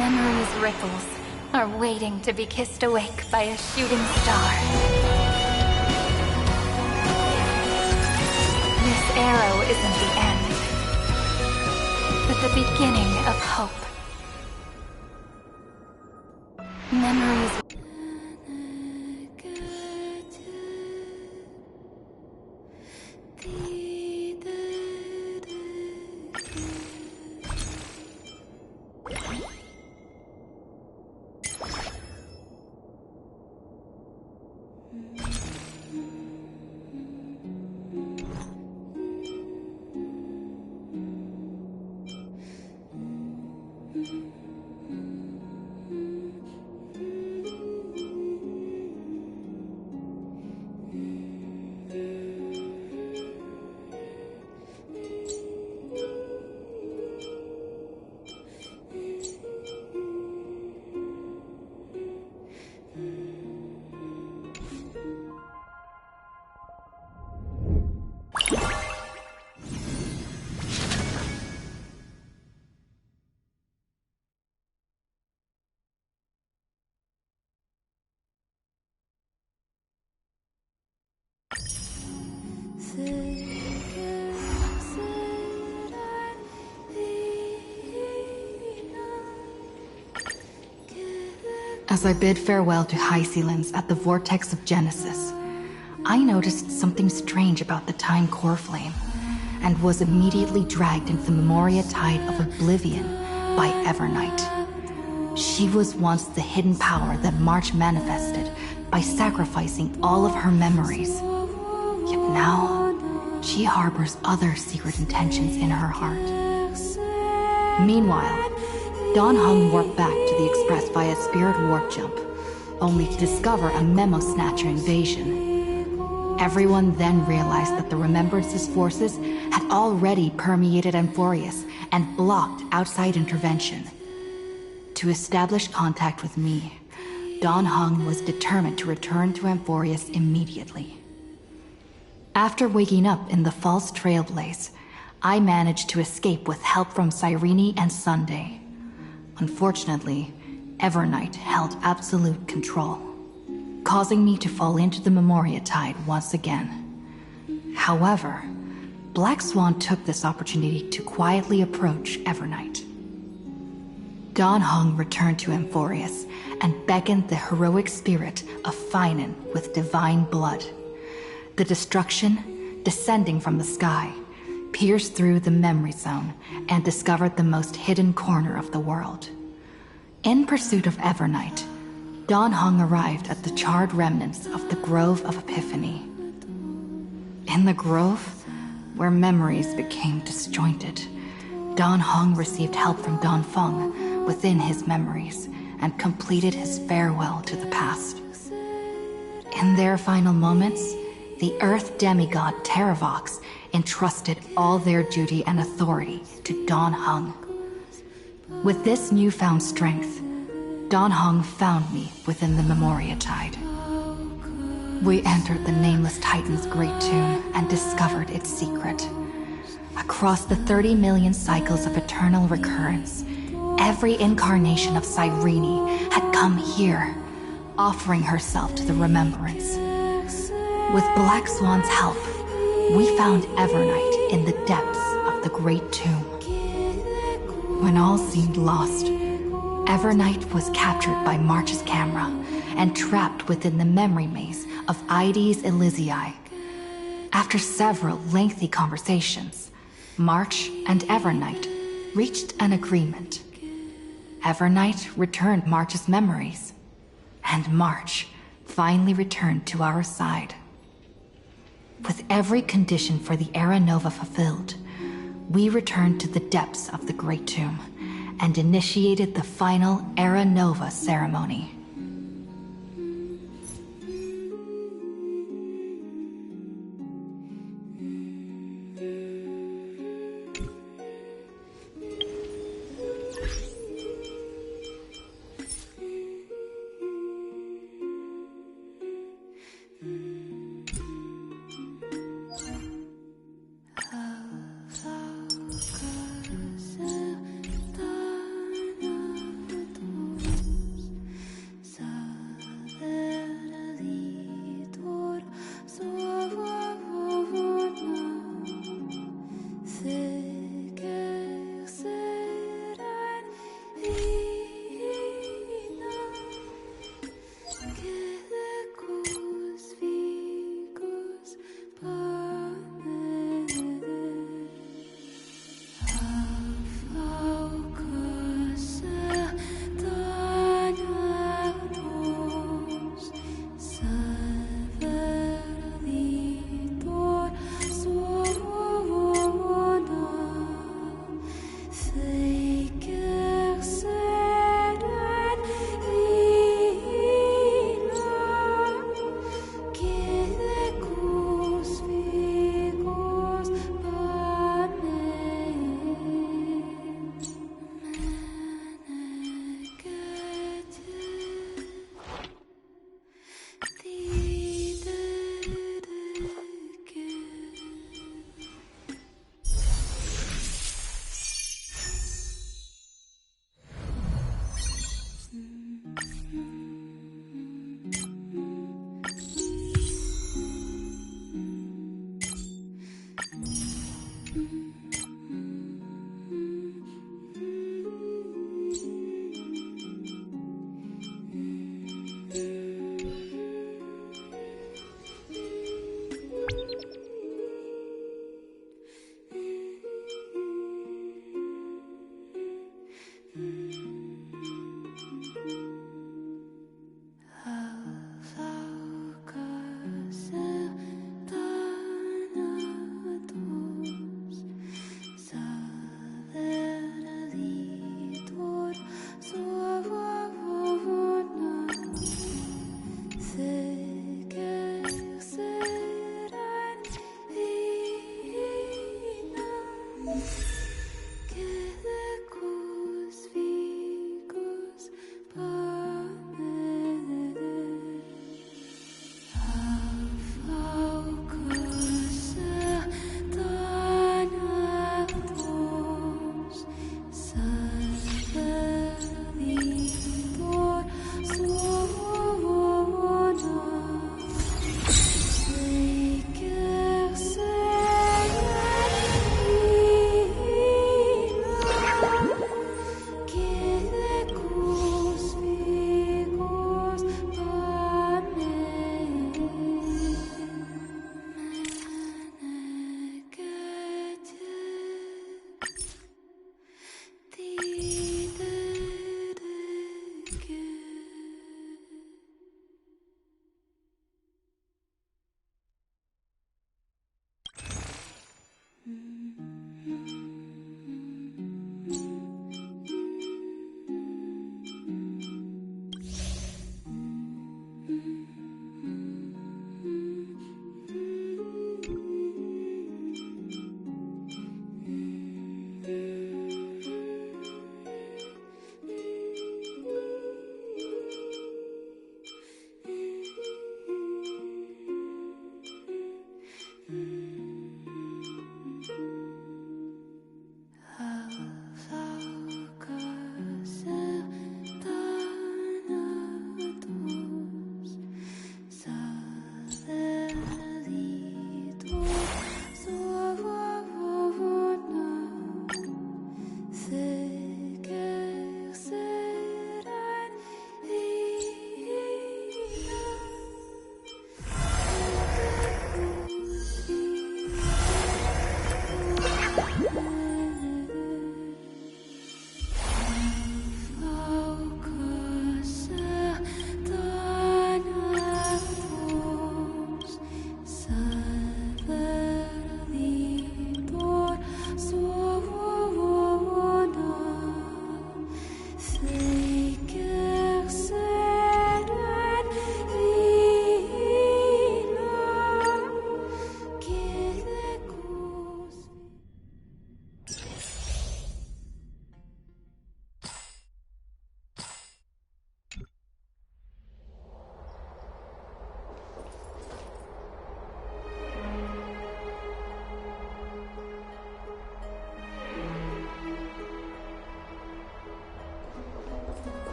Memory's ripples are waiting to be kissed awake by a shooting star. This arrow isn't the end, but the beginning of hope. Memories. As I bid farewell to High Sealants at the vortex of Genesis, I noticed something strange about the Time Core Flame, and was immediately dragged into the Memoria Tide of Oblivion by Evernight. She was once the hidden power that March manifested by sacrificing all of her memories. Yet now, she harbors other secret intentions in her heart. Meanwhile, Dawn Hung warped back to the Express via Spirit Warp Jump, only to discover a Memo Snatcher invasion. Everyone then realized that the Remembrance's forces had already permeated Amphoreus and blocked outside intervention. To establish contact with me, Dawn Hung was determined to return to Amphoreus immediately. After waking up in the false Trailblaze, I managed to escape with help from Cyrene and Sunday. Unfortunately, Evernight held absolute control, causing me to fall into the Memoria Tide once again. However, Black Swan took this opportunity to quietly approach Evernight. Dawn Hung returned to Amphoreus and beckoned the heroic spirit of Finan with divine blood. The destruction, descending from the sky, pierced through the memory zone and discovered the most hidden corner of the world. In pursuit of Evernight, Dawn Hung arrived at the charred remnants of the Grove of Epiphany. In the grove, where memories became disjointed, Dawn Hung received help from Dawn Feng within his memories and completed his farewell to the past. In their final moments, the Earth demigod Terravox entrusted all their duty and authority to Dawn Hung. With this newfound strength, Dawn Hung found me within the Memoria Tide. We entered the Nameless Titan's great tomb and discovered its secret. Across the 30 million cycles of eternal recurrence, every incarnation of Cyrene had come here, offering herself to the Remembrance. With Black Swan's help, we found Evernight in the depths of the Great Tomb. When all seemed lost, Evernight was captured by March's camera and trapped within the memory maze of Ides Elysiae. After several lengthy conversations, March and Evernight reached an agreement. Evernight returned March's memories, and March finally returned to our side. With every condition for the Era Nova fulfilled, we returned to the depths of the Great Tomb and initiated the final Era Nova ceremony.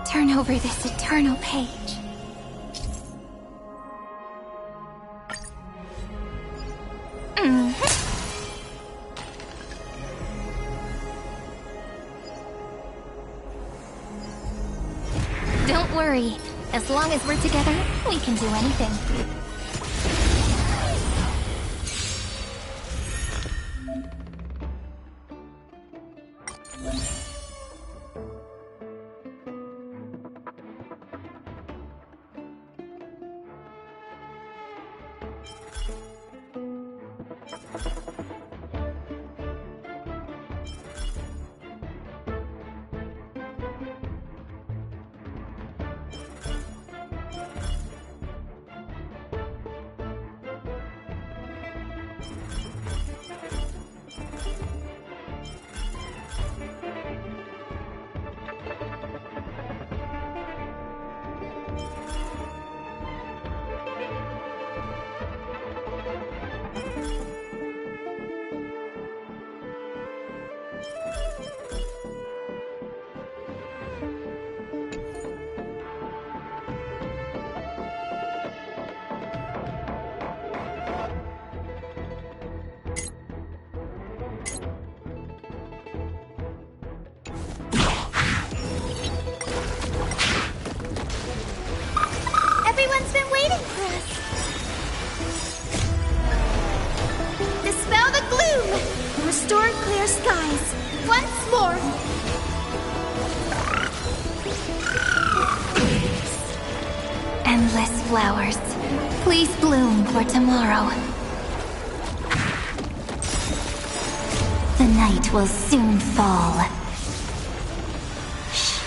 turn over this eternal page. Don't worry. As long as we're together, we can do anything. Everyone's been waiting for us. Dispel the gloom! Restore clear skies. Once more! Endless flowers. Please bloom for tomorrow. The night will soon fall. Shh.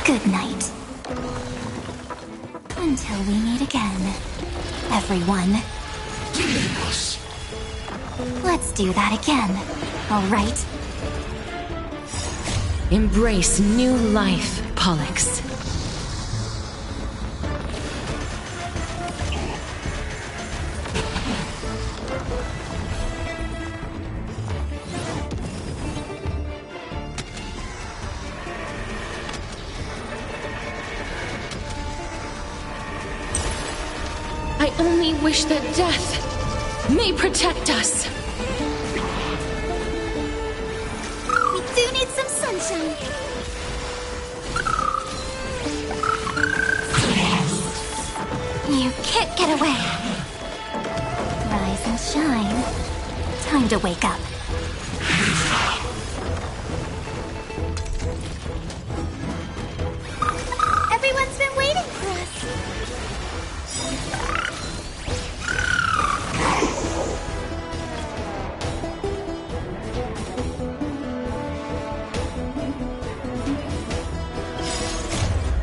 Good night. Until we meet again, everyone. Let's do that again, all right? Embrace new life, Pollux. I only wish that death may protect us. We do need some sunshine. You can't get away. Rise and shine. Time to wake up. Everyone's been waiting for us.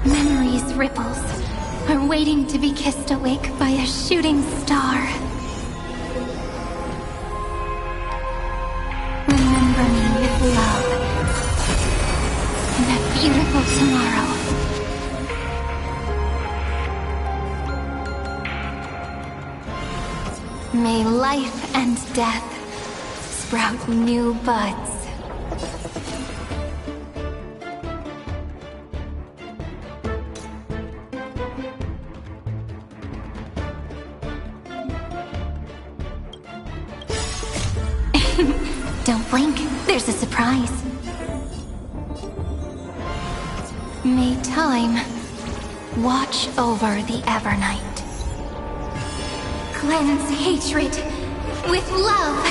Memories' ripples are waiting to be kissed awake by a shooting star. Remember me with love in a beautiful tomorrow. May life and death sprout new buds. Don't blink, there's a surprise. May time watch over the Evernight. Cleanse hatred with love.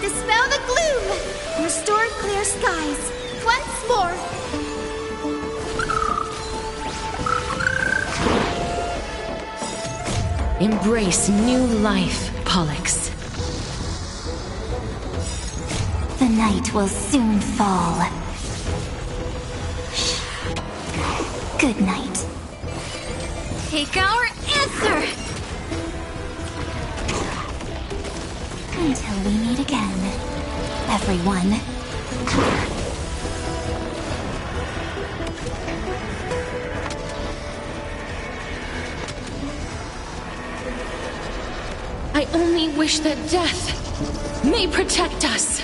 Dispel the gloom. Restore clear skies. Once more. Embrace new life, Pollux. The night will soon fall. Shh. Good night. Take our answer! Until we meet again, everyone. I only wish that death may protect us.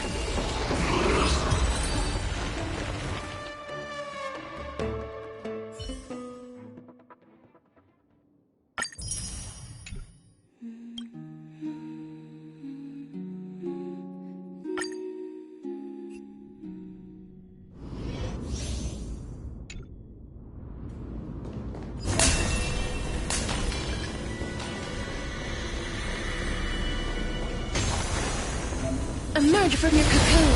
Emerge from your cocoon.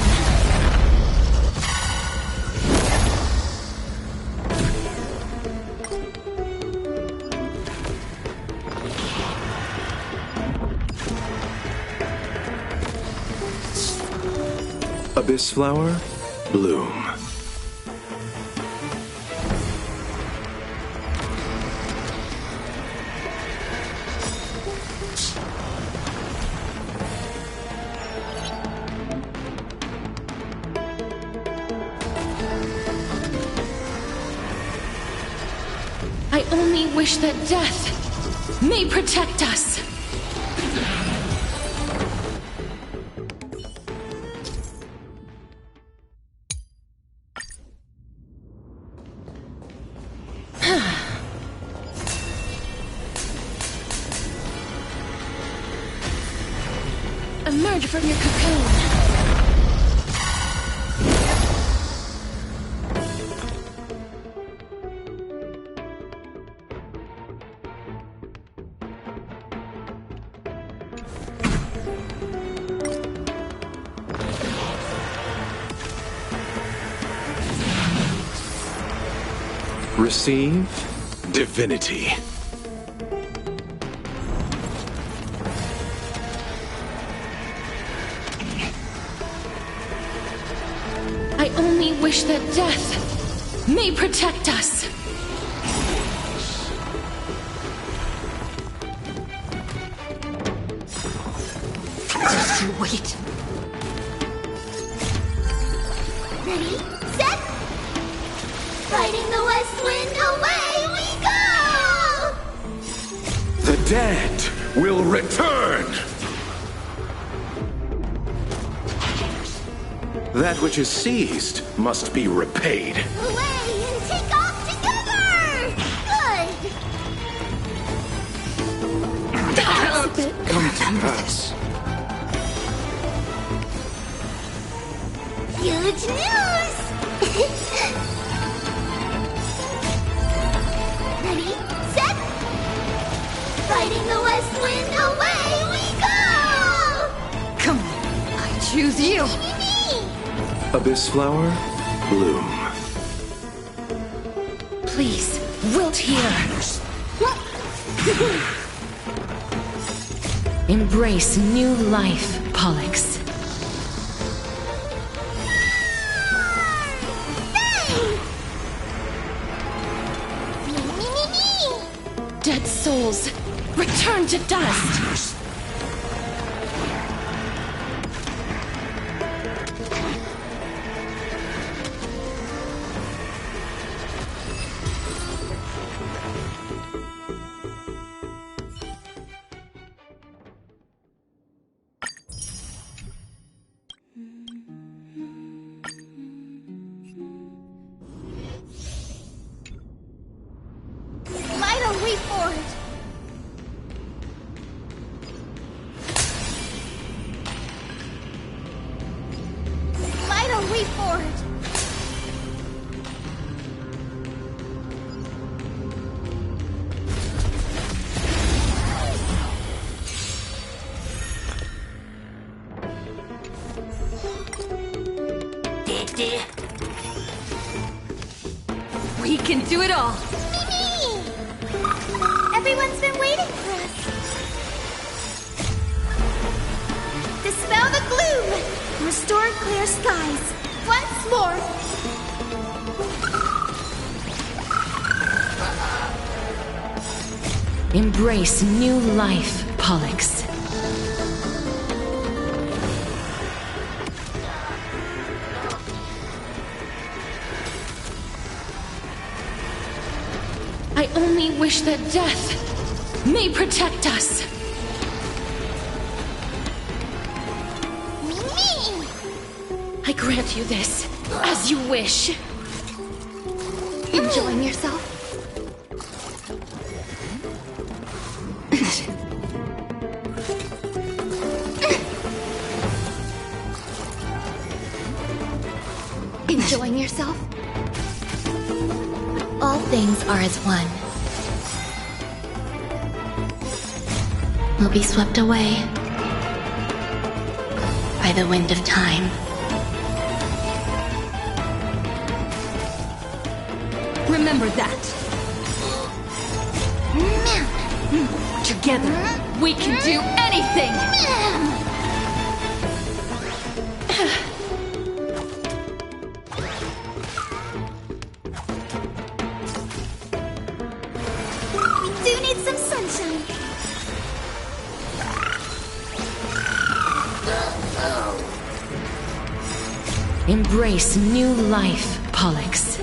Abyss flower, bloom. I only wish that death may protect us. Emerge from your cocoon. Receive divinity. I only wish that death may protect us. Just you wait. Ready, set! Fighting the west wind, away we go! The dead will return! That which is seized must be repaid. Away and take off together! Good! Come to pass. Huge news! Ready, set! Fighting the west wind, away we go! Come on, I choose you. Abyss flower, bloom. Please, wilt here. Embrace new life, Pollux. Dead souls, return to dust. Light a leap for it! Light a leap for it! We can do it all. Everyone's been waiting for us. Dispel the gloom. Restore clear skies. Once more. Embrace new life, Pollux. I only wish that death may protect us. Me! I grant you this, as you wish. Enjoying yourself? Enjoying yourself? All things are as one. Will be swept away. by the wind of time. Remember that. Together, we can do anything! We do need some sunshine. Embrace new life, Pollux.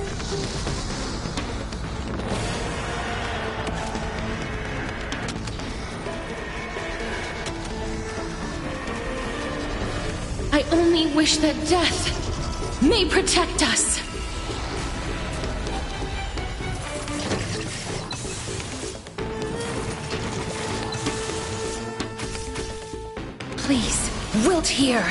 I only wish that death may protect us. Please, wilt here.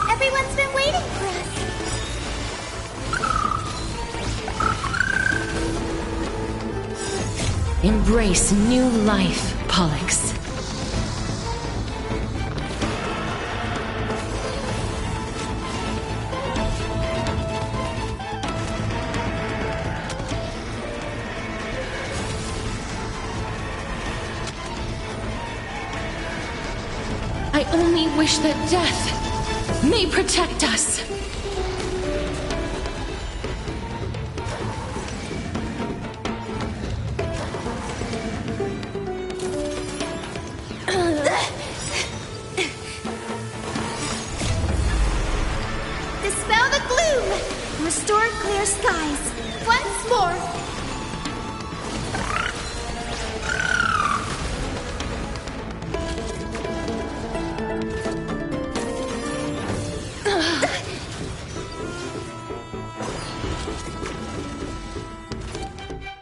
Everyone's been waiting for us. Embrace new life, Pollux. I only wish that death may protect us. Dispel the gloom. Restore clear skies. Once more.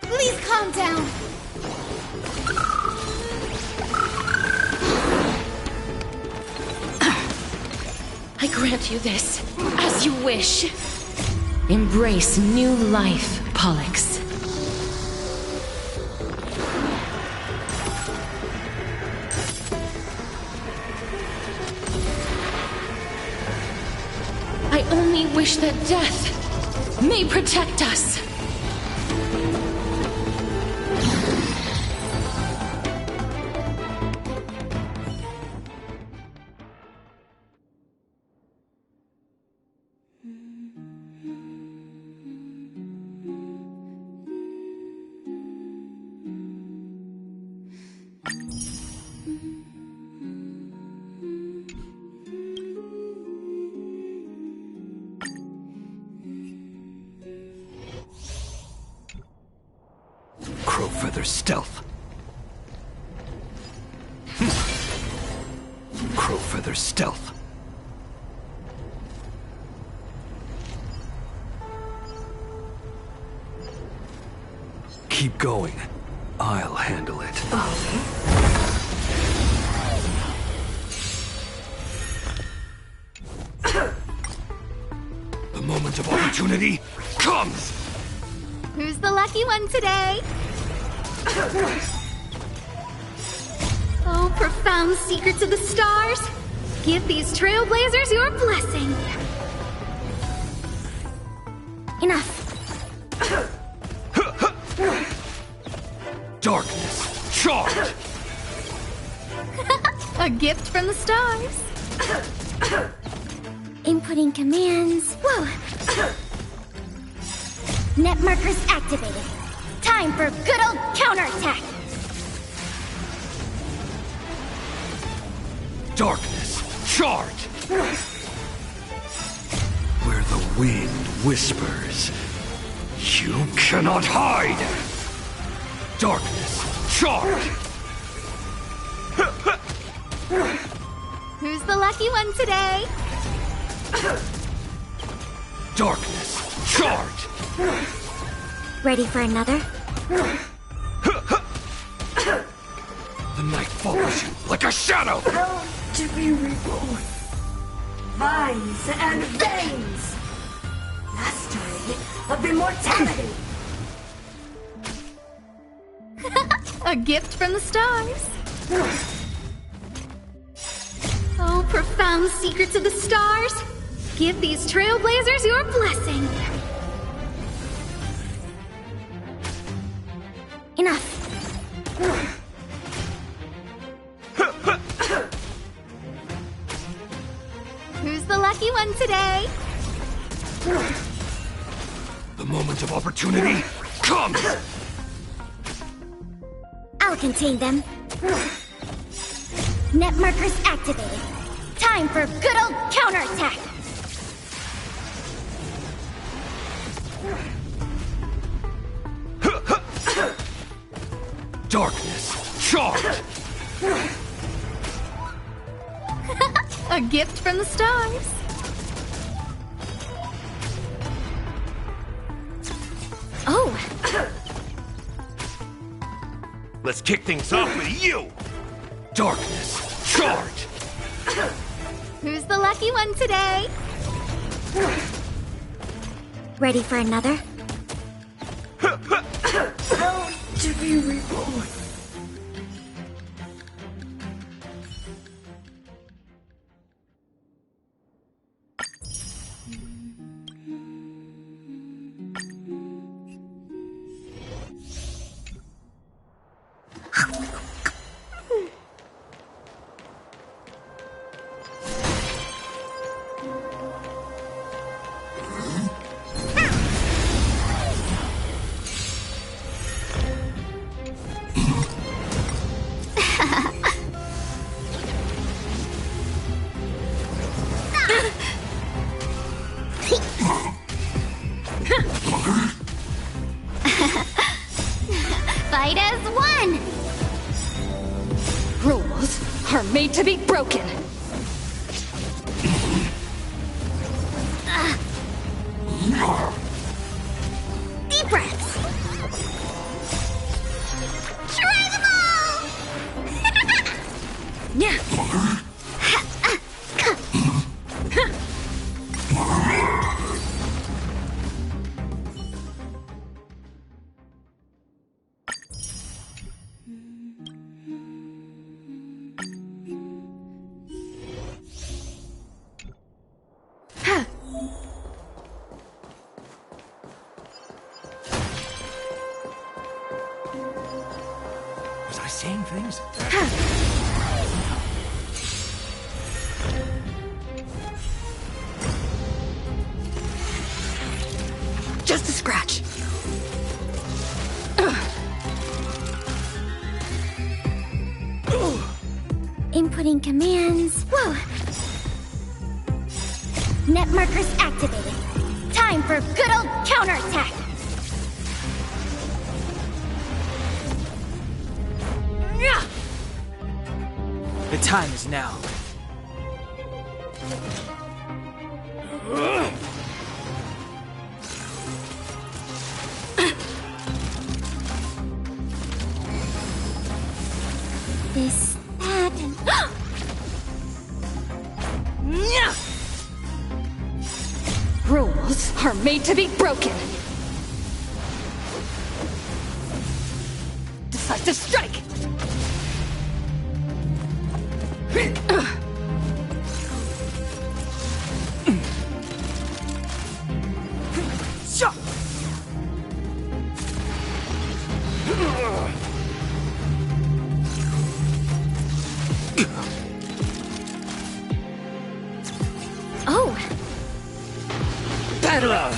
Please calm down. I grant you this, as you wish. Embrace new life, Pollux. I only wish that death may protect us. Crowfeather stealth. Crowfeather stealth. Keep going. I'll handle it. The moment of opportunity comes! Who's the lucky one today? Oh, profound secrets of the stars. Give these trailblazers your blessing. Enough. Darkness, charge! A gift from the stars. Inputting commands. Whoa. Net markers activated. Time for good old counterattack. Darkness, charge! Where the wind whispers, you cannot hide! Darkness, charge! Who's the lucky one today? Darkness, charge! Ready for another? The night follows you like a shadow! To be reborn. vines and veins! Mastery of immortality! A gift from the stars. Oh, profound secrets of the stars. Give these trailblazers your blessing. Enough. Who's the lucky one today? The moment of opportunity comes! I'll contain them. Net markers activated. Time for good old counterattack. Darkness, charge! A gift from the stars. Oh, Let's kick things off with you! Darkness, charge! Who's the lucky one today? ready for another? Proud to be reborn. Fight as one! Rules are made to be broken. Deep breaths! Try them all! Yeah. Was I saying things? Just a scratch. Inputting commands. Whoa! Net markers activated. Time for good old counterattack! The time is now. This, that, and... Rules are made to be broken. Decisive strike! Oh! Battle!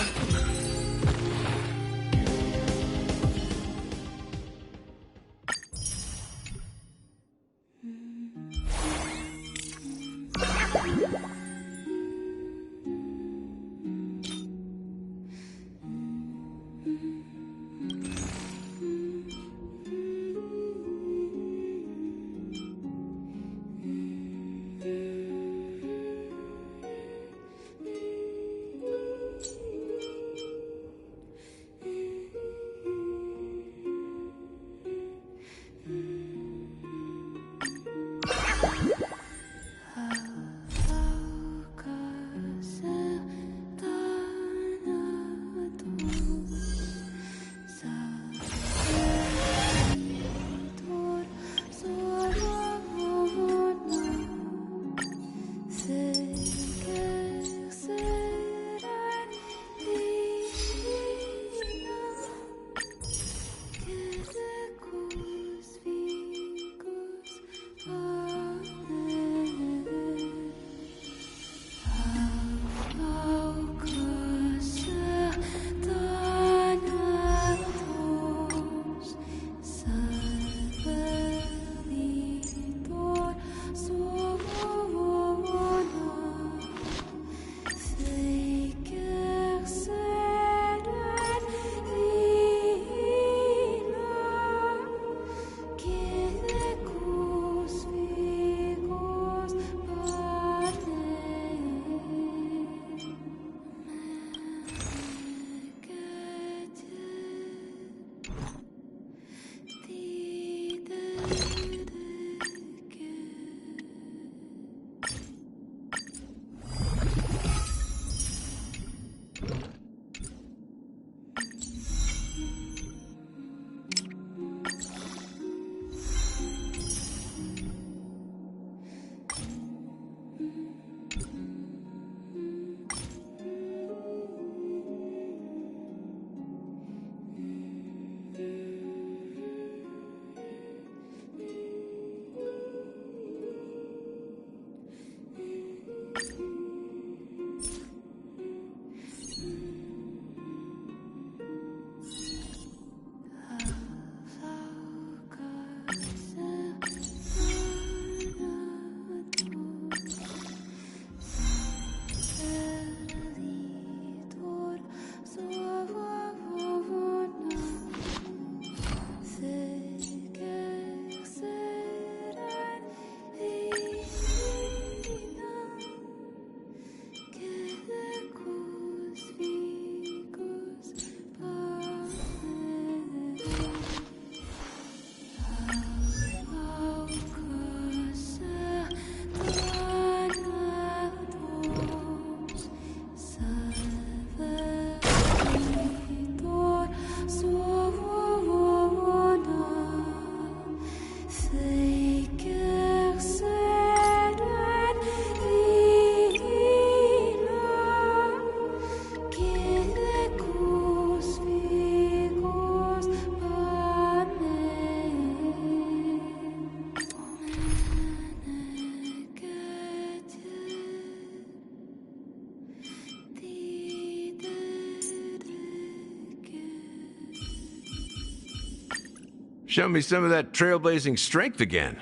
Show me some of that trailblazing strength again.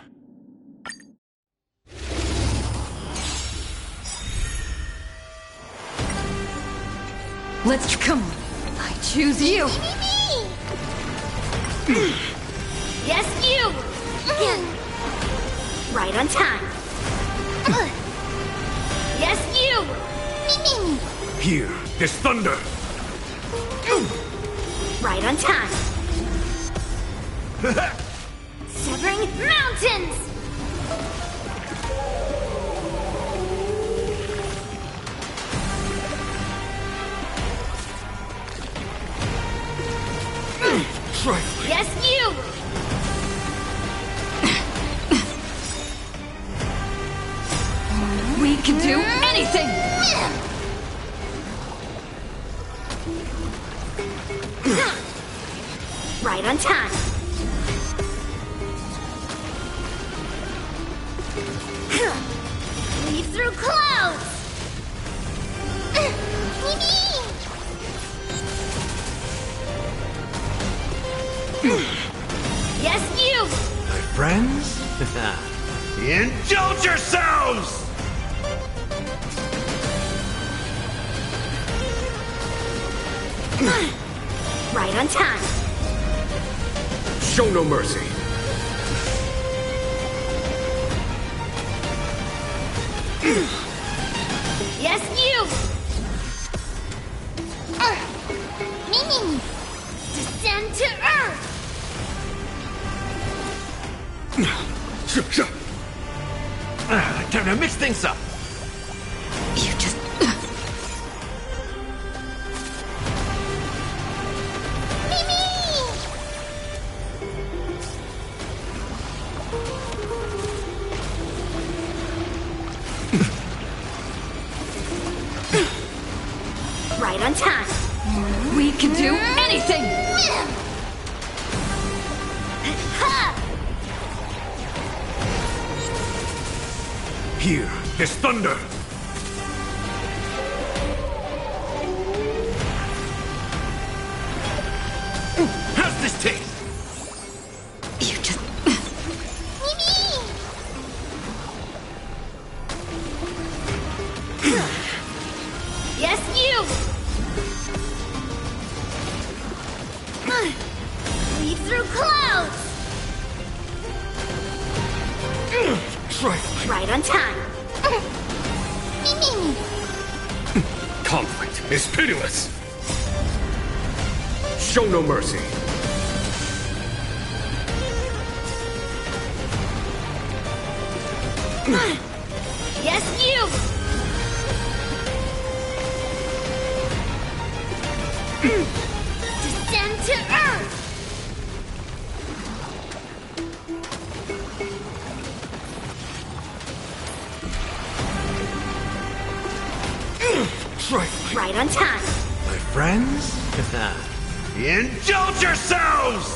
Let's come on. I choose you. Yes, you! Right on time. Yes, you! Here, this thunder. Right on time. Severing mountains! Trifling. Yes, you! We can do anything! Right on time. Leave through clouds! Yes, you! My friends? Indulge yourselves! Right on time. Show no mercy. Yes, you! Descend to Earth! Time to mix things up. You just... Right on time. We can do anything! Here, this thunder. How's this taste? You just... Yes, you! Leave through clouds! Trifling. Right on time. Conflict is pitiless. Show no mercy. Yes, you! Descend to Earth! Trifling. Right on time. My friends? Indulge yourselves!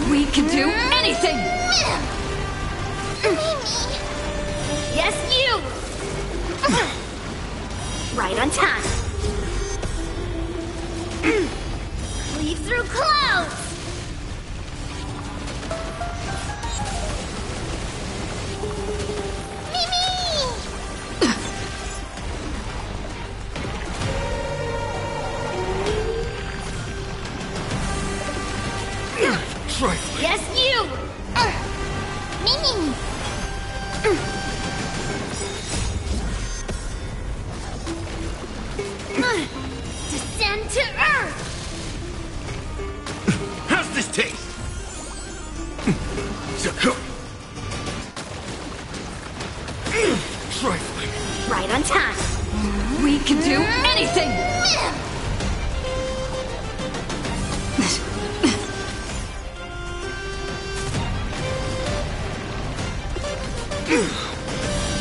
We can do anything! Yes, you! Right on time. Leave through clouds! Trifling. Yes, you! Descend to Earth! How's this taste? Trifling. Right on time. We can do anything!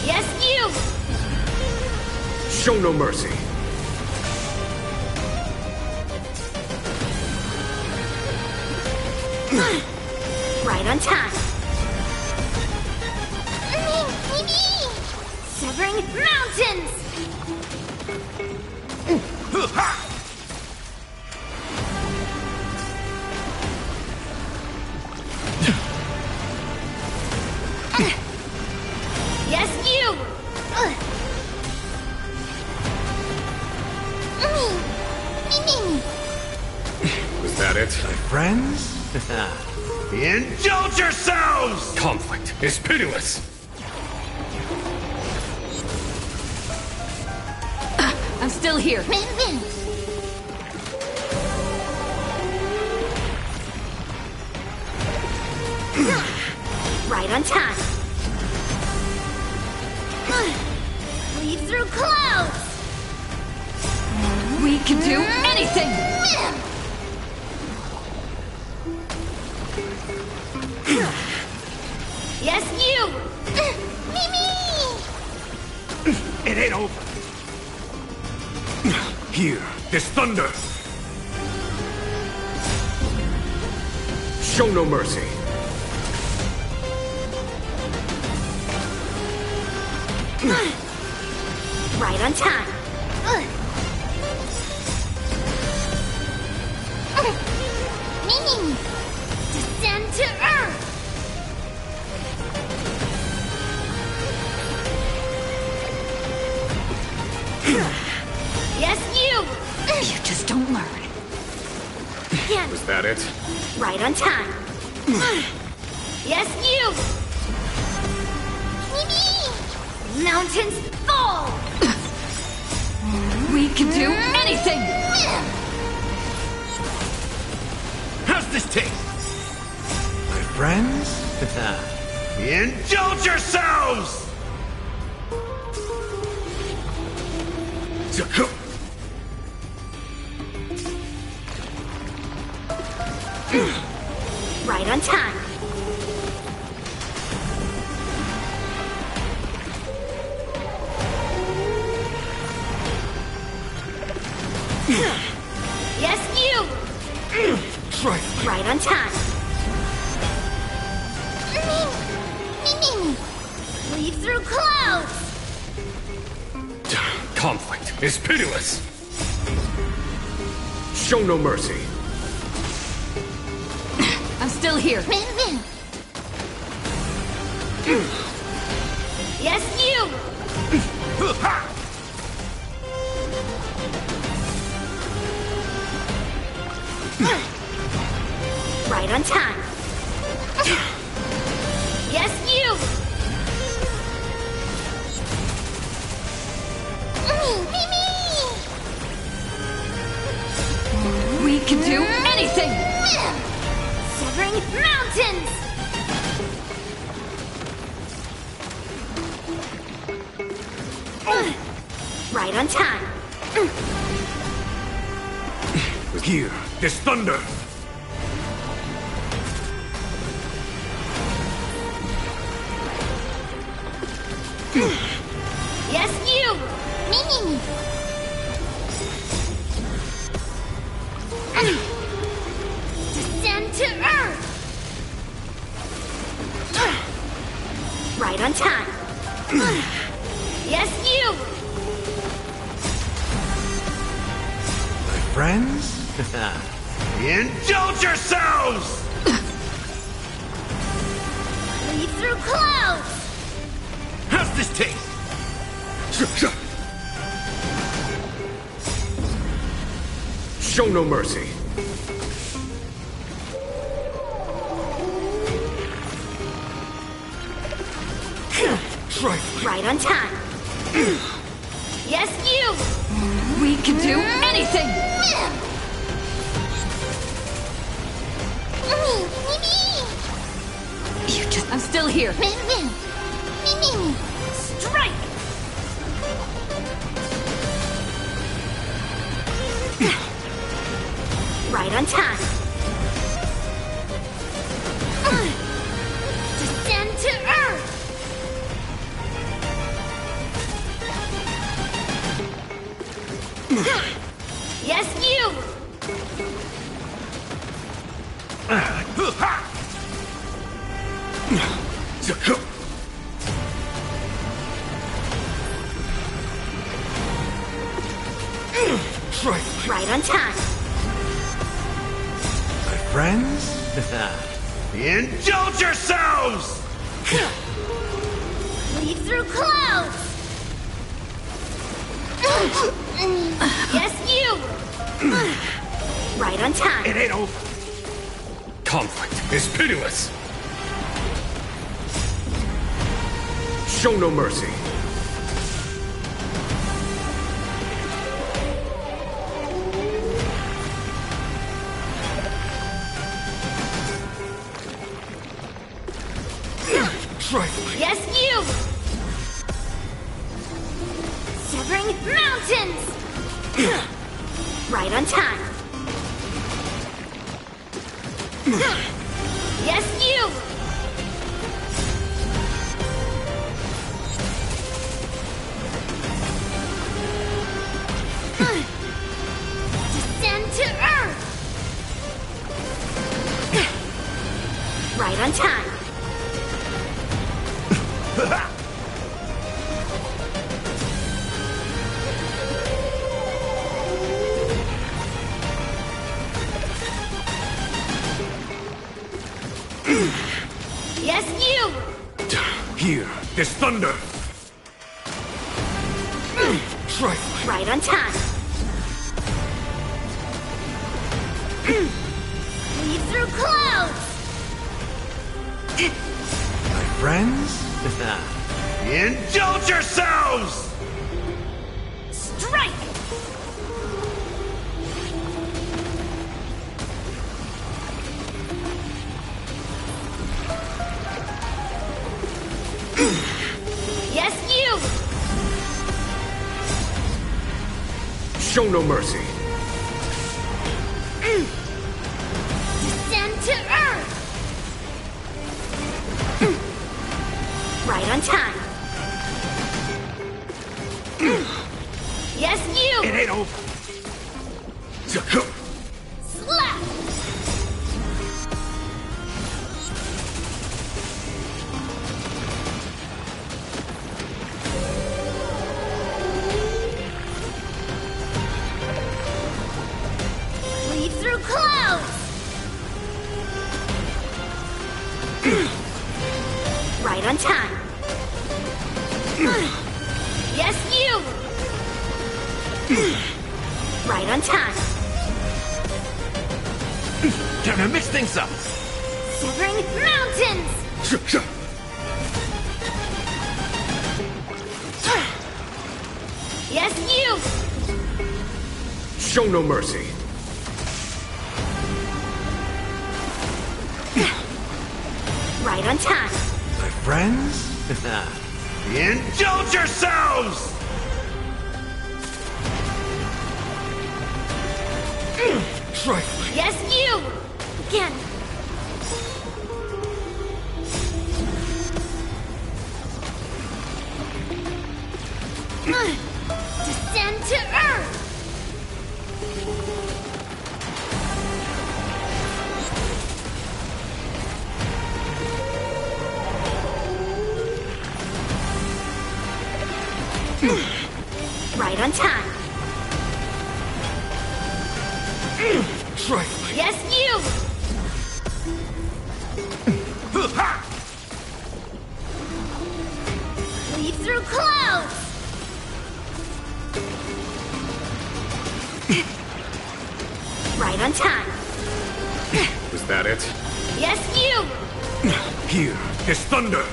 Yes, you! Show no mercy. Right on time. Severing mountains! it? My friends? Indulge yourselves! Conflict is pitiless. I'm still here. Right on time. Leave through clouds. We can do anything! Yes, you. Mimi. It ain't over. Here, this thunder. Show no mercy. Right on time. Mimi. Descend to Earth. Yes, you. You just don't learn. Again. Was that it? Right on time. Yes, you. Mimi. Mountains fall. We can do anything! How's this taste? My friends? Indulge yourselves! Right on time. Yes, you! Right on time. Leave through clouds. Conflict is pitiless. Show no mercy. I'm still here. Yes, you! Right on time. Yes, you! We can do anything! Severing mountains! Right on time. Here, this thunder. Yes, you! Mimi! Descend to Earth! Right on time. Yes, you! My friends? Indulge yourselves! Leave through clouds! How's this taste? Show no mercy. Right on time. Yes, you! We can do anything! You just... I'm still here. Strike! Right on time. Descend to Earth! Yes, you! Right on time. My friends? Indulge yourselves! Leave through clouds! Yes, you! Right on time. It ain't over. Conflict is pitiless! Show no mercy. Trifling. Yes, you! Severing mountains! Right on time. Yes, you! Descend to Earth! Right on time. Yes, you! Here is thunder. Trifling. Right on time. Lead through clouds! My friends? Indulge yourselves! Strike! Yes, you! Show no mercy. Descend to Earth! Right on time. Yes, you! It ain't over. Slap! Lead through clouds! Right on time. Yes, you! Right on time. Time to mix things up. Severing mountains! Yes, you! Show no mercy. Right on time. My friends? Indulge yourselves! Trifling. Yes, you! Again. Descend to Earth! Right on time. Trifling. Yes, you! Lead through clouds! Right on time. Was that it? Yes, you! Here is thunder.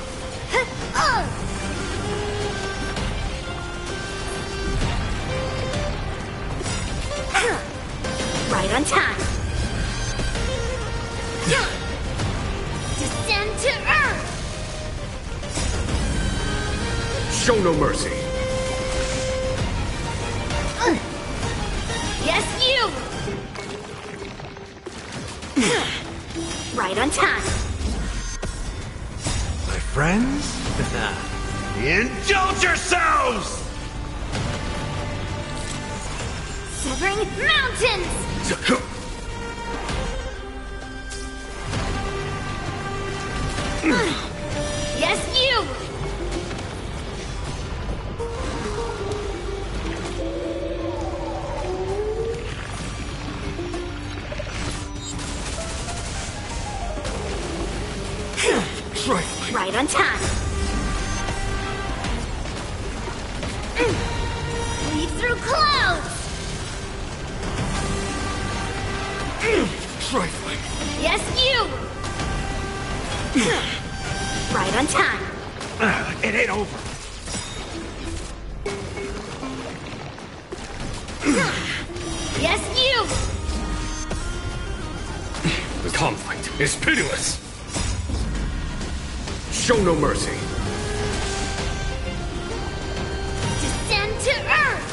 Right on time. Descend to Earth! Show no mercy. Yes, you! Right on time. My friends? Indulge yourselves! Severing mountains! Yes, you! Trifling. Right on time. Lead through clouds! Trifling. Yes, you! Right on time. It ain't over. Yes, you! The conflict is pitiless. Show no mercy. Descend to Earth!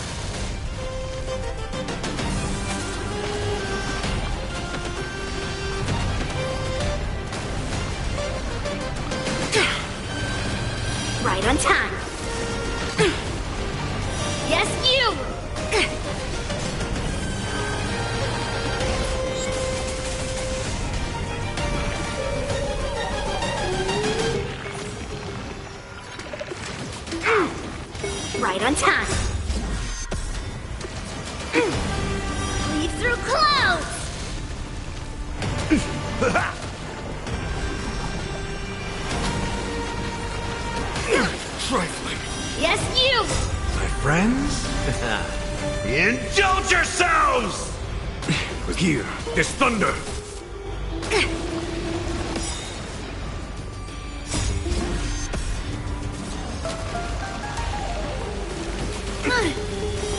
Right on time. Yes, you! Right on time. Leave through clouds! Trifling. Yes, you! My friends? Indulge yourselves! Here, this thunder.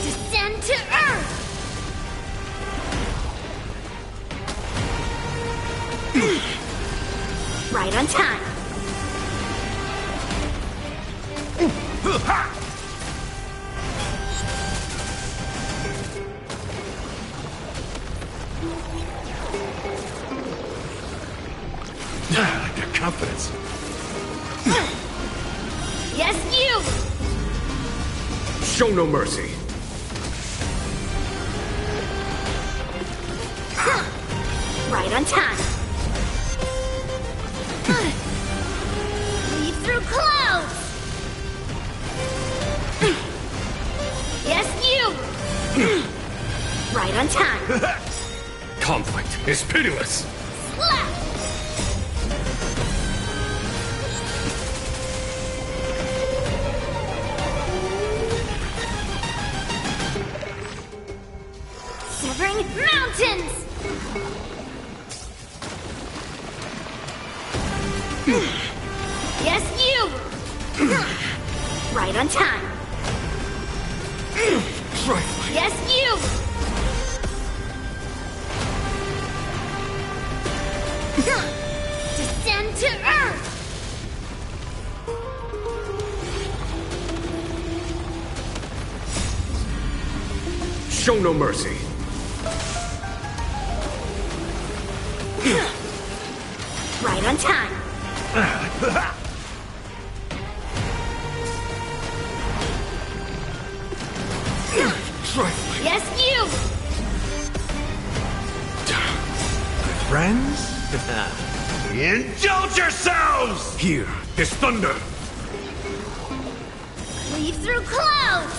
Descend to Earth! Right on time. I like their confidence. Yes, you! Show no mercy. Right on time. Leave through clouds! Yes, you! Right on time. Conflict is pitiless. Slap! Severing mountains! Yes, you! Right on time. Trifling. Yes, you! Descend to Earth! Show no mercy. Right on time. Trifling. Yes, you! My friends? Indulge yourselves! Here, this thunder. Leave through clouds!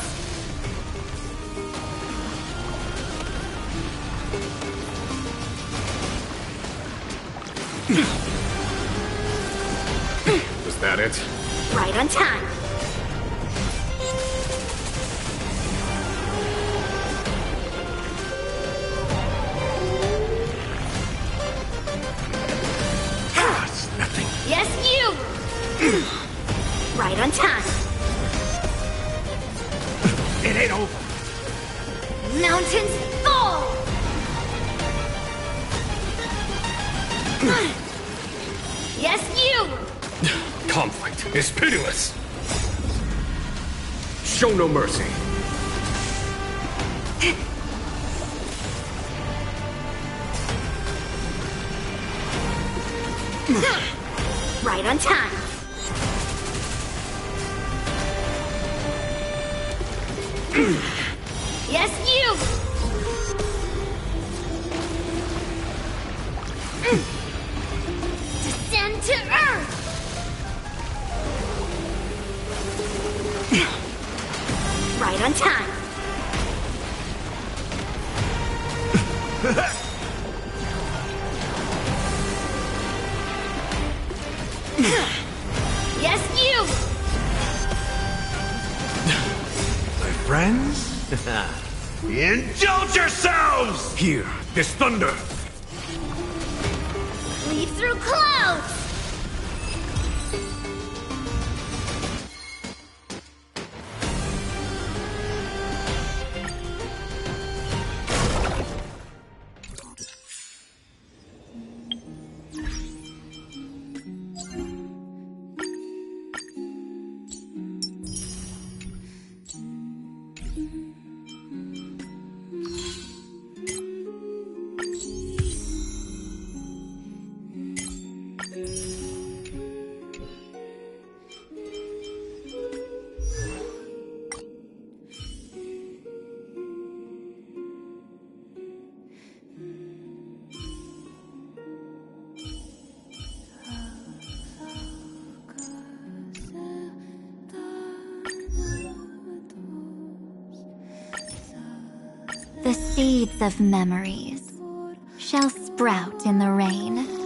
Was that it? Right on time. It's nothing. Yes, you! Right on time. It ain't over. Mountains fall! Yes, you! Conflict is pitiless. Show no mercy. Right on time. Yes, you! Descend to Earth! Right on time. Yes, you! My friends? Indulge yourselves! Here, this thunder. weave through clouds! The seeds of memories shall sprout in the rain.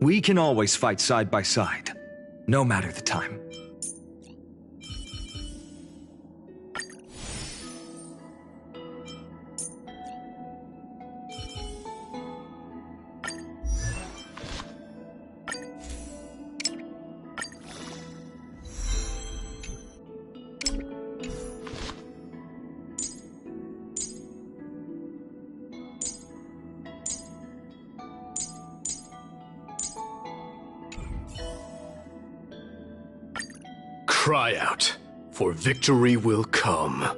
We can always fight side by side. No matter the time. Cry out, for victory will come.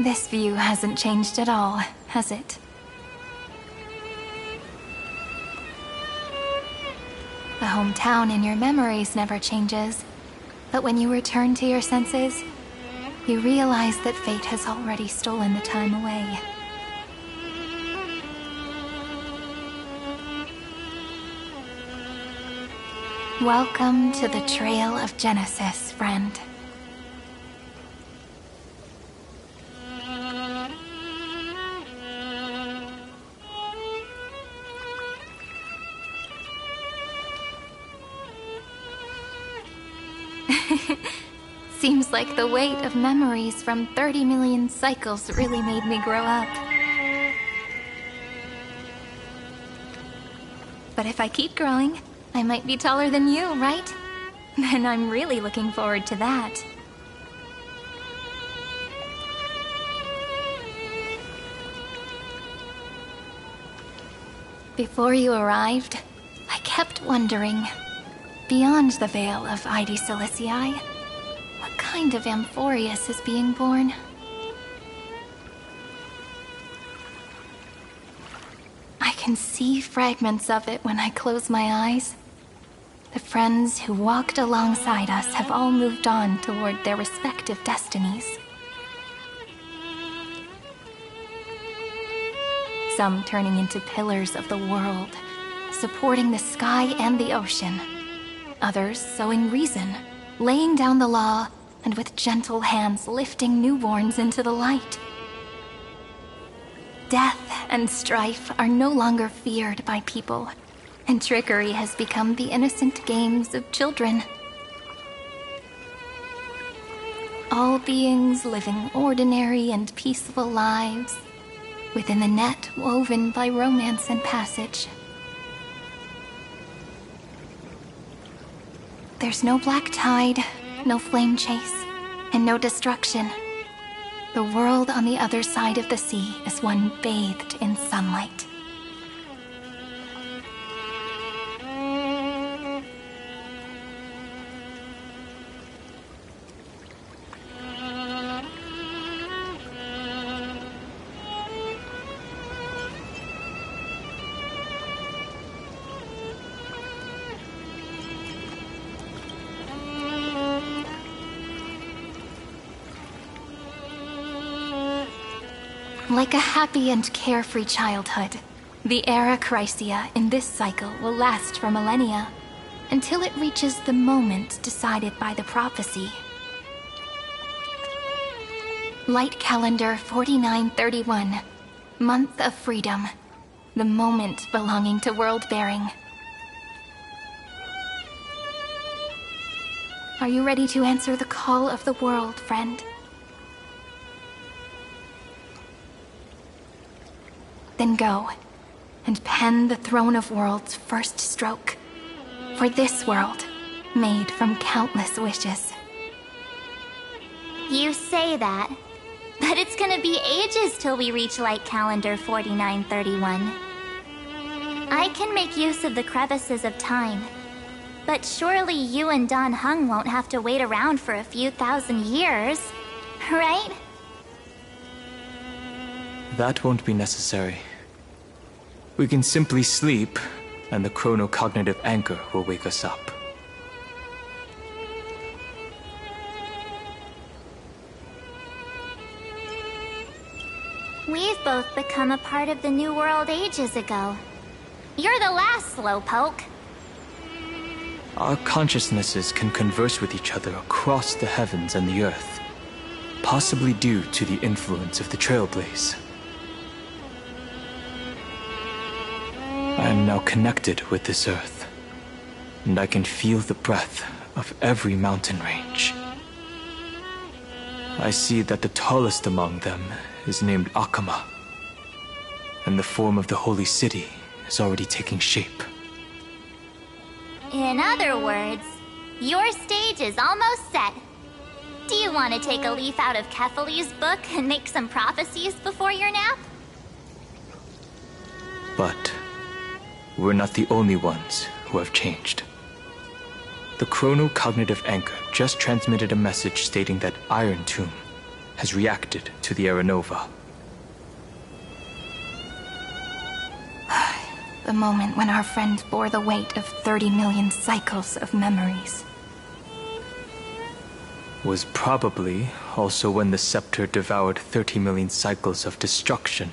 This view hasn't changed at all, has it? The hometown in your memories never changes. But when you return to your senses, you realize that fate has already stolen the time away. Welcome to the Trail of Genesis, friend. Seems like the weight of memories from 30 million cycles really made me grow up. But if I keep growing, I might be taller than you, right? And I'm really looking forward to that. Before you arrived, I kept wondering, beyond the veil of Id Silicii, what kind of Amphoreus is being born? I can see fragments of it when I close my eyes. The friends who walked alongside us have all moved on toward their respective destinies. Some turning into pillars of the world, supporting the sky and the ocean. Others sowing reason, laying down the law, and with gentle hands lifting newborns into the light. Death and strife are no longer feared by people, and trickery has become the innocent games of children. All beings living ordinary and peaceful lives, within the net woven by romance and passage. There's no black tide, no flame chase, and no destruction. The world on the other side of the sea is one bathed in sunlight. Like a happy and carefree childhood, the era Chrysia in this cycle will last for millennia, until it reaches the moment decided by the prophecy. Light calendar 4931, month of freedom, the moment belonging to world-bearing. Are you ready to answer the call of the world, friend? Then go, and pen the Throne of Worlds' first stroke. For this world, made from countless wishes. You say that, but it's gonna be ages till we reach Light Calendar 4931. I can make use of the crevices of time, but surely you and Dan Heng won't have to wait around for a few thousand years, right? That won't be necessary. We can simply sleep, and the chronocognitive anchor will wake us up. We've both become a part of the New World ages ago. You're the last slowpoke. Our consciousnesses can converse with each other across the heavens and the earth, possibly due to the influence of the Trailblaze. I am now connected with this earth, and I can feel the breath of every mountain range. I see that the tallest among them is named Akama, and the form of the holy city is already taking shape. In other words, your stage is almost set. Do you want to take a leaf out of Kefali's book and make some prophecies before your nap? But we're not the only ones who have changed. The chronocognitive anchor just transmitted a message stating that Iron Tomb has reacted to the Aeronova. The moment when our friend bore the weight of 30 million cycles of memories. Was probably also when the scepter devoured 30 million cycles of destruction.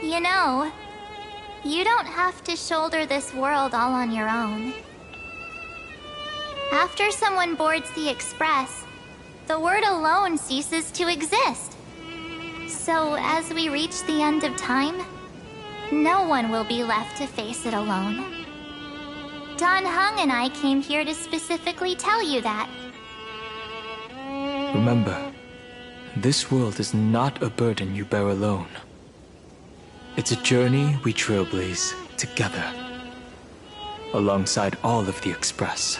You know, you don't have to shoulder this world all on your own. After someone boards the Express, the word alone ceases to exist. So as we reach the end of time, no one will be left to face it alone. Don Hung and I came here to specifically tell you that. Remember, this world is not a burden you bear alone. It's a journey we trailblaze together, alongside all of the Express.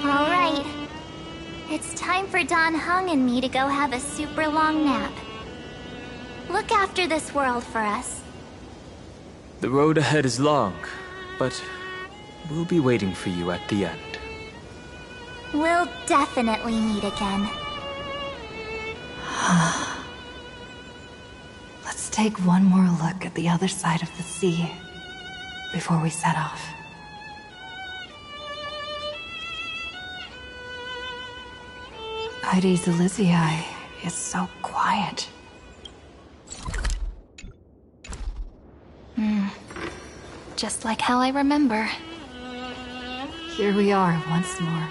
All right. It's time for Don Hung and me to go have a super long nap. Look after this world for us. The road ahead is long, but we'll be waiting for you at the end. We'll definitely meet again. Let's take one more look at the other side of the sea before we set off. Heidi's Elysiae is so quiet. Just like how I remember. Here we are once more.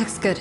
Looks good.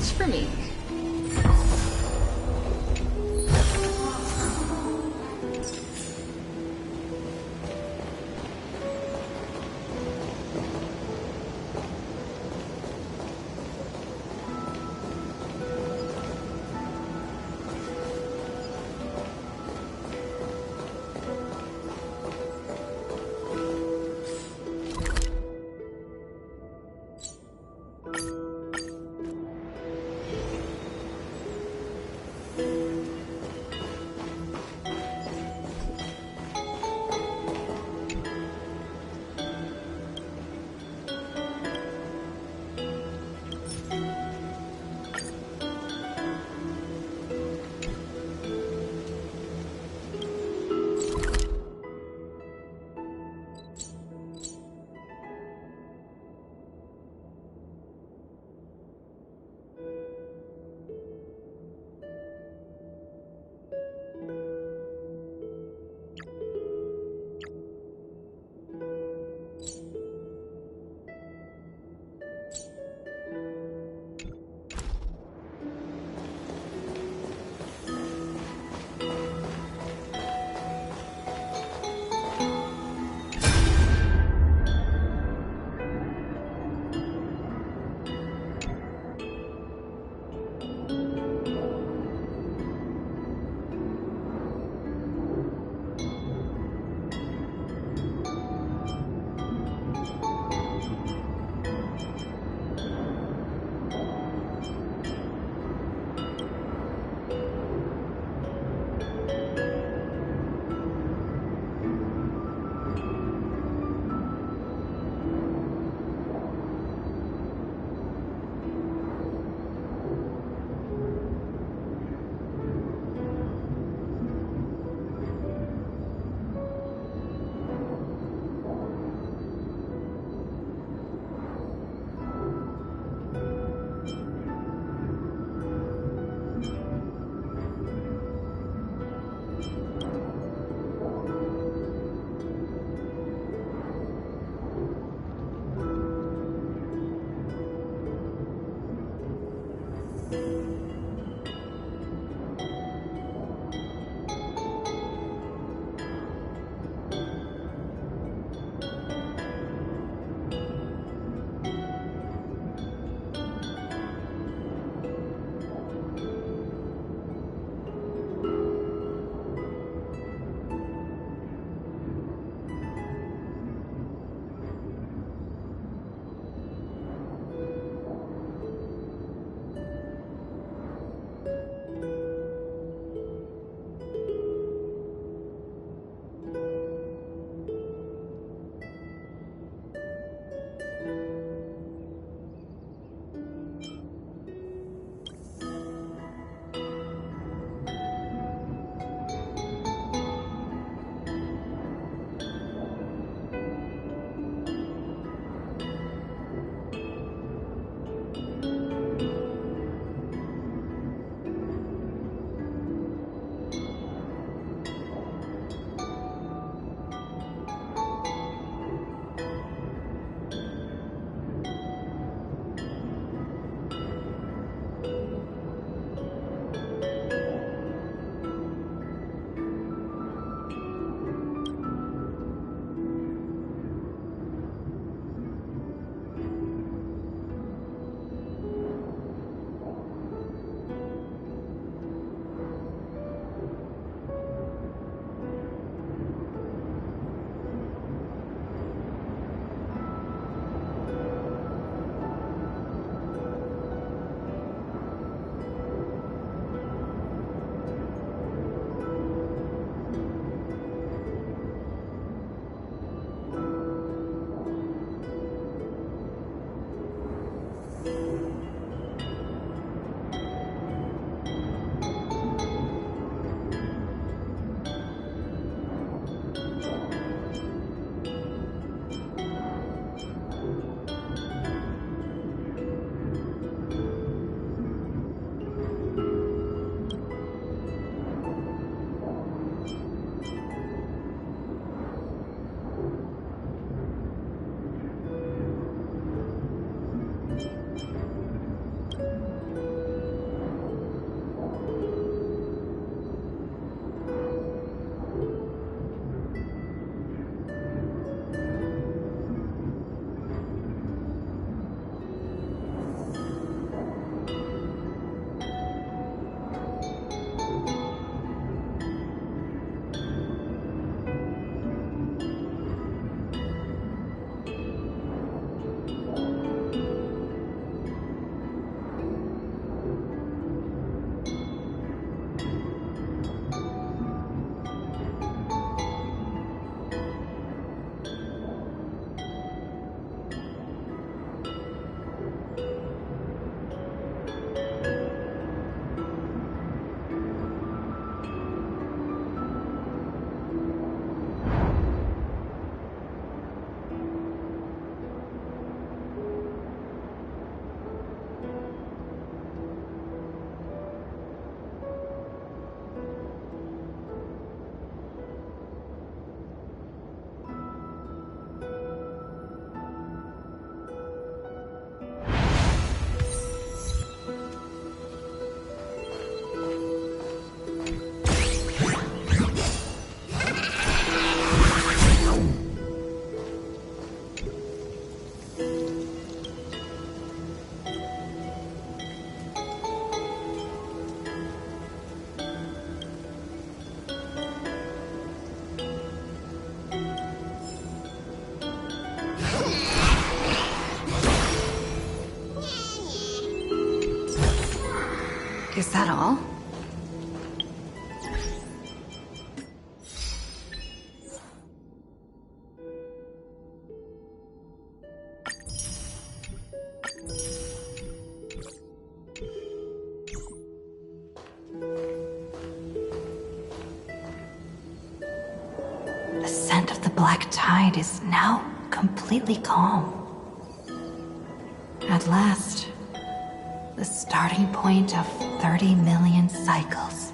match for me. that all? The scent of the black tide is now completely calm. At last, the starting point of 30 million cycles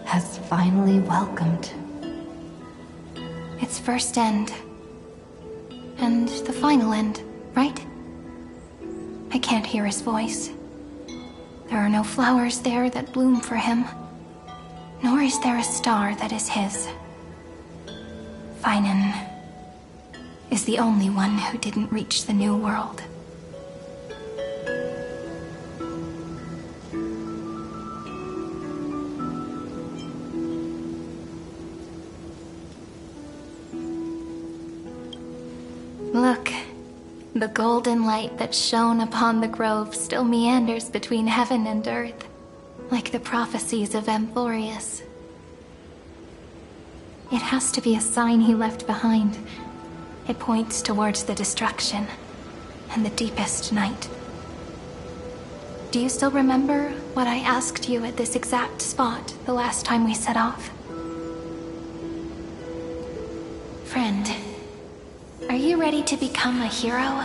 has finally welcomed. Its first end. And the final end, right? I can't hear his voice. There are no flowers there that bloom for him. Nor is there a star that is his. Finan is the only one who didn't reach the new world. Look, the golden light that shone upon the grove still meanders between heaven and earth, like the prophecies of Amphoreus. It has to be a sign he left behind. It points towards the destruction and the deepest night. Do you still remember what I asked you at this exact spot the last time we set off? Friend, are you ready to become a hero?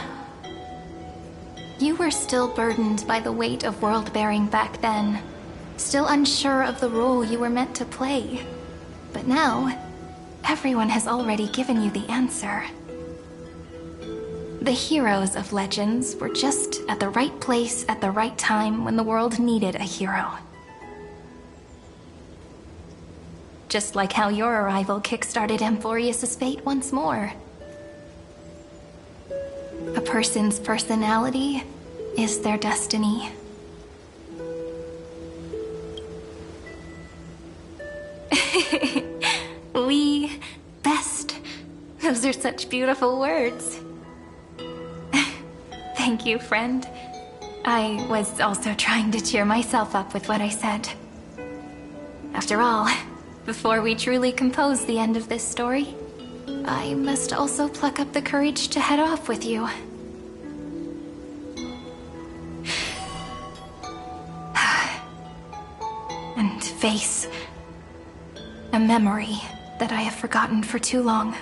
You were still burdened by the weight of world-bearing back then, still unsure of the role you were meant to play. But now, everyone has already given you the answer. The heroes of legends were just at the right place at the right time when the world needed a hero. Just like how your arrival kickstarted Amphoreus' fate once more. A person's personality is their destiny. We best. Those are such beautiful words. Thank you, friend. I was also trying to cheer myself up with what I said. After all, before we truly compose the end of this story, I must also pluck up the courage to head off with you. And face a memory that I have forgotten for too long,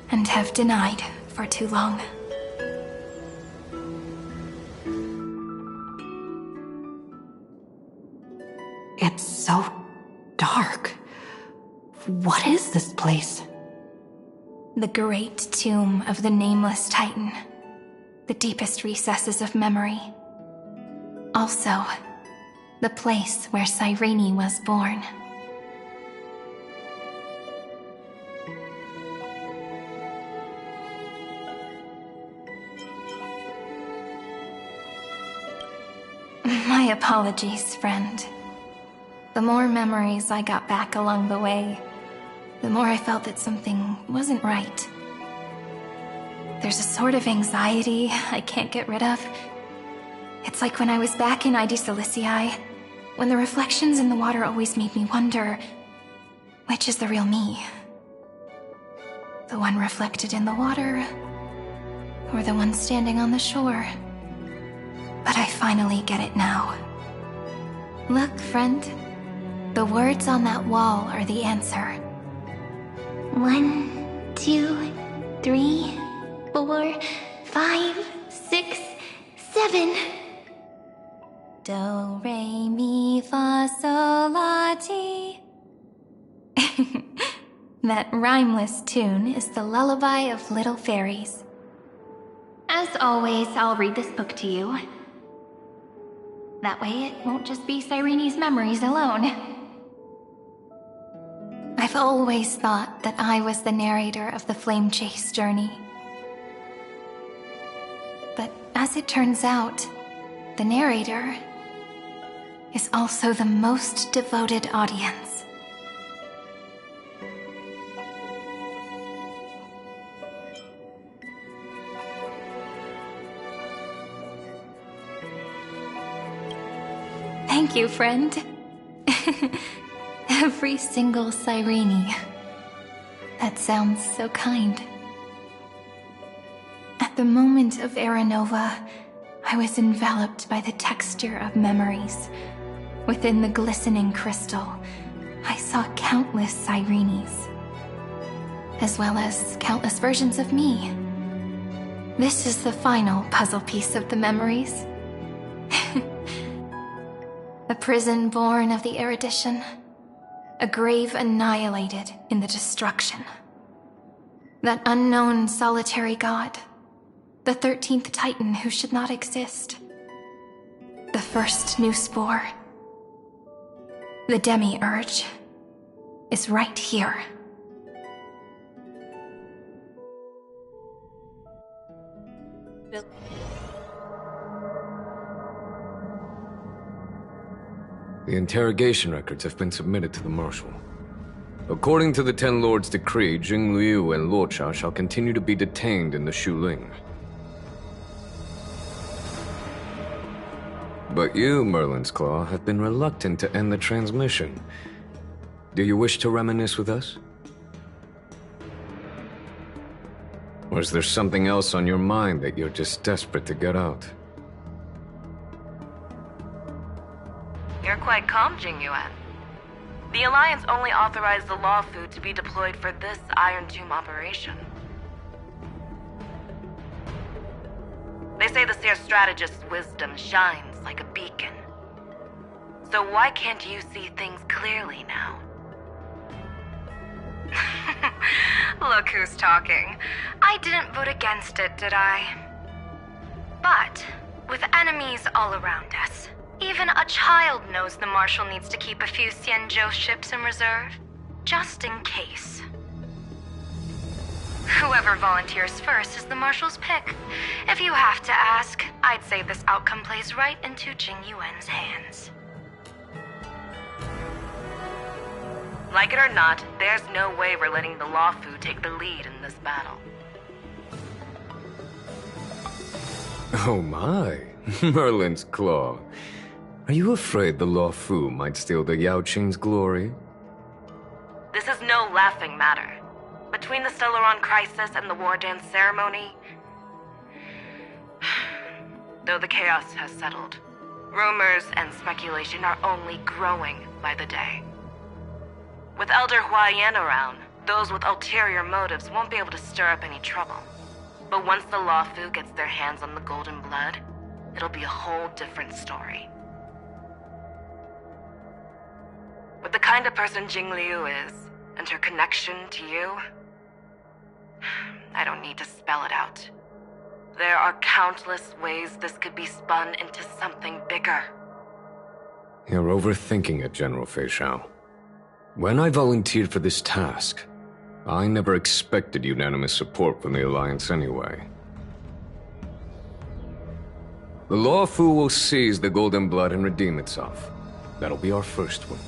and have denied for too long. It's so dark. What is this place? The great tomb of the nameless Titan. The deepest recesses of memory. Also, the place where Cyrene was born. My apologies, friend. The more memories I got back along the way, the more I felt that something wasn't right. There's a sort of anxiety I can't get rid of. It's like when I was back in ID Silicii, when the reflections in the water always made me wonder, which is the real me? The one reflected in the water, or the one standing on the shore? But I finally get it now. Look, friend. The words on that wall are the answer. 1, 2, 3, 4, 5, 6, 7. Do, re, mi, fa, sol, la, ti. That rhymeless tune is the lullaby of little fairies. As always, I'll read this book to you. That way it won't just be Cyrene's memories alone. I've always thought that I was the narrator of the Flame Chase journey. But as it turns out, the narrator is also the most devoted audience. Thank Thank you, friend. Every single Cyrene. That sounds so kind. At the moment of Era Nova, I was enveloped by the texture of memories. Within the glistening crystal, I saw countless Cyrenes, as well as countless versions of me. This is the final puzzle piece of the memories. A prison born of the erudition. A grave annihilated in the destruction. That unknown solitary god. The 13th Titan who should not exist. The first new spore. The demiurge is right here. The interrogation records have been submitted to the Marshal. According to the Ten Lords' decree, Jing Liu and Luocha shall continue to be detained in the Shuling. But you, Merlin's Claw, have been reluctant to end the transmission. Do you wish to reminisce with us? Or is there something else on your mind that you're just desperate to get out? You're quite calm, Jing Yuan. The Alliance only authorized the Law Fu to be deployed for this Iron Tomb operation. They say the Seer Strategist's wisdom shines like a beacon. So why can't you see things clearly now? Look who's talking. I didn't vote against it, did I? But, with enemies all around us, even a child knows the Marshal needs to keep a few Xianzhou ships in reserve, just in case. Whoever volunteers first is the Marshal's pick. If you have to ask, I'd say this outcome plays right into Jing Yuan's hands. Like it or not, there's no way we're letting the Law Fu take the lead in this battle. Oh my, Merlin's Claw. Are you afraid the Law Fu might steal the Yao Qing's glory? This is no laughing matter. Between the Stellaron crisis and the War Dance ceremony, though the chaos has settled, rumors and speculation are only growing by the day. With Elder Huaiyan around, those with ulterior motives won't be able to stir up any trouble. But once the Law Fu gets their hands on the Golden Blood, it'll be a whole different story. With the kind of person Jing Liu is, and her connection to you, I don't need to spell it out. There are countless ways this could be spun into something bigger. You're overthinking it, General Fei Shao. When I volunteered for this task, I never expected unanimous support from the Alliance anyway. The Law Fu will seize the Golden Blood and redeem itself. That'll be our first win.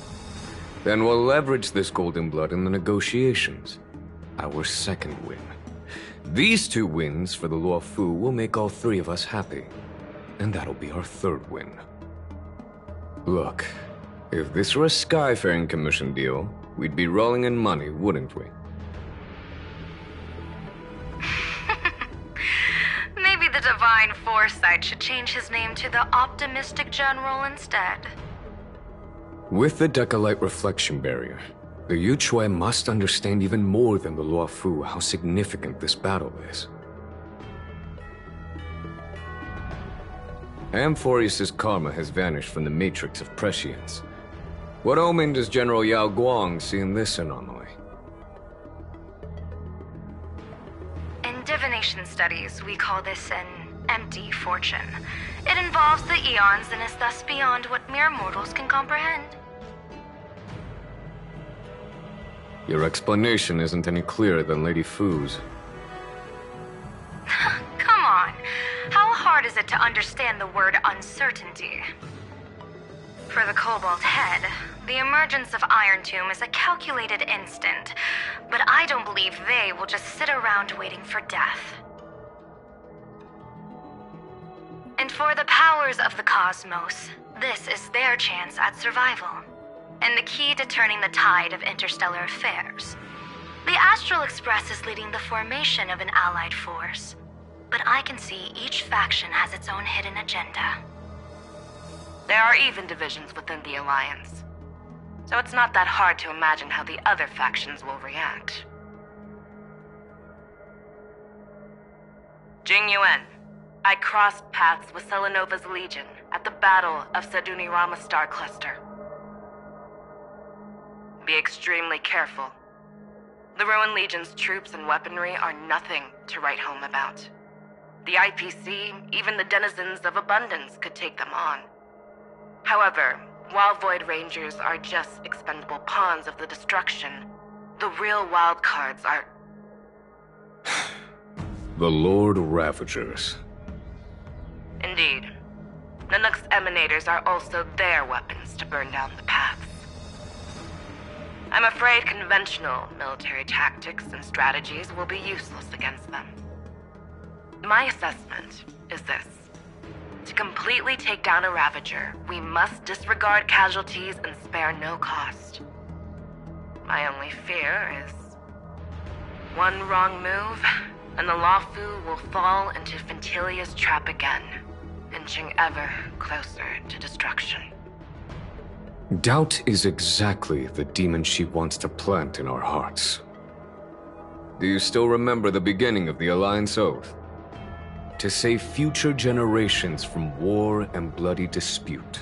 Then we'll leverage this Golden Blood in the negotiations. Our second win. These two wins for the Law Fu will make all three of us happy. And that'll be our third win. Look, if this were a Skyfaring Commission deal, we'd be rolling in money, wouldn't we? Maybe the Divine Foresight should change his name to the Optimistic General instead. With the Decalite Reflection Barrier, the Yuchuan must understand even more than the Law Fu how significant this battle is. Amphoreus' karma has vanished from the matrix of prescience. What omen does General Yao Guang see in this anomaly? In divination studies, we call this an empty fortune. It involves the eons and is thus beyond what mere mortals can comprehend. Your explanation isn't any clearer than Lady Fu's. Come on. How hard is it to understand the word uncertainty? For the Cobalt Head, the emergence of Iron Tomb is a calculated instant, but I don't believe they will just sit around waiting for death. In For the powers of the cosmos, this is their chance at survival, and the key to turning the tide of interstellar affairs. The Astral Express is leading the formation of an allied force, but I can see each faction has its own hidden agenda. There are even divisions within the Alliance, so it's not that hard to imagine how the other factions will react. Jing Yuan, I crossed paths with Selenova's Legion at the Battle of Sedunirama Star Cluster. Be extremely careful. The Ruin Legion's troops and weaponry are nothing to write home about. The IPC, even the denizens of Abundance, could take them on. However, while Void Rangers are just expendable pawns of the destruction, the real wildcards are... The Lord Ravagers. Indeed. Nanook's emanators are also their weapons to burn down the paths. I'm afraid conventional military tactics and strategies will be useless against them. My assessment is this. To completely take down a Ravager, we must disregard casualties and spare no cost. My only fear is... one wrong move, and the Lawfu will fall into Fintilia's trap again, inching ever closer to destruction. Doubt is exactly the demon she wants to plant in our hearts. Do you still remember the beginning of the Alliance Oath? To save future generations from war and bloody dispute.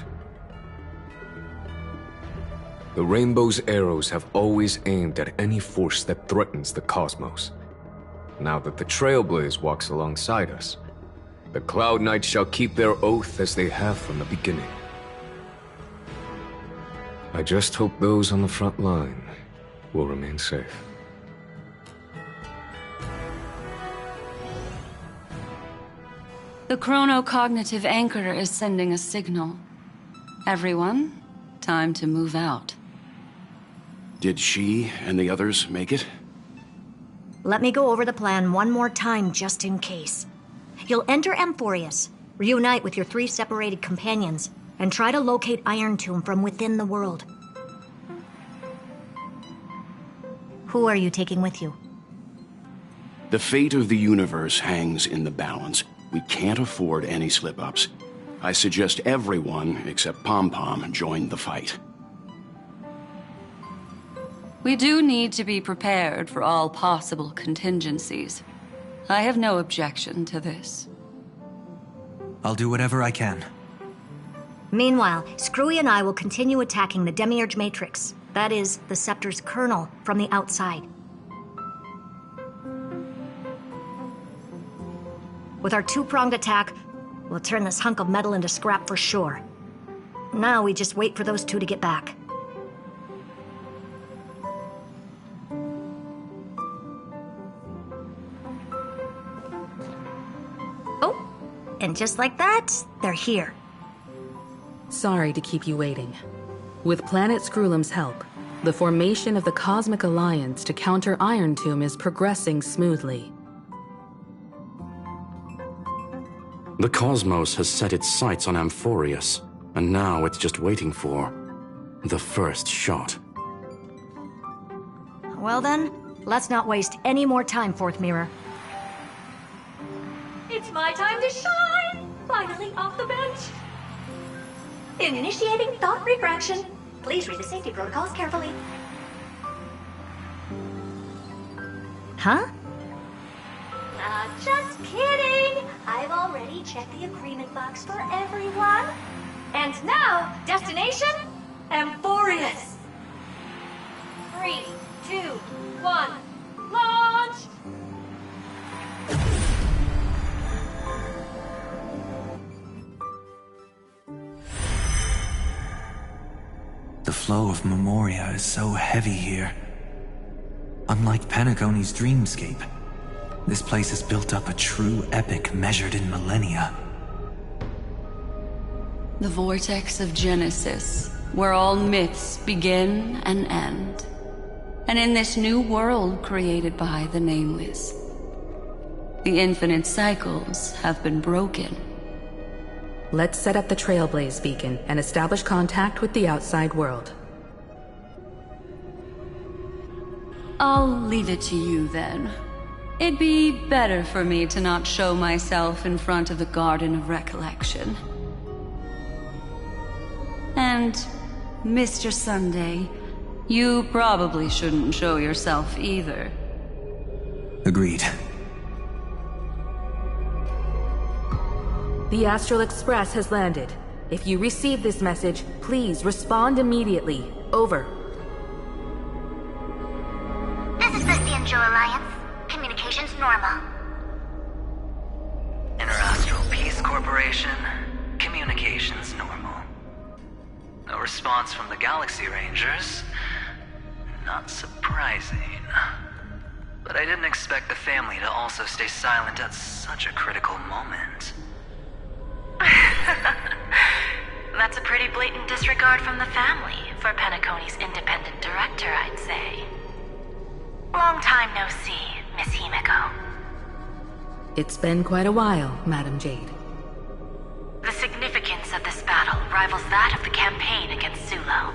The Rainbow's arrows have always aimed at any force that threatens the cosmos. Now that the Trailblaze walks alongside us, the Cloud Knights shall keep their oath as they have from the beginning. I just hope those on the front line will remain safe. The chronocognitive anchor is sending a signal. Everyone, time to move out. Did she and the others make it? Let me go over the plan one more time just in case. You'll enter Amphoreus, reunite with your 3 separated companions, and try to locate Iron Tomb from within the world. Who are you taking with you? The fate of the universe hangs in the balance. We can't afford any slip-ups. I suggest everyone, except Pom-Pom, join the fight. We do need to be prepared for all possible contingencies. I have no objection to this. I'll do whatever I can. Meanwhile, Screwy and I will continue attacking the Demiurge Matrix. That is, the Scepter's kernel from the outside. With our 2-pronged attack, we'll turn this hunk of metal into scrap for sure. Now we just wait for those 2 to get back. Oh, and just like that, they're here. Sorry to keep you waiting. With Planet Screwlum's help, the formation of the Cosmic Alliance to counter Iron Tomb is progressing smoothly. The cosmos has set its sights on Amphoreus, and now it's just waiting for the first shot. Well then, let's not waste any more time, Fourth Mirror. It's my time to shine! Finally off the bench! Initiating thought refraction. Please read the safety protocols carefully. Huh? Just kidding! I've already checked the agreement box for everyone. And now, destination? Amphoreus! 3, 2, 1, launch! The flow of Memoria is so heavy here. Unlike Panagoni's dreamscape, this place has built up a true epic measured in millennia. The vortex of Genesis, where all myths begin and end. And in this new world created by the Nameless, the infinite cycles have been broken. Let's set up the Trailblaze beacon and establish contact with the outside world. I'll leave it to you then. It'd be better for me to not show myself in front of the Garden of Recollection. And, Mr. Sunday, you probably shouldn't show yourself either. Agreed. The Astral Express has landed. If you receive this message, please respond immediately. Over. This is the Xianzhou Alliance. Communications normal. Interastral Peace Corporation. Communications normal. No response from the Galaxy Rangers. Not surprising. But I didn't expect the family to also stay silent at such a critical moment. That's a pretty blatant disregard from the family for Penacony's independent director, I'd say. Long time no see, Miss Himiko. It's been quite a while, Madam Jade. The significance of this battle rivals that of the campaign against Sulo.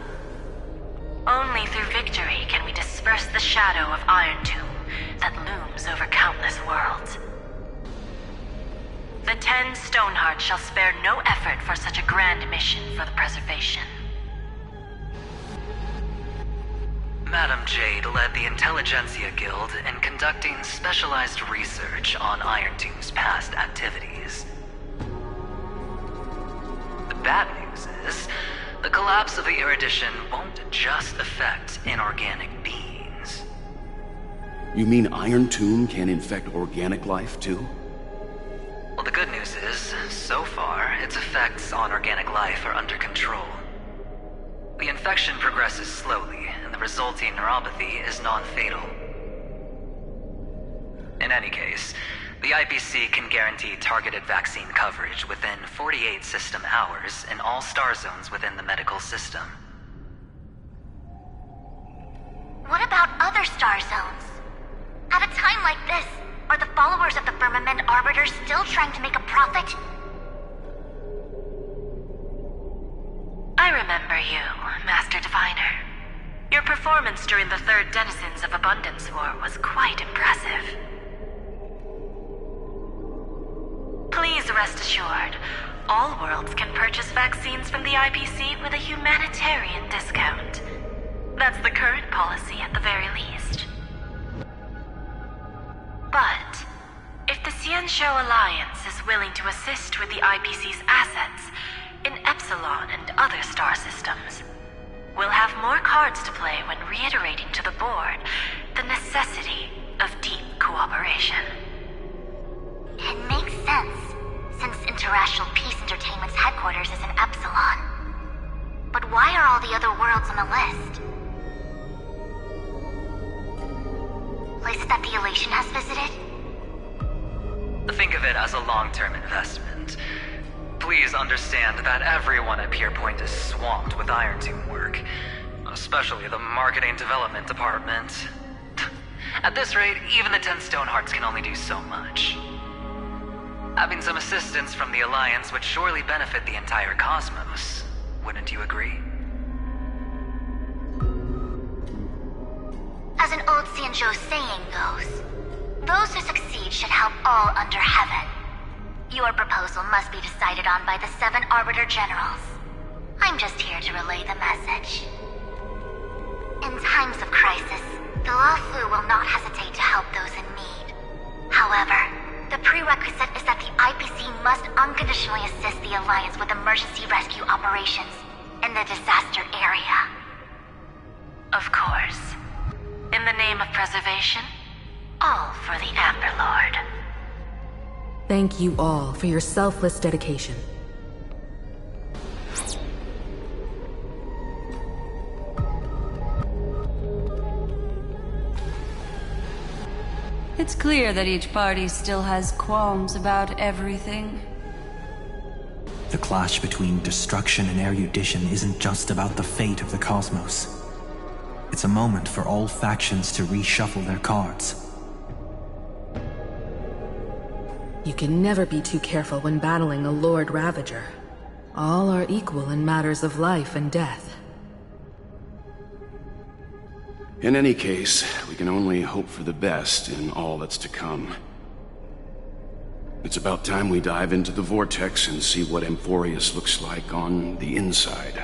Only through victory can we disperse the shadow of Iron Tomb that looms over countless worlds. The 10 Stonehearts shall spare no effort for such a grand mission for the preservation. Madam Jade led the Intelligentsia Guild in conducting specialized research on Iron Tomb's past activities. The bad news is, the collapse of the Erudition won't just affect inorganic beings. You mean Iron Tomb can infect organic life, too? Well, the good news is, so far, its effects on organic life are under control. The infection progresses slowly, and the resulting neuropathy is non-fatal. In any case, the IPC can guarantee targeted vaccine coverage within 48 system hours in all star zones within the medical system. What about other star zones? At a time like this, are the followers of the Firmament Arbiters still trying to make a profit? I remember you, Master Diviner. Your performance during the Third Denizens of Abundance War was quite impressive. Please rest assured, all worlds can purchase vaccines from the IPC with a humanitarian discount. That's the current policy at the very least. But, if the Xianzhou Alliance is willing to assist with the IPC's assets in Epsilon and other star systems, we'll have more cards to play when reiterating to the board the necessity of deep cooperation. It makes sense, since Interastral Peace Entertainment's headquarters is in Epsilon. But why are all the other worlds on the list? Places that the Elation has visited? Think of it as a long-term investment. Please understand that everyone at Pierpoint is swamped with Iron Tomb work, especially the Marketing Development Department. At this rate, even the 10 Stonehearts can only do so much. Having some assistance from the Alliance would surely benefit the entire cosmos. Wouldn't you agree? As an old Xianzhou saying goes, those who succeed should help all under heaven. Your proposal must be decided on by the 7 Arbiter Generals. I'm just here to relay the message. In times of crisis, the Luofu will not hesitate to help those in need. However, the prerequisite is that the IPC must unconditionally assist the Alliance with emergency rescue operations in the disaster area. Of course. In the name of preservation, all for the Amber Lord. Thank you all for your selfless dedication. It's clear that each party still has qualms about everything. The clash between destruction and erudition isn't just about the fate of the cosmos. It's a moment for all factions to reshuffle their cards. You can never be too careful when battling a Lord Ravager. All are equal in matters of life and death. In any case, we can only hope for the best in all that's to come. It's about time we dive into the vortex and see what Amphoreus looks like on the inside.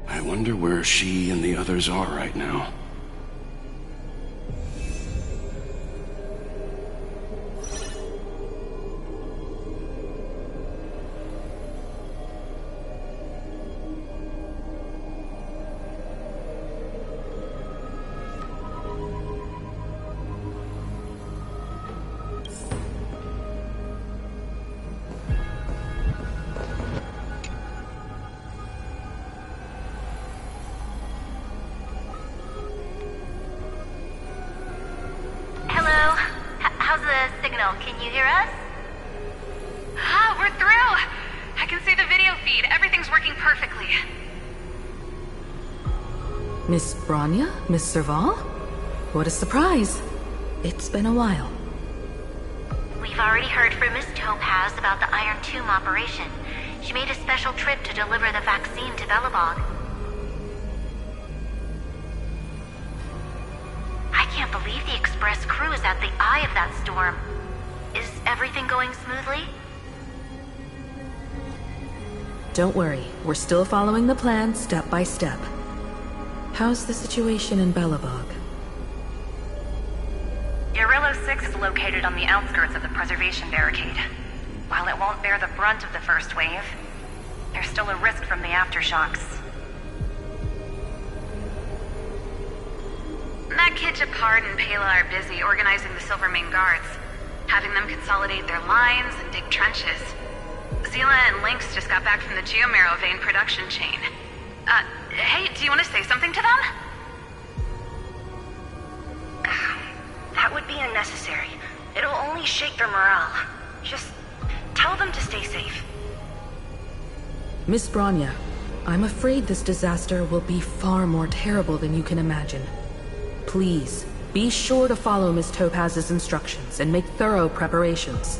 I wonder where she and the others are right now. Can you hear us? Ah, we're through! I can see the video feed. Everything's working perfectly. Miss Bronya? Miss Serval? What a surprise. It's been a while. We've already heard from Miss Topaz about the Iron Tomb operation. She made a special trip to deliver the vaccine to Belobog. I can't believe the Express crew is at the eye of that storm. Is everything going smoothly? Don't worry, we're still following the plan step by step. How's the situation in Belobog? Urillo 6 is located on the outskirts of the preservation barricade. While it won't bear the brunt of the first wave, there's still a risk from the aftershocks. Matt Kid Japard and Pela are busy organizing the Silvermane Guards, having them consolidate their lines and dig trenches. Zila and Lynx just got back from the Geomarrow vein production chain. Hey, do you want to say something to them? That would be unnecessary. It'll only shake their morale. Just tell them to stay safe. Miss Bronya, I'm afraid this disaster will be far more terrible than you can imagine. Please, be sure to follow Miss Topaz's instructions and make thorough preparations.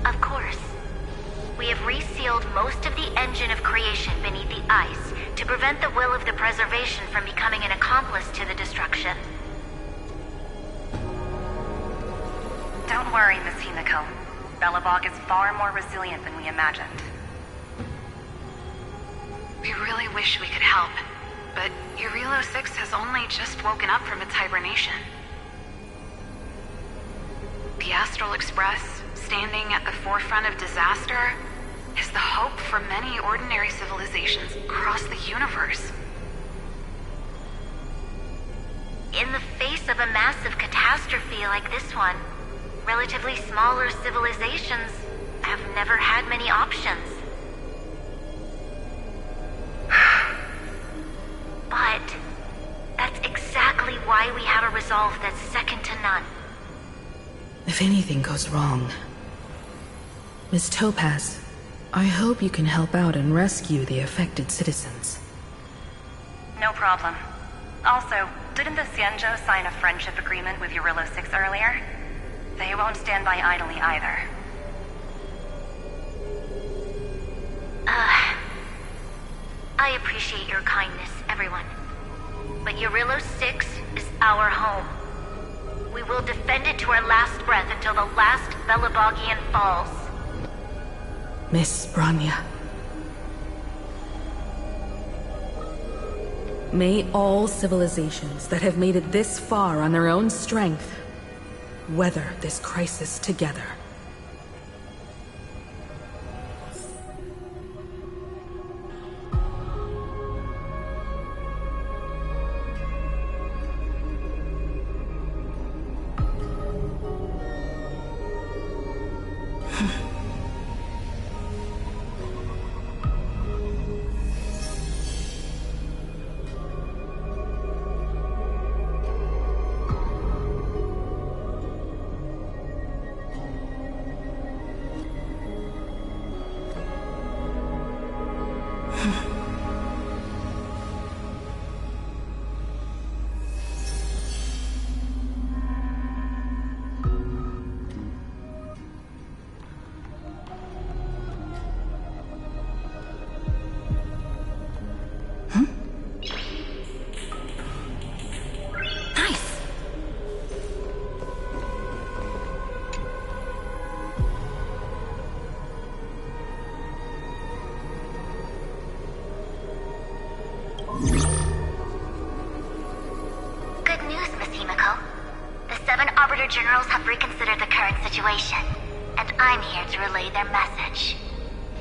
Of course. We have resealed most of the engine of creation beneath the ice to prevent the will of the preservation from becoming an accomplice to the destruction. Don't worry, Miss Himiko. Belobog is far more resilient than we imagined. We really wish we could help, but Urillo 6 has only just woken up from its hibernation. The Astral Express, standing at the forefront of disaster, is the hope for many ordinary civilizations across the universe. In the face of a massive catastrophe like this one, relatively smaller civilizations have never had many options. But that's exactly why we have a resolve that's second to none. If anything goes wrong... Miss Topaz, I hope you can help out and rescue the affected citizens. No problem. Also, didn't the Xianzhou sign a friendship agreement with Urillo 6 earlier? They won't stand by idly either. I appreciate your kindness, everyone. But Urillo 6 is our home. We will defend it to our last breath until the last Belobogian falls. Miss Bronya. May all civilizations that have made it this far on their own strength weather this crisis together. Arbiter Generals have reconsidered the current situation, and I'm here to relay their message.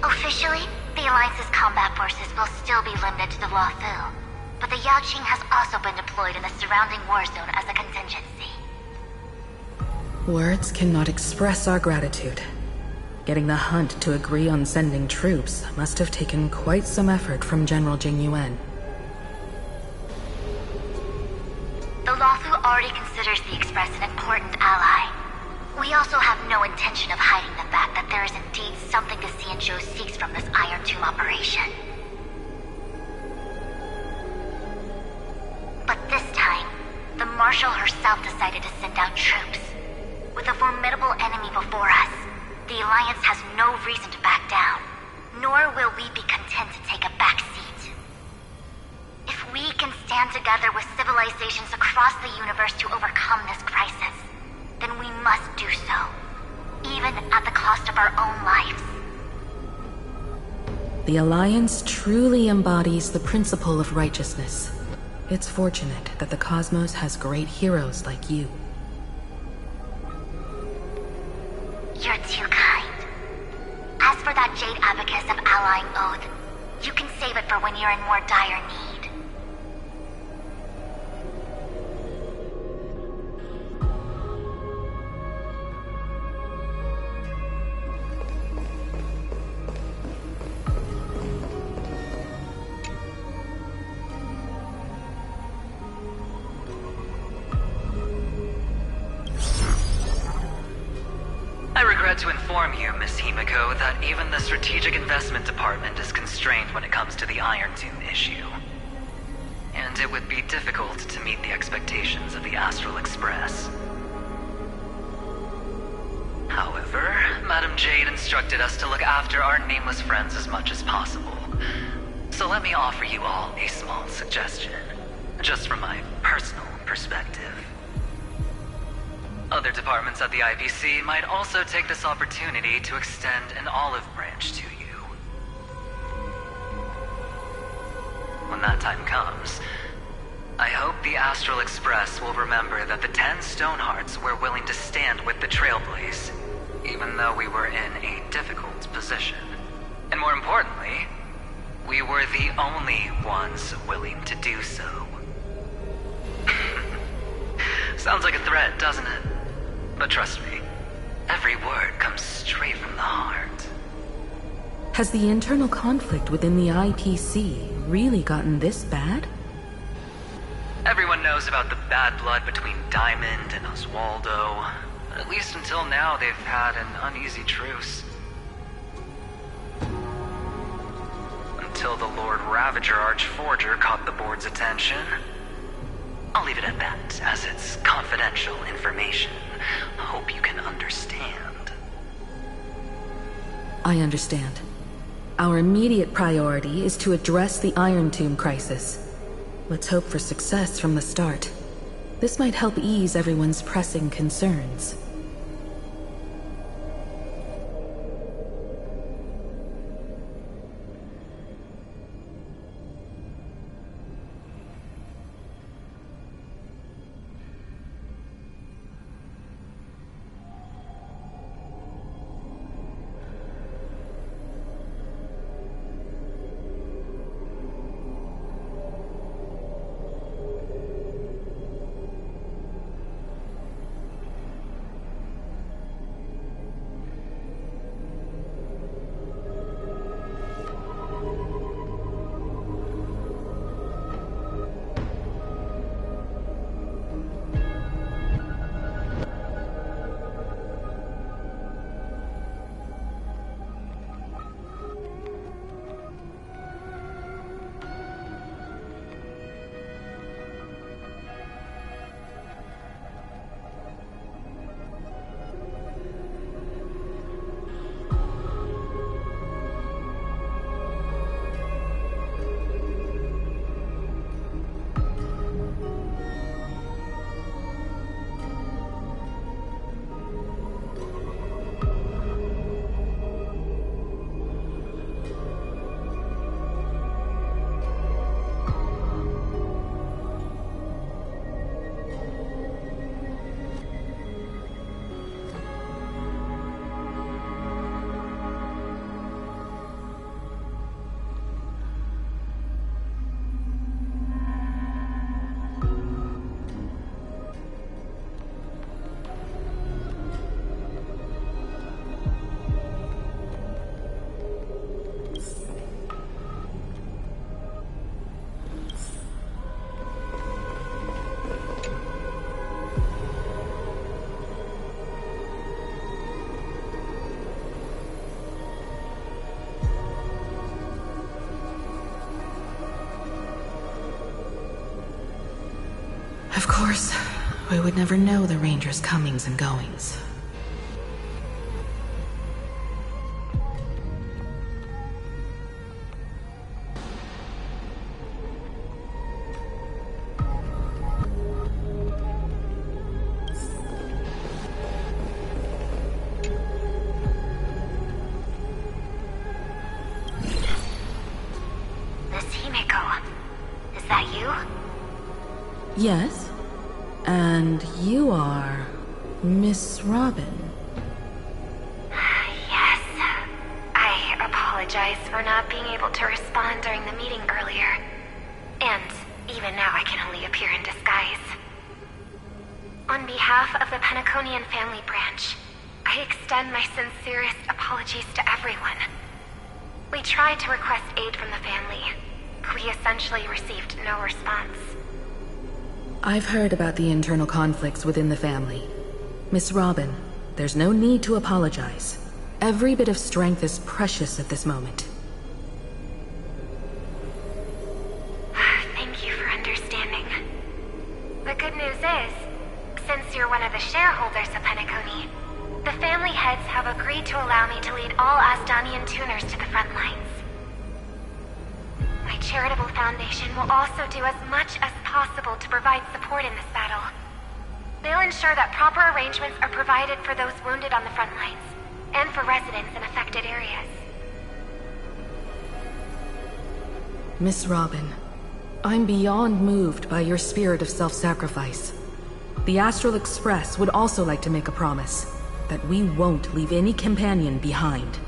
Officially, the Alliance's combat forces will still be limited to the Luofu, but the Yaoqing has also been deployed in the surrounding war zone as a contingency. Words cannot express our gratitude. Getting the Hunt to agree on sending troops must have taken quite some effort from General Jing Yuan. The Luofu already considers the Express an important ally. We also have no intention of hiding the fact that there is indeed something the Xianzhou seeks from this Iron Tomb operation. But this time, the Marshal herself decided to send out troops. With a formidable enemy before us, the Alliance has no reason to back down, nor will we be content to take a back seat. If we can stand together with civilizations across the universe to overcome this crisis, then we must do so, even at the cost of our own lives. The Alliance truly embodies the principle of righteousness. It's fortunate that the cosmos has great heroes like you. You're too kind. As for that Jade Abacus of Allying Oath, you can save it for when you're in more dire need. To inform you, Miss Himiko, that even the Strategic Investment Department is constrained when it comes to the Iron Tomb issue. And it would be difficult to meet the expectations of the Astral Express. However, Madam Jade instructed us to look after our nameless friends as much as possible. So let me offer you all a small suggestion, just from my personal perspective. Other departments at the IPC might also take this opportunity to extend an olive branch to you. When that time comes, I hope the Astral Express will remember that the 10 Stonehearts were willing to stand with the Trailblaze, even though we were in a difficult position. And more importantly, we were the only ones willing to do so. Sounds like a threat, doesn't it? But trust me, every word comes straight from the heart. Has the internal conflict within the IPC really gotten this bad? Everyone knows about the bad blood between Diamond and Oswaldo. At least until now, they've had an uneasy truce. Until the Lord Ravager Archforger caught the board's attention. I'll leave it at that, as it's confidential information. Hope you can understand. I understand. Our immediate priority is to address the Iron Tomb crisis. Let's hope for success from the start. This might help ease everyone's pressing concerns. Of course, we would never know the Ranger's comings and goings. Yes, and you are Miss Robin. Yes. I apologize for not being able to respond during the meeting earlier. And even now I can only appear in disguise. On behalf of the Penaconian family branch, I extend my sincerest apologies to everyone. We tried to request aid from the family. We essentially received no response. I've heard about the internal conflicts within the family. Miss Robin, there's no need to apologize. Every bit of strength is precious at this moment. Thank you for understanding. The good news is, since you're one of the shareholders of Penacony, the family heads have agreed to allow me to lead all Asdanian tuners to the front lines. My charitable foundation will also do as much as possible to provide support in this battle. They'll ensure that proper arrangements are provided for those wounded on the front lines, and for residents in affected areas. Miss Robin, I'm beyond moved by your spirit of self-sacrifice. The Astral Express would also like to make a promise that we won't leave any companion behind.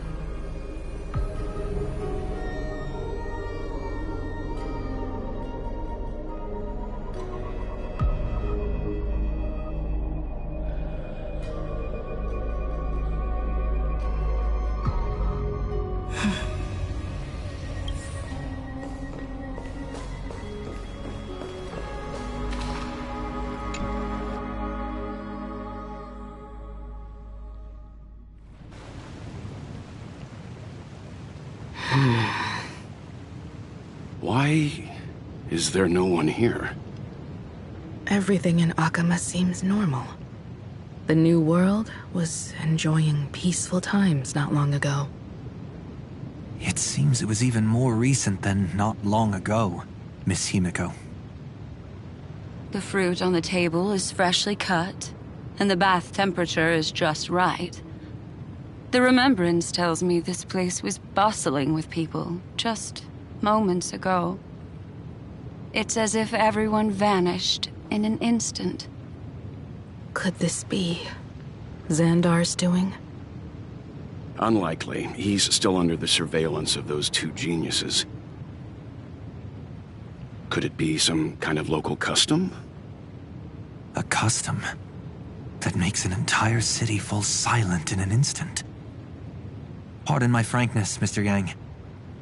Why is there no one here? Everything in Akama seems normal. The New World was enjoying peaceful times not long ago. It seems it was even more recent than not long ago, Miss Himiko. The fruit on the table is freshly cut, and the bath temperature is just right. The remembrance tells me this place was bustling with people just moments ago. It's as if everyone vanished in an instant. Could this be Xandar's doing? Unlikely. He's still under the surveillance of those two geniuses. Could it be some kind of local custom? A custom that makes an entire city fall silent in an instant. Pardon my frankness, Mr. Yang,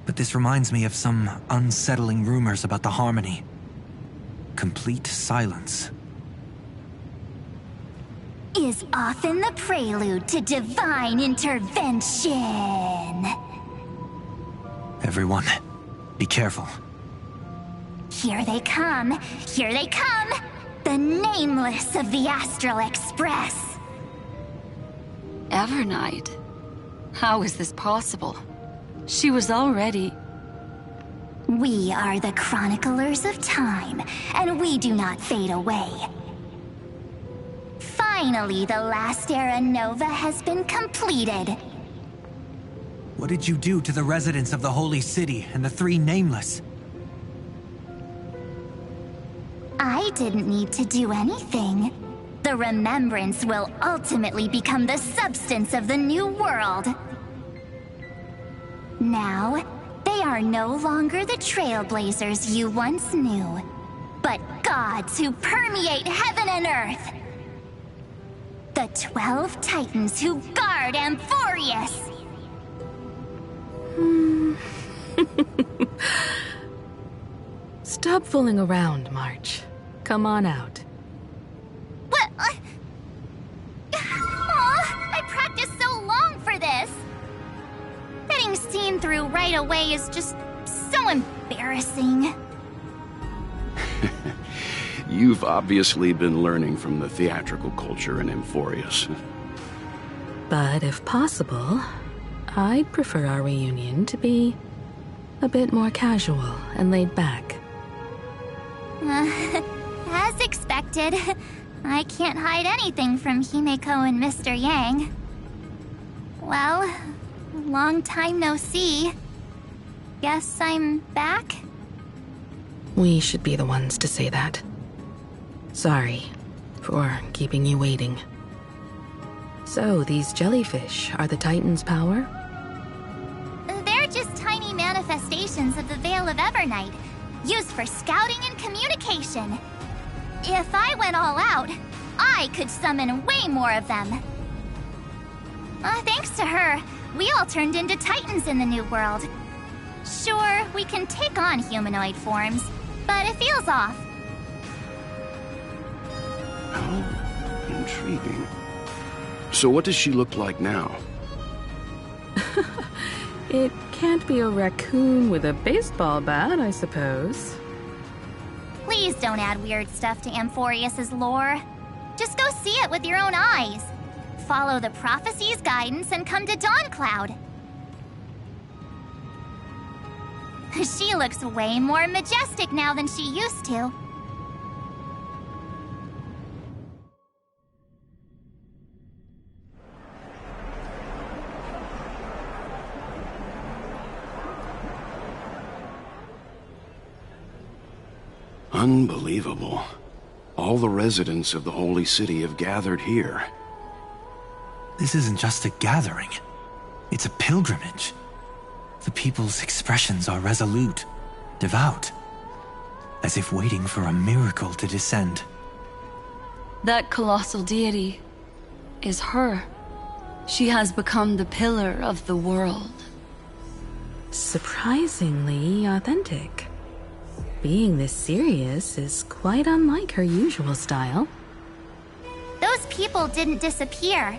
but this reminds me of some unsettling rumors about the Harmony. Complete silence is often the prelude to divine intervention. Everyone, be careful. Here they come! Here they come! The Nameless of the Astral Express! Evernight? How is this possible? She was already... We are the Chroniclers of Time, and we do not fade away. Finally, the last Era Nova has been completed. What did you do to the residents of the Holy City and the three Nameless? I didn't need to do anything. The remembrance will ultimately become the substance of the new world. Now, they are no longer the trailblazers you once knew, but gods who permeate heaven and earth. The 12 Titans who guard Amphoreus. Stop fooling around, March. Come on out. What? I practiced so long for this. Getting seen through right away is just so embarrassing. You've obviously been learning from the theatrical culture in Amphoreus. But if possible, I'd prefer our reunion to be a bit more casual and laid back. As expected, I can't hide anything from Himeko and Mr. Yang. Well, long time no see. Guess I'm back? We should be the ones to say that. Sorry for keeping you waiting. So, these jellyfish are the Titan's power? They're just tiny manifestations of the Veil of Evernight, used for scouting and communication. If I went all out, I could summon way more of them. Thanks to her, we all turned into Titans in the New World. Sure, we can take on humanoid forms, but it feels off. How intriguing. So what does she look like now? It can't be a raccoon with a baseball bat, I suppose. Please don't add weird stuff to Amphoreus' lore. Just go see it with your own eyes. Follow the prophecy's guidance and come to Dawncloud. She looks way more majestic now than she used to. Unbelievable. All the residents of the Holy City have gathered here. This isn't just a gathering. It's a pilgrimage. The people's expressions are resolute, devout, as if waiting for a miracle to descend. That colossal deity is her. She has become the pillar of the world. Surprisingly authentic. Being this serious is quite unlike her usual style. Those people didn't disappear.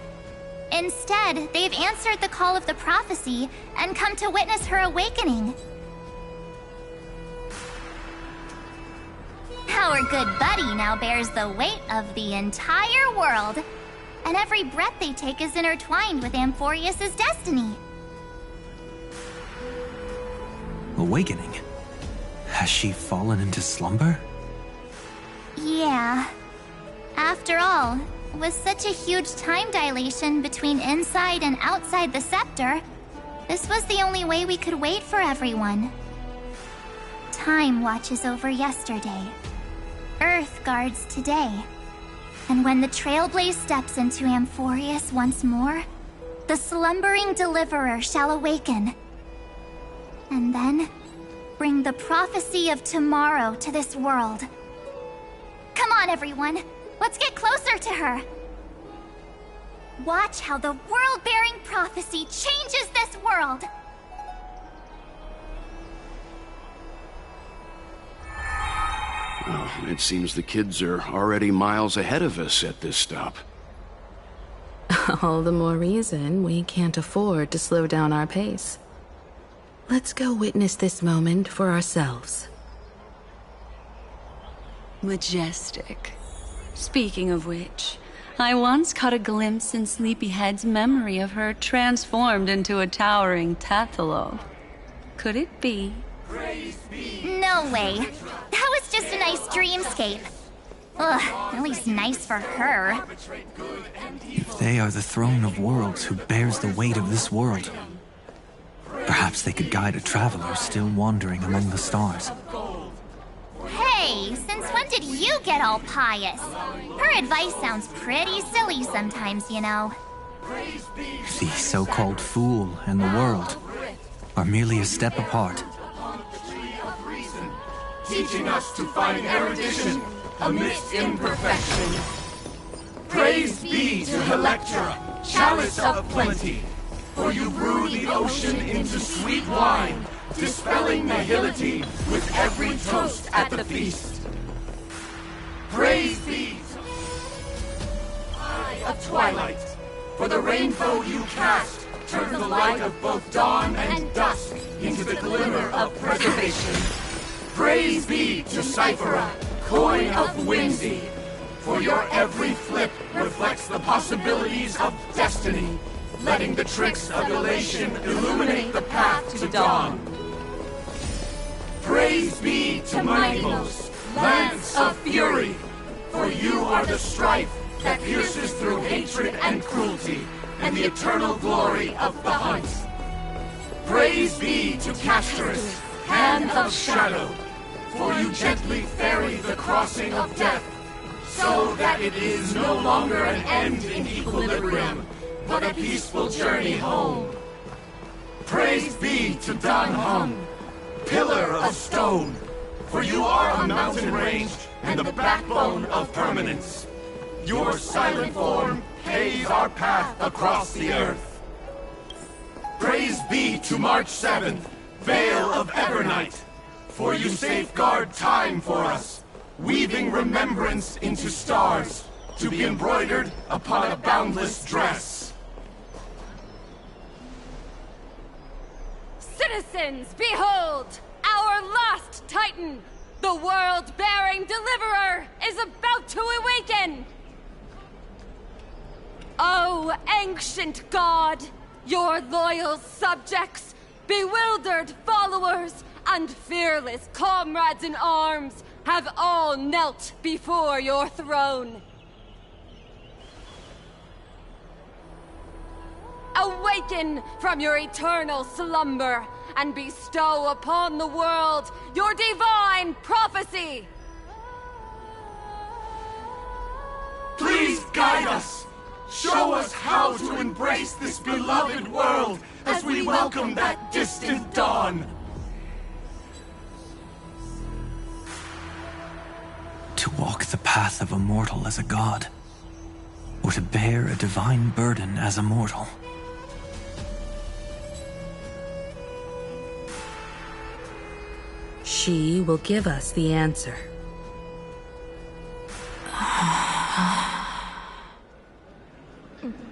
Instead, they've answered the call of the prophecy and come to witness her awakening. Our good buddy now bears the weight of the entire world, and every breath they take is intertwined with Amphoreus' destiny. Awakening? Has she fallen into slumber? Yeah. After all, with such a huge time dilation between inside and outside the scepter, this was the only way we could wait for everyone. Time watches over yesterday. Earth guards today. And when the Trailblaze steps into Amphoreus once more, the slumbering deliverer shall awaken. And then, bring the prophecy of tomorrow to this world. Come on, everyone! Let's get closer to her! Watch how the world-bearing prophecy changes this world! Oh, it seems the kids are already miles ahead of us at this stop. All the more reason we can't afford to slow down our pace. Let's go witness this moment for ourselves. Majestic. Speaking of which, I once caught a glimpse in Sleepyhead's memory of her transformed into a towering Tathalov. Could it be? No way. That was just a nice dreamscape. Ugh, at least nice for her. If they are the throne of worlds who bears the weight of this world, perhaps they could guide a traveler still wandering among the stars. Hey, since when did you get all pious? Her advice sounds pretty silly sometimes, you know. The so-called fool and the world are merely a step apart. Teaching us to find erudition amidst imperfection. Praise be to Helectra, chalice of plenty, for you brew the ocean into sweet wine, dispelling nihility with every toast at the feast. Praise be to Eye of Twilight, for the rainbow you cast turns the light of both dawn and dusk into the glimmer of preservation. Praise be to Cyphera, Coin of Whimsy. For your every flip reflects the possibilities of destiny, letting the tricks of elation illuminate the path to dawn. Praise be to Mightymost, Lance of Fury, for you are the strife that pierces through hatred and cruelty, and the eternal glory of the hunt. Praise be to Castorus, Hand of Shadow, for you gently ferry the crossing of death, so that it is no longer an end in equilibrium, but a peaceful journey home. Praise be to Dan Hum, Pillar of Stone, for you are a mountain range and the backbone of permanence. Your silent form paves our path across the earth. Praise be to March 7th, Veil of Evernight, for you safeguard time for us, weaving remembrance into stars, to be embroidered upon a boundless dress. Citizens, behold! Our last Titan, the world-bearing deliverer, is about to awaken! Oh, ancient god! Your loyal subjects, bewildered followers, and fearless comrades in arms have all knelt before your throne. Awaken from your eternal slumber and bestow upon the world your divine prophecy! Please guide us! Show us how to embrace this beloved world as we welcome that distant dawn! To walk the path of a mortal as a god, or to bear a divine burden as a mortal. She will give us the answer.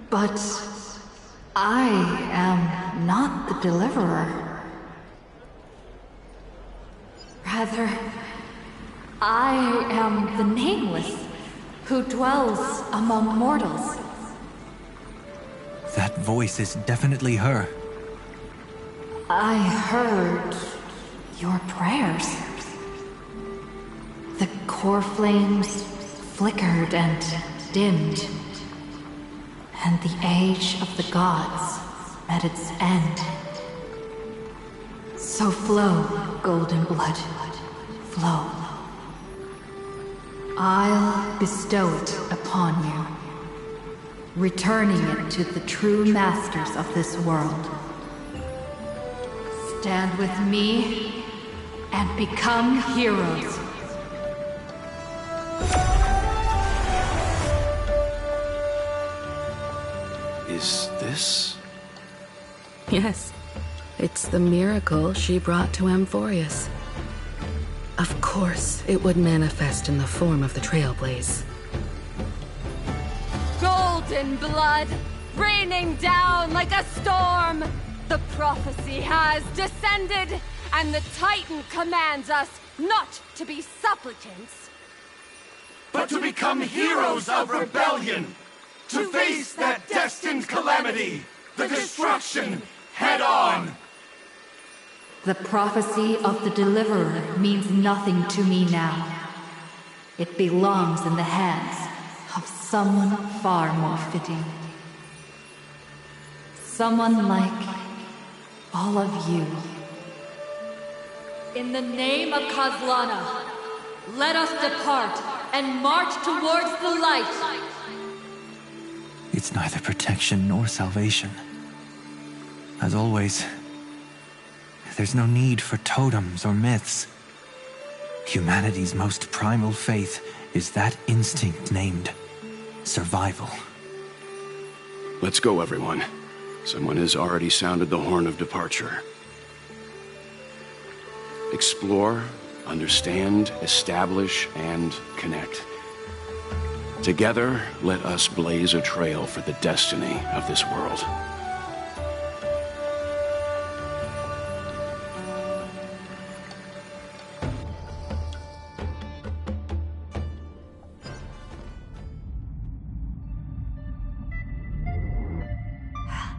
But I am not the deliverer. Rather, I am the Nameless, who dwells among mortals. That voice is definitely her. I heard your prayers. The core flames flickered and dimmed, and the age of the gods met its end. So flow, golden blood, flow. I'll bestow it upon you, returning it to the true masters of this world. Stand with me and become heroes. Is this? Yes. It's the miracle she brought to Amphoreus. Of course, it would manifest in the form of the Trailblaze. Golden blood, raining down like a storm! The prophecy has descended, and the Titan commands us not to be supplicants, but to become heroes of rebellion! To face that destined calamity, the destruction, head on! The prophecy of the Deliverer means nothing to me now. It belongs in the hands of someone far more fitting. Someone like all of you. In the name of Kozlana, let us depart and march towards the light. It's neither protection nor salvation. As always, there's no need for totems or myths. Humanity's most primal faith is that instinct named survival. Let's go, everyone. Someone has already sounded the horn of departure. Explore, understand, establish, and connect. Together, let us blaze a trail for the destiny of this world.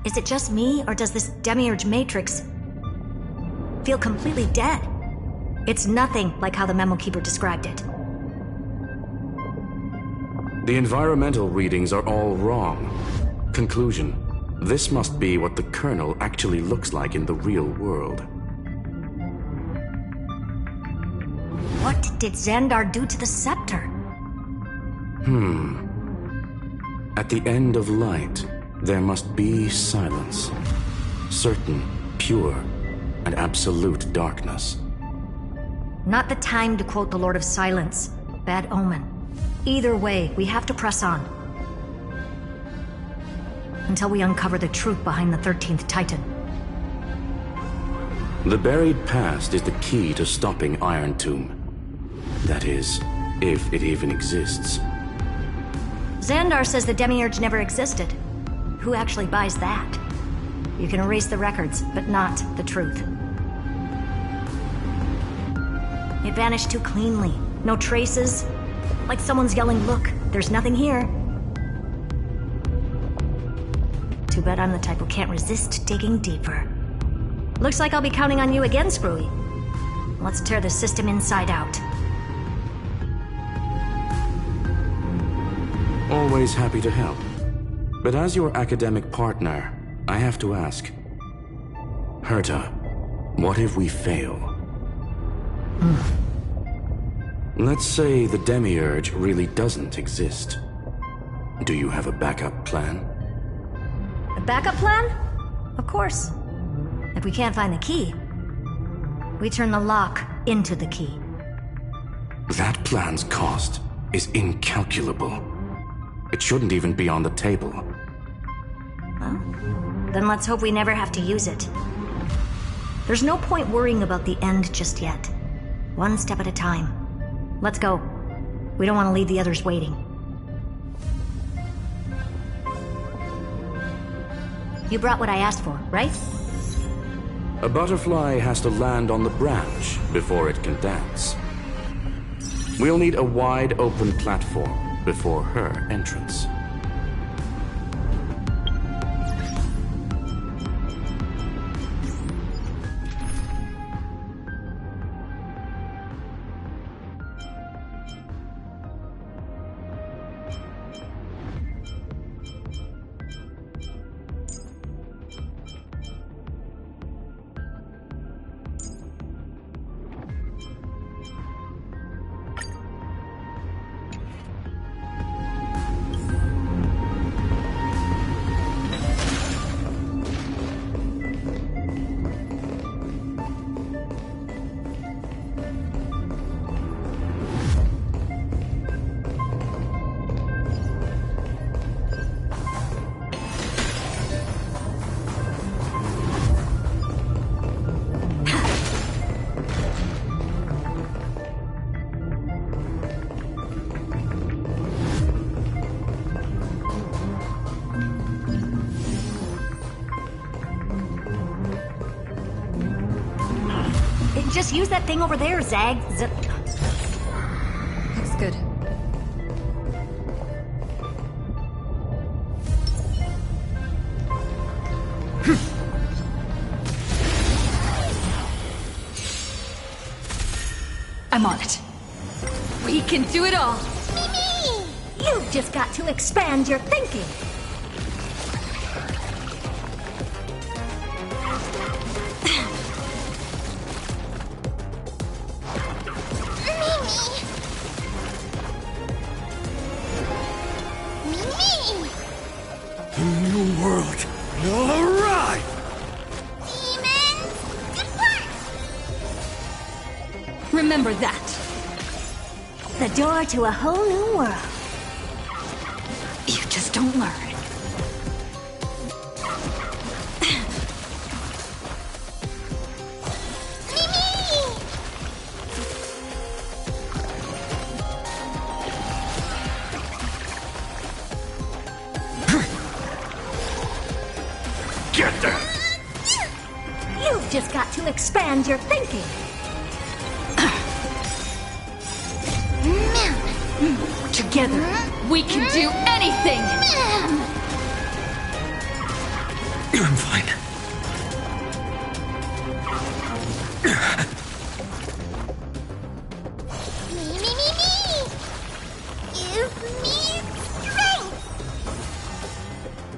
Is it just me, or does this demiurge matrix feel completely dead? It's nothing like how the memo keeper described it. The environmental readings are all wrong. Conclusion: this must be what the kernel actually looks like in the real world. What did Xandar do to the scepter? At the end of light, there must be silence. Certain, pure, and absolute darkness. Not the time to quote the Lord of Silence. Bad omen. Either way, we have to press on. Until we uncover the truth behind the 13th Titan. The buried past is the key to stopping Iron Tomb. That is, if it even exists. Xandar says the demiurge never existed. Who actually buys that? You can erase the records, but not the truth. It vanished too cleanly. No traces. Like someone's yelling, "Look, there's nothing here." Too bad I'm the type who can't resist digging deeper. Looks like I'll be counting on you again, Screwy. Let's tear the system inside out. Always happy to help. But as your academic partner, I have to ask. Herta, what if we fail? Let's say the demiurge really doesn't exist. Do you have a backup plan? A backup plan? Of course. If we can't find the key, we turn the lock into the key. That plan's cost is incalculable. It shouldn't even be on the table. Well, then let's hope we never have to use it. There's no point worrying about the end just yet. One step at a time. Let's go. We don't want to leave the others waiting. You brought what I asked for, right? A butterfly has to land on the branch before it can dance. We'll need a wide open platform before her entrance. Just use that thing over there, Zag. Looks good. I'm on it. We can do it all. Mimi! You've just got to expand your thinking. Remember that. The door to a whole new world. You just don't learn. Get there! You've just got to expand your thinking. Together, we can do anything! I'm fine. Me! Give me strength!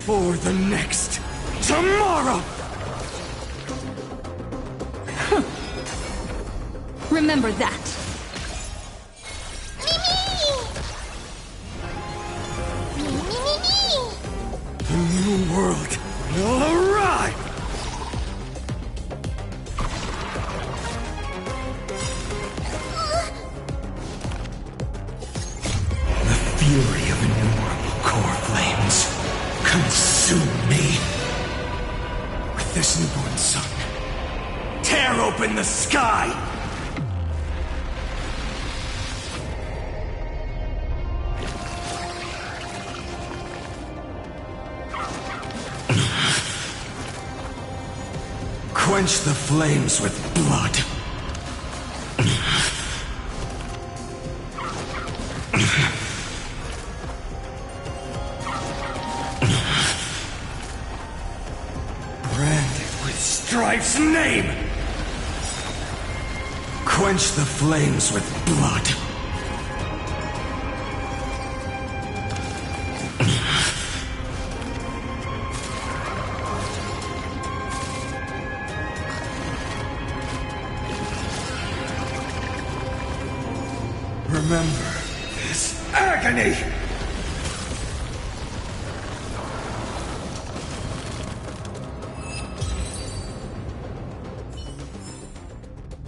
For the next tomorrow! Remember that. The new world will arrive! The fury of innumerable core flames consume me. With this newborn sun, tear open the sky! Quench the flames with blood. Branded with Strife's name. Quench the flames with blood. Remember this agony!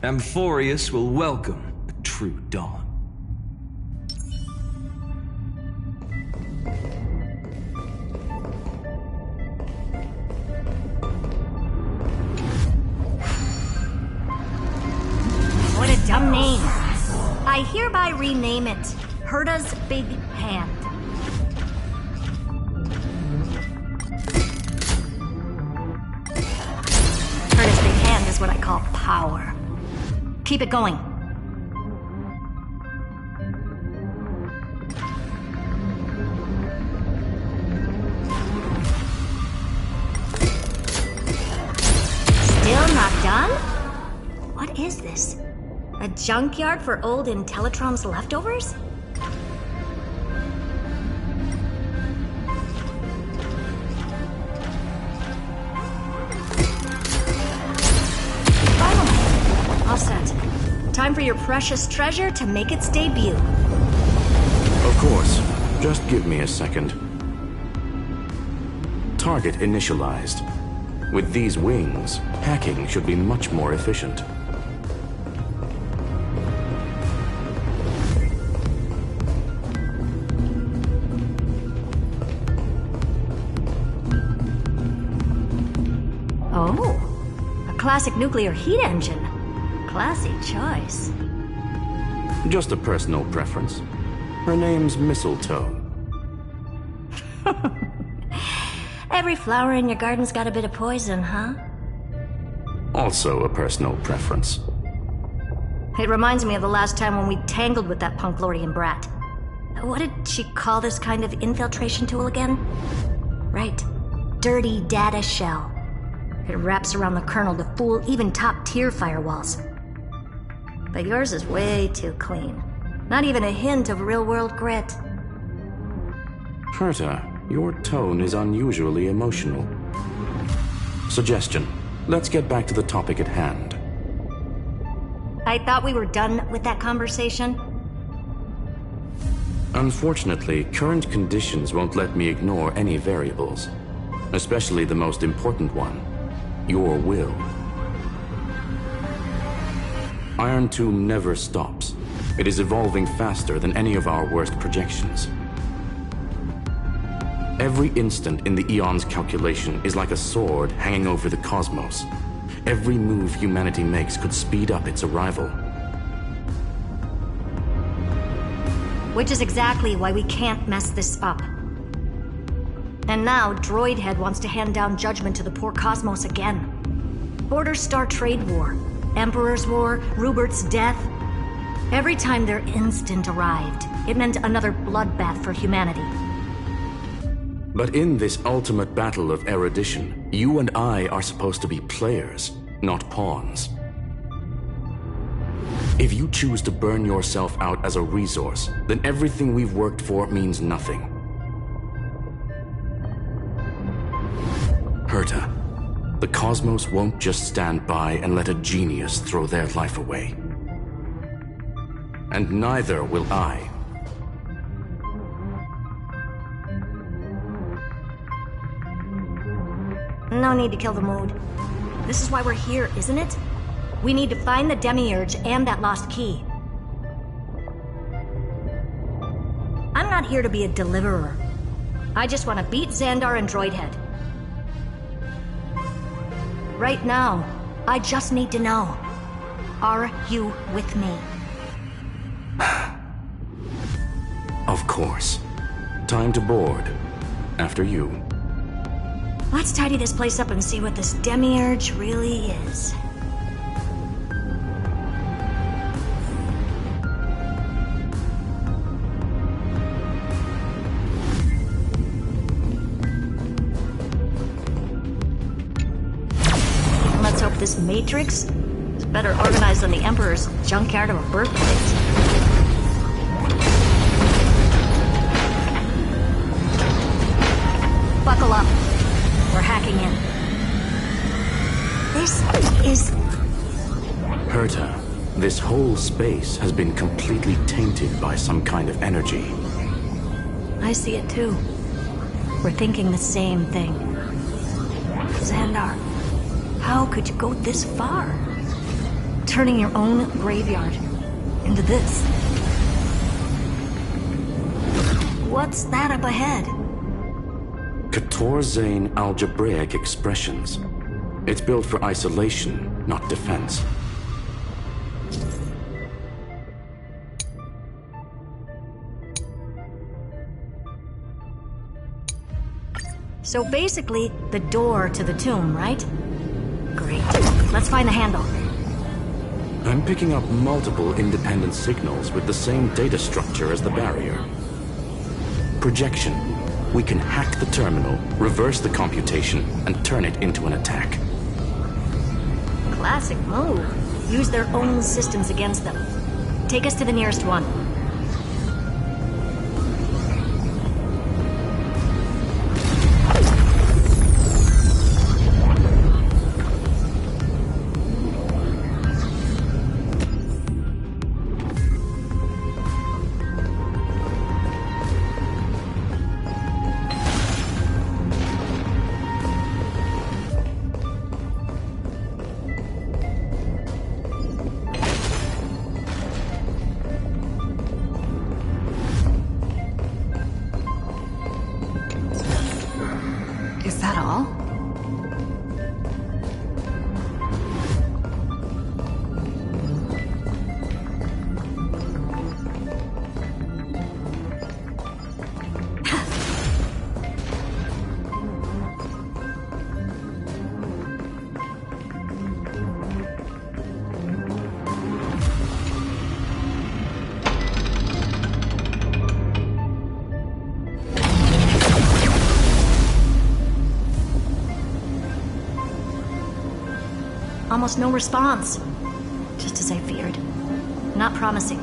Amphoreus will welcome the true dawn. What a dumb name. I hereby rename it Herta's Big Hand. Herta's Big Hand is what I call power. Keep it going. Still not done? What is this? A junkyard for old Intellitrom's leftovers? Finally! All set. Time for your precious treasure to make its debut. Of course. Just give me a second. Target initialized. With these wings, hacking should be much more efficient. Oh, a classic nuclear heat engine. Classy choice. Just a personal preference. Her name's Mistletoe. Every flower in your garden's got a bit of poison, huh? Also a personal preference. It reminds me of the last time when we tangled with that Punklorian brat. What did she call this kind of infiltration tool again? Right. Dirty data shell. It wraps around the kernel to fool even top-tier firewalls. But yours is way too clean. Not even a hint of real-world grit. Herta, your tone is unusually emotional. Suggestion. Let's get back to the topic at hand. I thought we were done with that conversation. Unfortunately, current conditions won't let me ignore any variables. Especially the most important one. Your will. Iron Tomb never stops. It is evolving faster than any of our worst projections. Every instant in the Eon's calculation is like a sword hanging over the cosmos. Every move humanity makes could speed up its arrival. Which is exactly why we can't mess this up. And now, Droidhead wants to hand down judgment to the poor cosmos again. Border Star Trade War, Emperor's War, Rupert's death. Every time their instant arrived, it meant another bloodbath for humanity. But in this ultimate battle of erudition, you and I are supposed to be players, not pawns. If you choose to burn yourself out as a resource, then everything we've worked for means nothing. Herta, the cosmos won't just stand by and let a genius throw their life away. And neither will I. No need to kill the mood. This is why we're here, isn't it? We need to find the Demiurge and that lost key. I'm not here to be a deliverer. I just want to beat Xandar and Droidhead. Right now, I just need to know. Are you with me? Of course. Time to board. After you. Let's tidy this place up and see what this Demiurge really is. Let's hope this Matrix is better organized than the Emperor's junkyard of a birthplace. Buckle up. We're hacking in. This is... Herta, this whole space has been completely tainted by some kind of energy. I see it too. We're thinking the same thing. Xandar, how could you go this far? Turning your own graveyard into this. What's that up ahead? Katorzane algebraic expressions. It's built for isolation, not defense. So basically, the door to the tomb, right? Great. Let's find the handle. I'm picking up multiple independent signals with the same data structure as the barrier. Projection. We can hack the terminal, reverse the computation, and turn it into an attack. Classic move. Use their own systems against them. Take us to the nearest one. Is that all? Almost no response. Just as I feared. Not promising.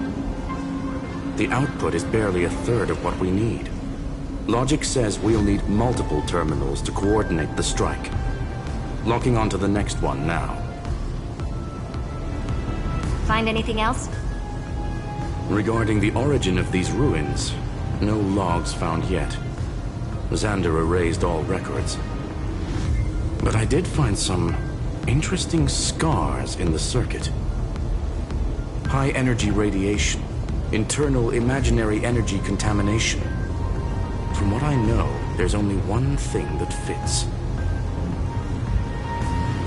The output is barely a third of what we need. Logic says we'll need multiple terminals to coordinate the strike. Locking onto the next one now. Find anything else? Regarding the origin of these ruins, no logs found yet. Xander erased all records. But I did find some interesting scars in the circuit. High energy radiation, internal imaginary energy contamination. From what I know, there's only one thing that fits.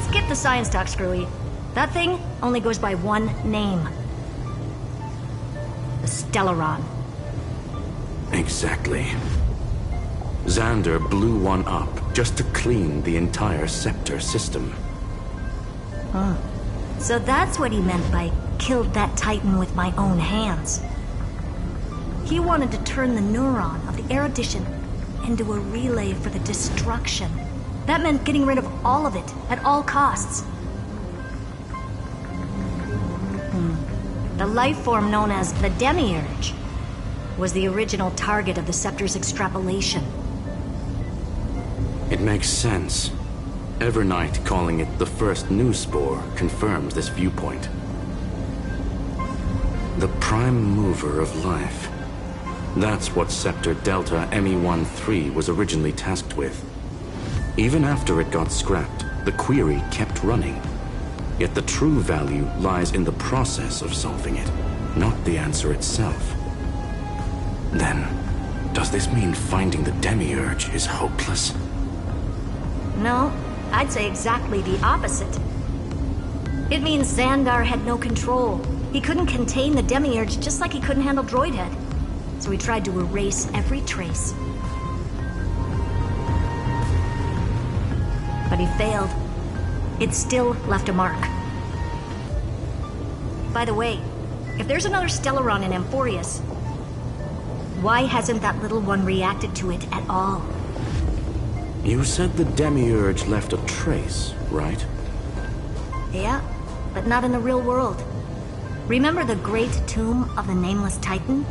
Skip the science talk, Screwy. That thing only goes by one name. The Stellaron. Exactly. Xander blew one up just to clean the entire scepter system. Huh. So that's what he meant by killed that Titan with my own hands. He wanted to turn the neuron of the erudition into a relay for the destruction. That meant getting rid of all of it, at all costs. The life form known as the Demiurge was the original target of the Scepter's extrapolation. It makes sense. Evernight calling it the first new spore confirms this viewpoint. The prime mover of life. That's what Scepter Delta ME-13 was originally tasked with. Even after it got scrapped, the query kept running. Yet the true value lies in the process of solving it, not the answer itself. Then, does this mean finding the Demiurge is hopeless? No, I'd say exactly the opposite. It means Xandar had no control. He couldn't contain the Demiurge just like he couldn't handle Droidhead. So he tried to erase every trace. But he failed. It still left a mark. By the way, if there's another Stellaron in Amphoreus, why hasn't that little one reacted to it at all? You said the Demiurge left a trace, right? Yeah, but not in the real world. Remember the great tomb of the Nameless Titan?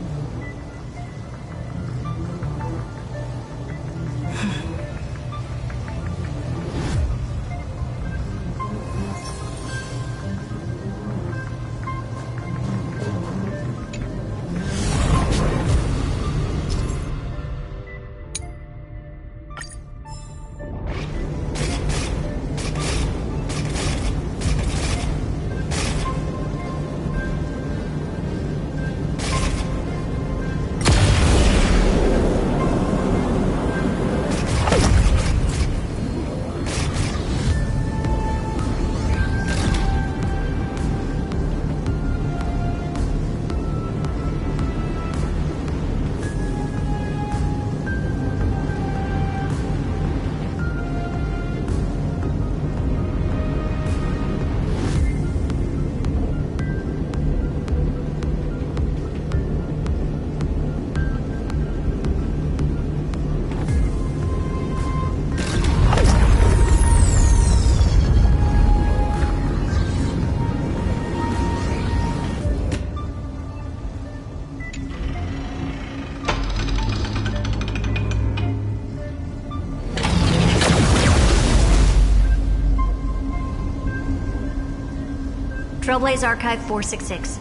Trailblaze Archive 466.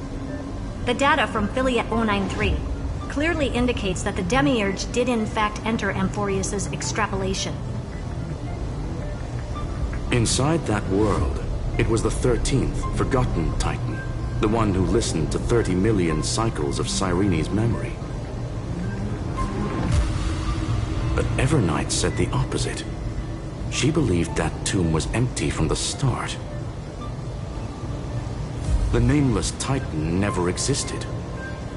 The data from Filiate 093 clearly indicates that the Demiurge did in fact enter Amphoreus' extrapolation. Inside that world, it was the 13th, forgotten Titan. The one who listened to 30 million cycles of Cyrene's memory. But Evernight said the opposite. She believed that tomb was empty from the start. The Nameless Titan never existed.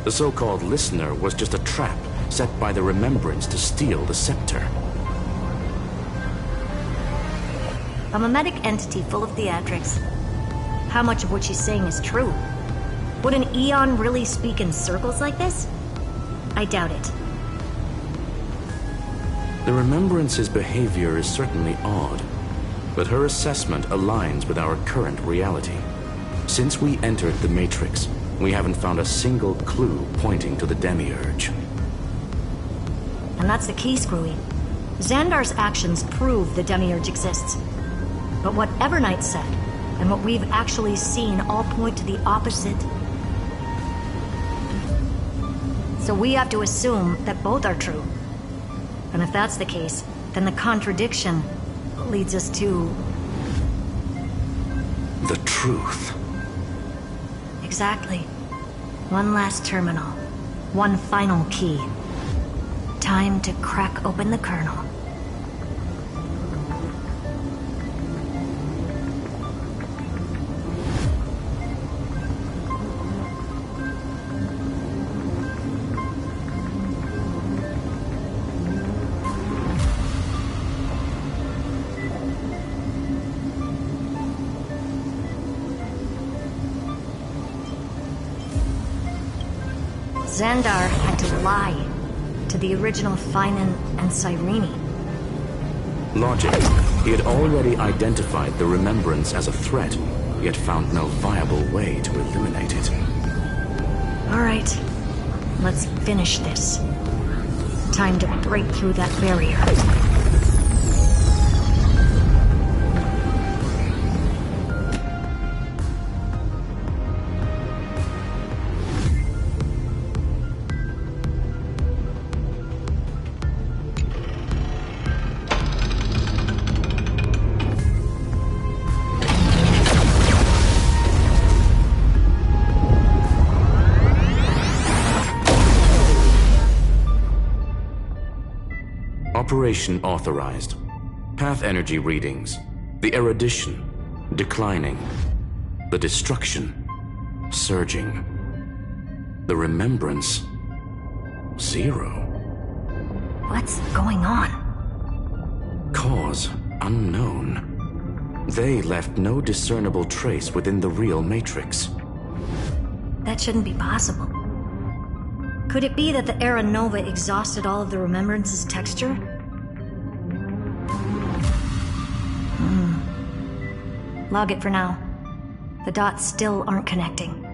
The so-called Listener was just a trap set by the Remembrance to steal the scepter. A mimetic entity full of theatrics. How much of what she's saying is true? Would an Eon really speak in circles like this? I doubt it. The Remembrance's behavior is certainly odd, but her assessment aligns with our current reality. Since we entered the Matrix, we haven't found a single clue pointing to the Demiurge. And that's the key, Screwy. Xandar's actions prove the Demiurge exists. But what Evernight said, and what we've actually seen all point to the opposite. So we have to assume that both are true. And if that's the case, then the contradiction leads us to... the truth. Exactly. One last terminal. One final key. Time to crack open the kernel. Xandar had to lie. to the original Finan and Cyrene. Logic. He had already identified the Remembrance as a threat, yet found no viable way to eliminate it. All right, let's finish this. Time to break through that barrier. Operation authorized. Path energy readings. The erudition declining. The destruction surging. The remembrance 0. What's going on? Cause unknown. They left no discernible trace within the real matrix. That shouldn't be possible. Could it be that the Era Nova exhausted all of the Remembrance's texture? Log it for now. The dots still aren't connecting.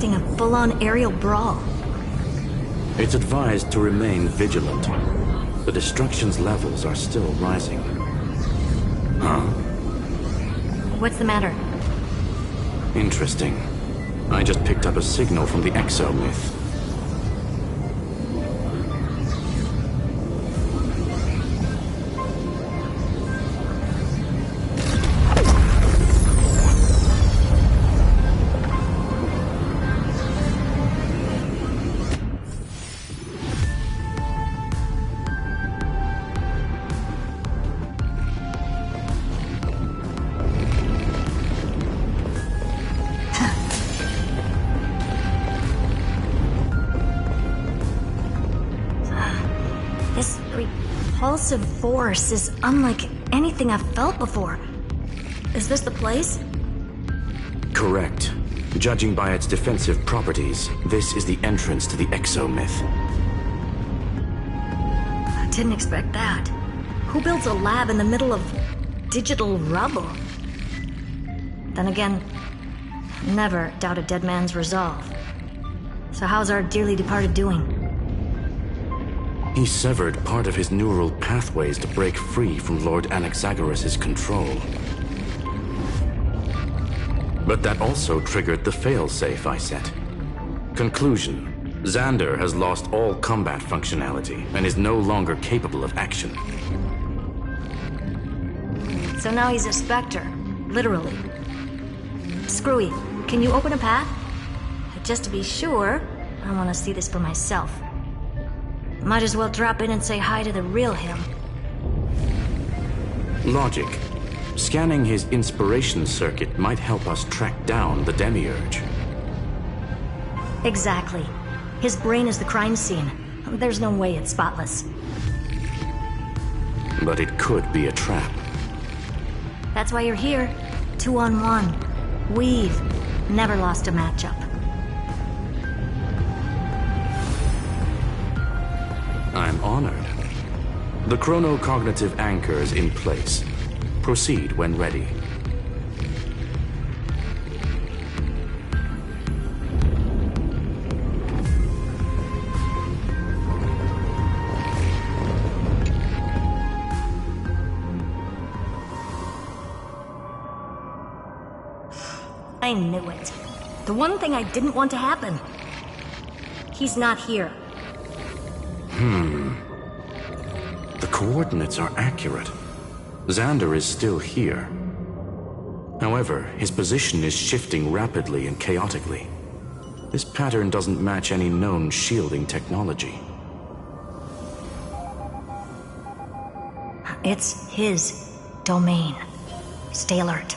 A full-on aerial brawl. It's advised to remain vigilant. The destruction's levels are still rising. Huh? What's the matter? Interesting. I just picked up a signal from the exomyth. Repulsive force is unlike anything I've felt before. Is this the place? Correct. Judging by its defensive properties, this is the entrance to the exomyth. I didn't expect that. Who builds a lab in the middle of digital rubble? Then again, never doubt a dead man's resolve. So how's our dearly departed doing? He severed part of his neural pathways to break free from Lord Anaxagoras' control. But that also triggered the failsafe I set. Conclusion: Xander has lost all combat functionality and is no longer capable of action. So now he's a Spectre, literally. Screwy, can you open a path? Just to be sure, I want to see this for myself. Might as well drop in and say hi to the real him. Logic. Scanning his inspiration circuit might help us track down the Demiurge. Exactly. His brain is the crime scene. There's no way it's spotless. But it could be a trap. That's why you're here. 2-on-1. We've never lost a matchup. I'm honored. The chronocognitive anchor is in place. Proceed when ready. I knew it. The one thing I didn't want to happen. He's not here. The coordinates are accurate. Xander is still here. However, his position is shifting rapidly and chaotically. This pattern doesn't match any known shielding technology. It's his domain. Stay alert.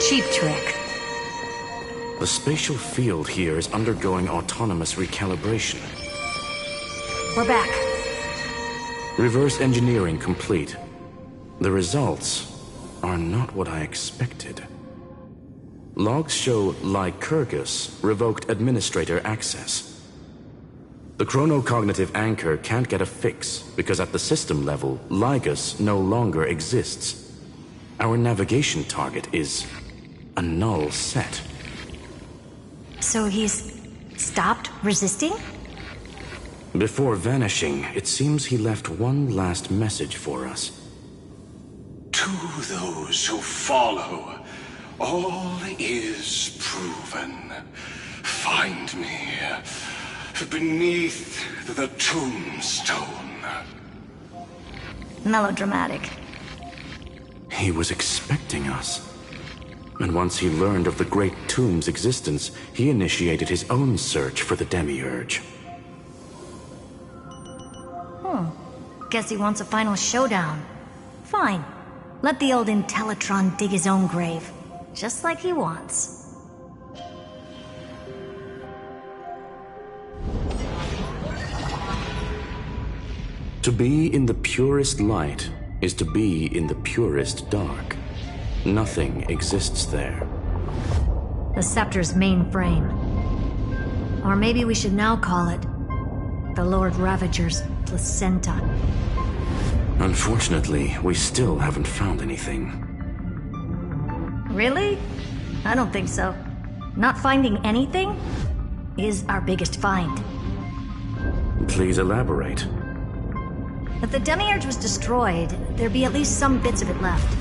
Cheap trick. The spatial field here is undergoing autonomous recalibration. We're back. Reverse engineering complete. The results are not what I expected. Logs show Lycurgus revoked administrator access. The chronocognitive anchor can't get a fix because at the system level, Lygus no longer exists. Our navigation target is a null set. So he's stopped resisting? Before vanishing, it seems he left one last message for us. To those who follow, all is proven. Find me beneath the tombstone. Melodramatic. He was expecting us. And once he learned of the Great Tomb's existence, he initiated his own search for the Demiurge. Guess he wants a final showdown. Fine. Let the old Intellitron dig his own grave. Just like he wants. To be in the purest light is to be in the purest dark. Nothing exists there. The Scepter's mainframe. Or maybe we should now call it the Lord Ravager's placenta. Unfortunately, we still haven't found anything. Really? I don't think so. Not finding anything is our biggest find. Please elaborate. If the Demiurge was destroyed, there'd be at least some bits of it left.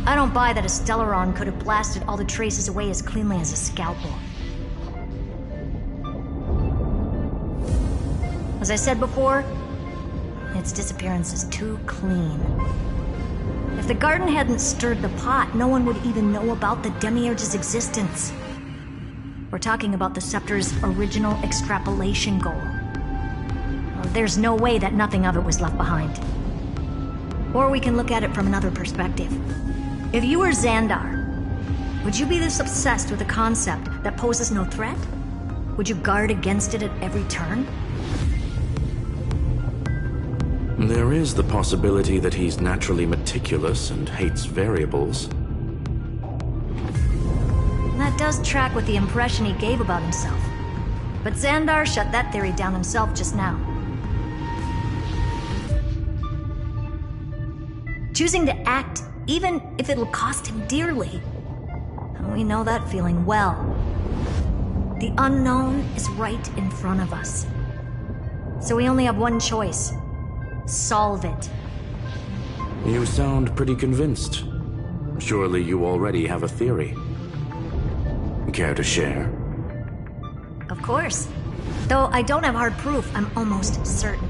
I don't buy that a Stellaron could have blasted all the traces away as cleanly as a scalpel. As I said before, its disappearance is too clean. If the garden hadn't stirred the pot, no one would even know about the Demiurge's existence. We're talking about the Scepter's original extrapolation goal. There's no way that nothing of it was left behind. Or we can look at it from another perspective. If you were Xandar, would you be this obsessed with a concept that poses no threat? Would you guard against it at every turn? There is the possibility that he's naturally meticulous and hates variables. That does track with the impression he gave about himself. But Xandar shut that theory down himself just now. Choosing to act, even if it'll cost him dearly. We know that feeling well. The unknown is right in front of us. So we only have one choice. Solve it. You sound pretty convinced. Surely you already have a theory. Care to share? course. Though I don't have hard proof, I'm almost certain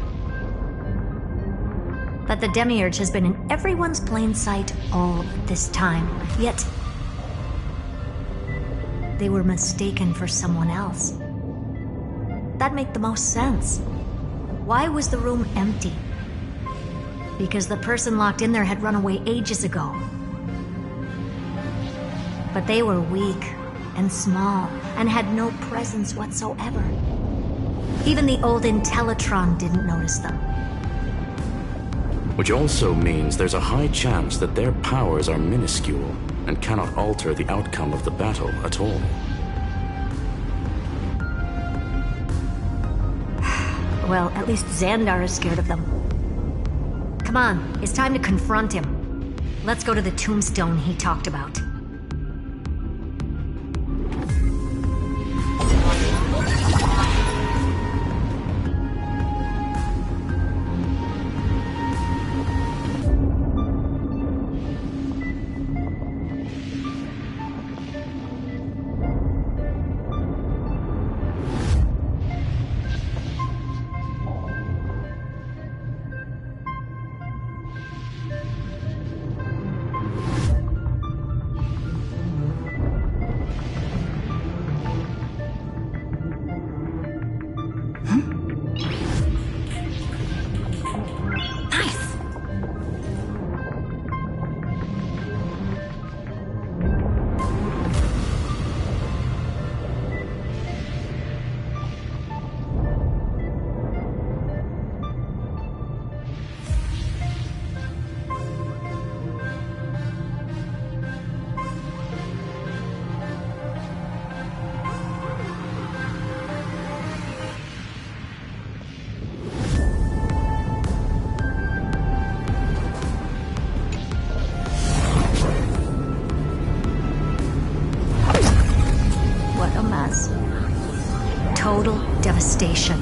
that the Demiurge has been in everyone's plain sight all this time. Yet, they were mistaken for someone else. That'd make the most sense. Why was the room empty? Because the person locked in there had run away ages ago. But they were weak and small and had no presence whatsoever. Even the old Intellitron didn't notice them. Which also means there's a high chance that their powers are minuscule and cannot alter the outcome of the battle at all. Well, at least Xandar is scared of them. Come on, it's time to confront him. Let's go to the tombstone he talked about. Total devastation.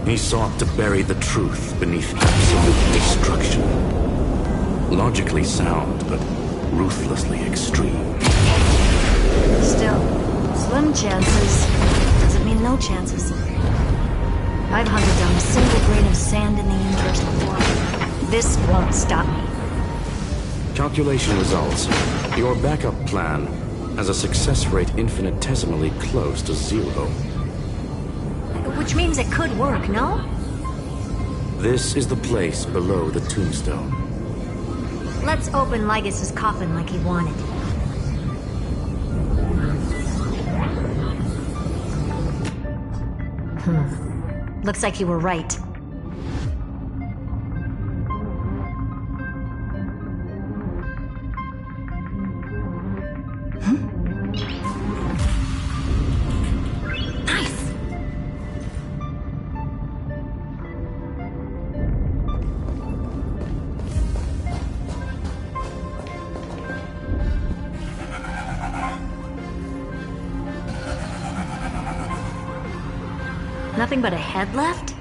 He sought to bury the truth beneath absolute destruction. Logically sound, but ruthlessly extreme. Still, slim chances doesn't mean no chances. I've hunted down a single grain of sand in the universe before. This won't stop me. Calculation results. Your backup plan has a success rate infinitesimally close to 0. Which means it could work, no? This is the place below the tombstone. Let's open Lygus's coffin like he wanted. Looks like you were right. Nothing but a head left?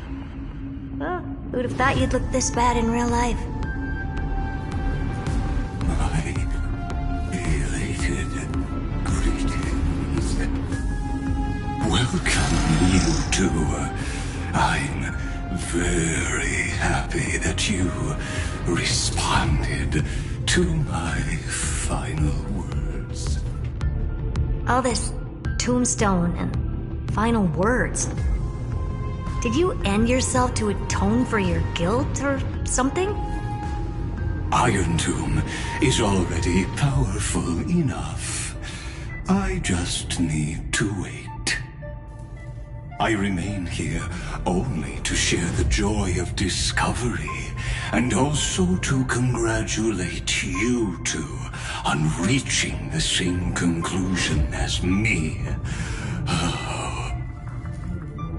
Well, who'd have thought you'd look this bad in real life? My elated greetings. Welcome, you two. I'm very happy that you responded to my final words. All this tombstone and final words. Did you end yourself to atone for your guilt or something? Iron Tomb is already powerful enough. I just need to wait. I remain here only to share the joy of discovery, and also to congratulate you two on reaching the same conclusion as me.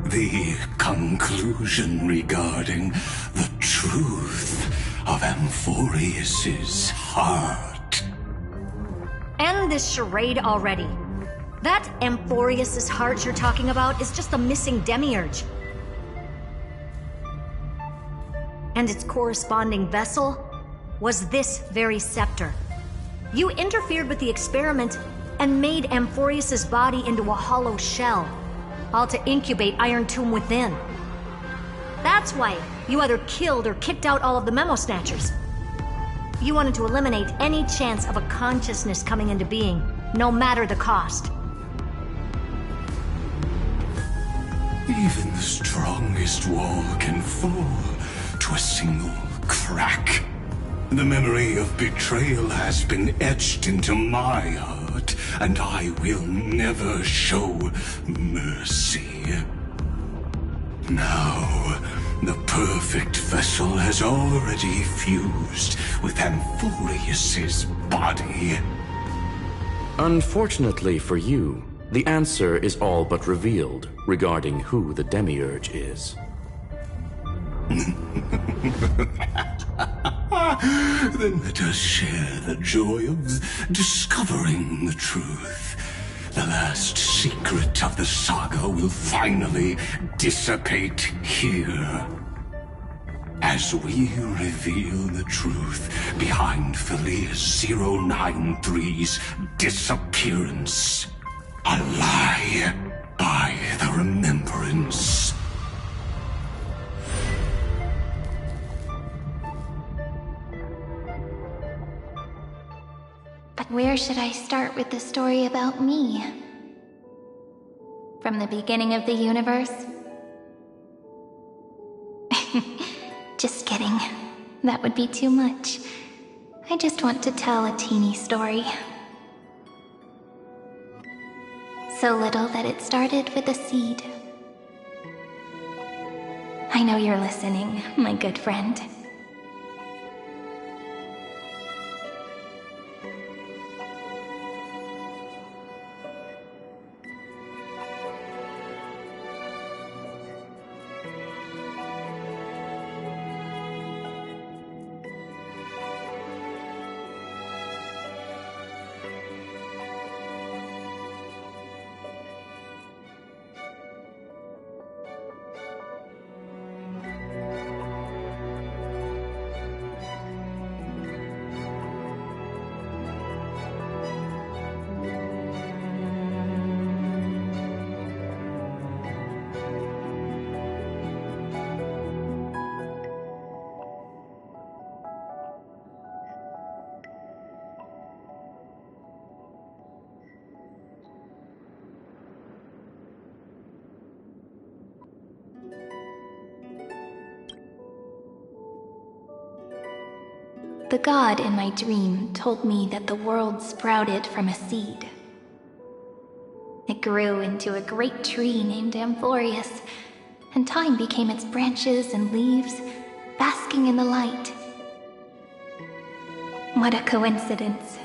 The conclusion regarding the truth of Amphoreus's heart. End this charade already. That Amphoreus's heart you're talking about is just a missing demiurge. And its corresponding vessel was this very scepter. You interfered with the experiment and made Amphoreus's body into a hollow shell. all to incubate Iron Tomb within. That's why you either killed or kicked out all of the Memo Snatchers. You wanted to eliminate any chance of a consciousness coming into being, no matter the cost. Even the strongest wall can fall to a single crack. The memory of betrayal has been etched into my heart, and I will never show mercy. Now, the perfect vessel has already fused with Amphoreus's body. Unfortunately for you, the answer is all but revealed regarding who the Demiurge is. Then let us share the joy of discovering the truth. The last secret of the saga will finally dissipate here. As we reveal the truth behind Felius 093's disappearance. A lie by the remembrance. But where should I start with the story about me? From the beginning of the universe? Just kidding. That would be too much. I just want to tell a teeny story. So little that it started with a seed. I know you're listening, my good friend. The god in my dream told me that the world sprouted from a seed. It grew into a great tree named Amphoreus, and time became its branches and leaves, basking in the light. What a coincidence.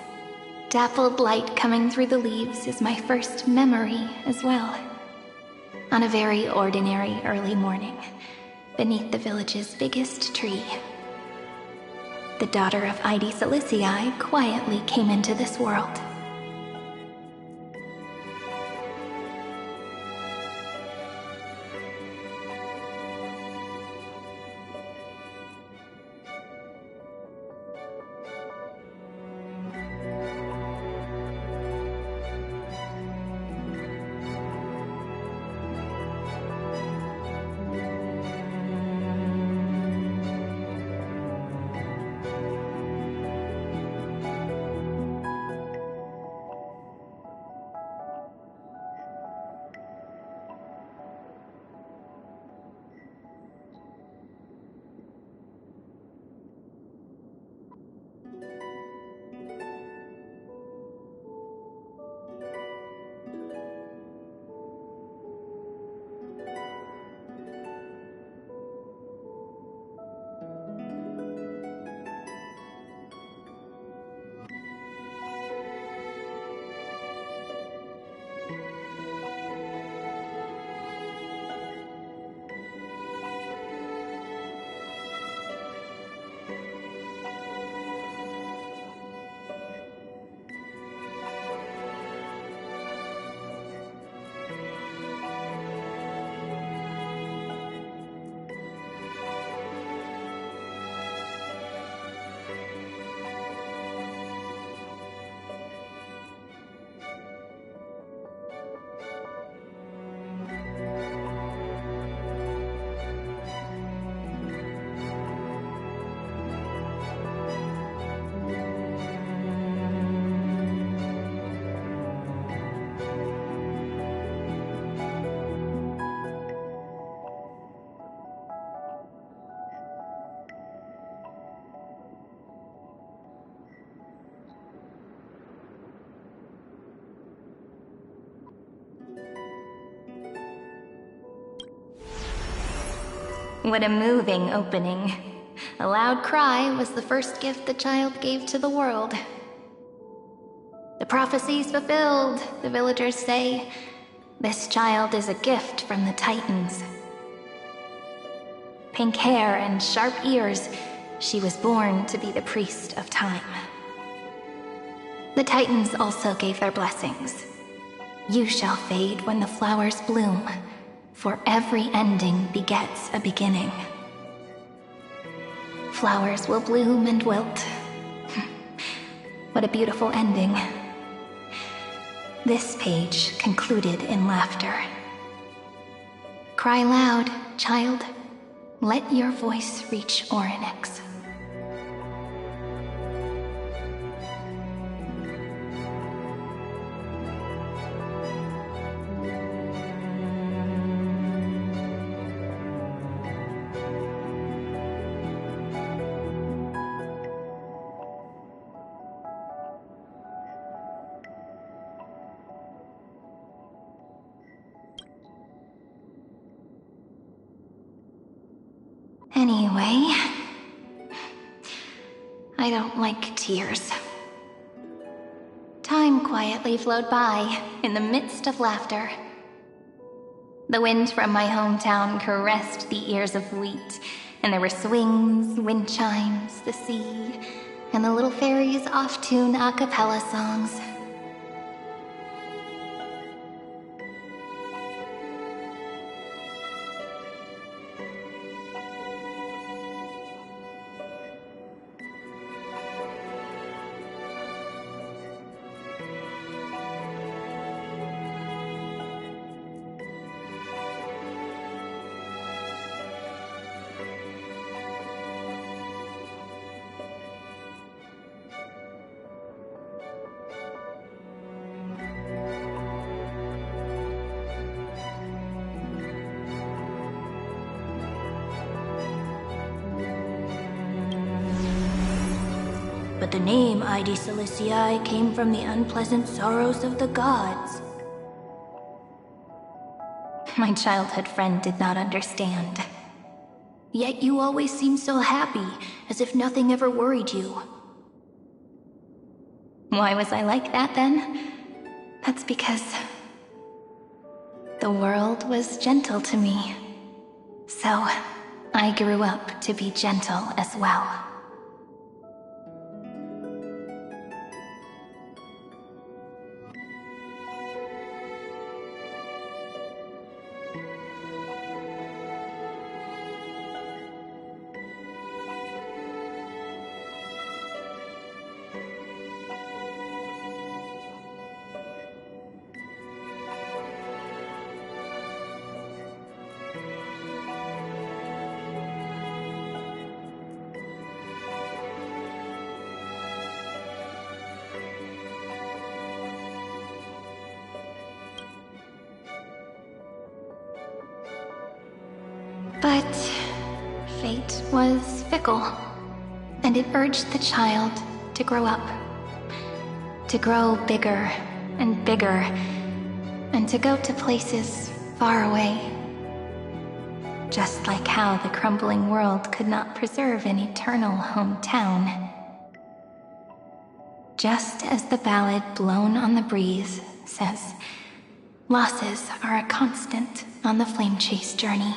Dappled light coming through the leaves is my first memory as well. On a very ordinary early morning, beneath the village's biggest tree, the daughter of Ide Silicii quietly came into this world. What a moving opening. A loud cry was the first gift the child gave to the world. The prophecy's fulfilled, the villagers say. This child is a gift from the Titans. Pink hair and sharp ears, she was born to be the priest of time. The Titans also gave their blessings. You shall fade when the flowers bloom, for every ending begets a beginning. Flowers will bloom and wilt. What a beautiful ending. This page concluded in laughter. Cry loud, child. Let your voice reach Orynyx. Anyway, I don't like tears. Time quietly flowed by in the midst of laughter. The wind from my hometown caressed the ears of wheat, and there were swings, wind chimes, the sea, and the little fairies off-tune a cappella songs. But the name Ide Siliciae came from the unpleasant sorrows of the gods. My childhood friend did not understand. Yet you always seemed so happy, as if nothing ever worried you. Why was I like that then? That's because the world was gentle to me. So I grew up to be gentle as well. But fate was fickle, and it urged the child to grow up. To grow bigger and bigger, and to go to places far away. Just like how the crumbling world could not preserve an eternal hometown. Just as the ballad blown on the breeze says, losses are a constant on the flame chase journey.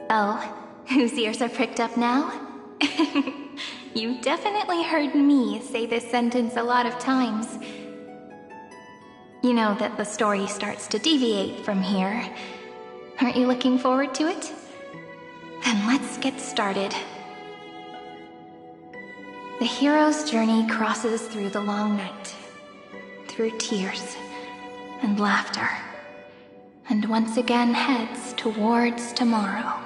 Oh, whose ears are pricked up now? You definitely heard me say this sentence a lot of times. You know that the story starts to deviate from here. Aren't you looking forward to it? Then let's get started. The hero's journey crosses through the long night, through tears and laughter, and once again heads towards tomorrow.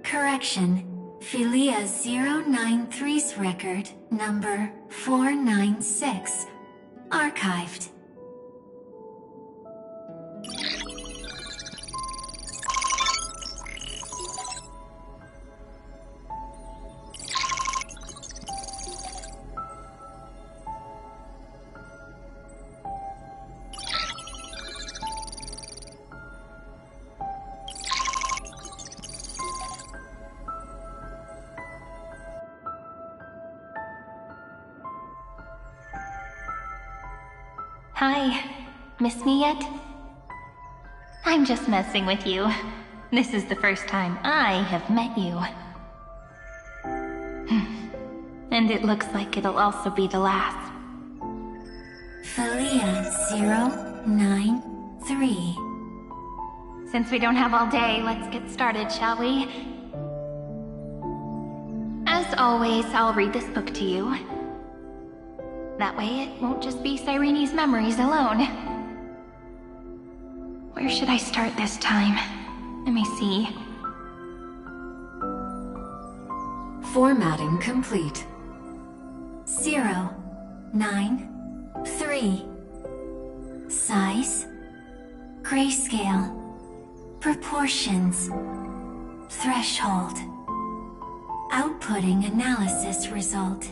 Correction. Philia 093's record, number 496. Archived. Hi. Miss me yet? I'm just messing with you. This is the first time I have met you. And it looks like it'll also be the last. Philia 093. Since we don't have all day, let's get started, shall we? As always, I'll read this book to you. That way it won't just be Cyrene's memories alone. Where should I start this time? Let me see. Formatting complete. 093. Size. Grayscale. Proportions. Threshold. Outputting analysis result.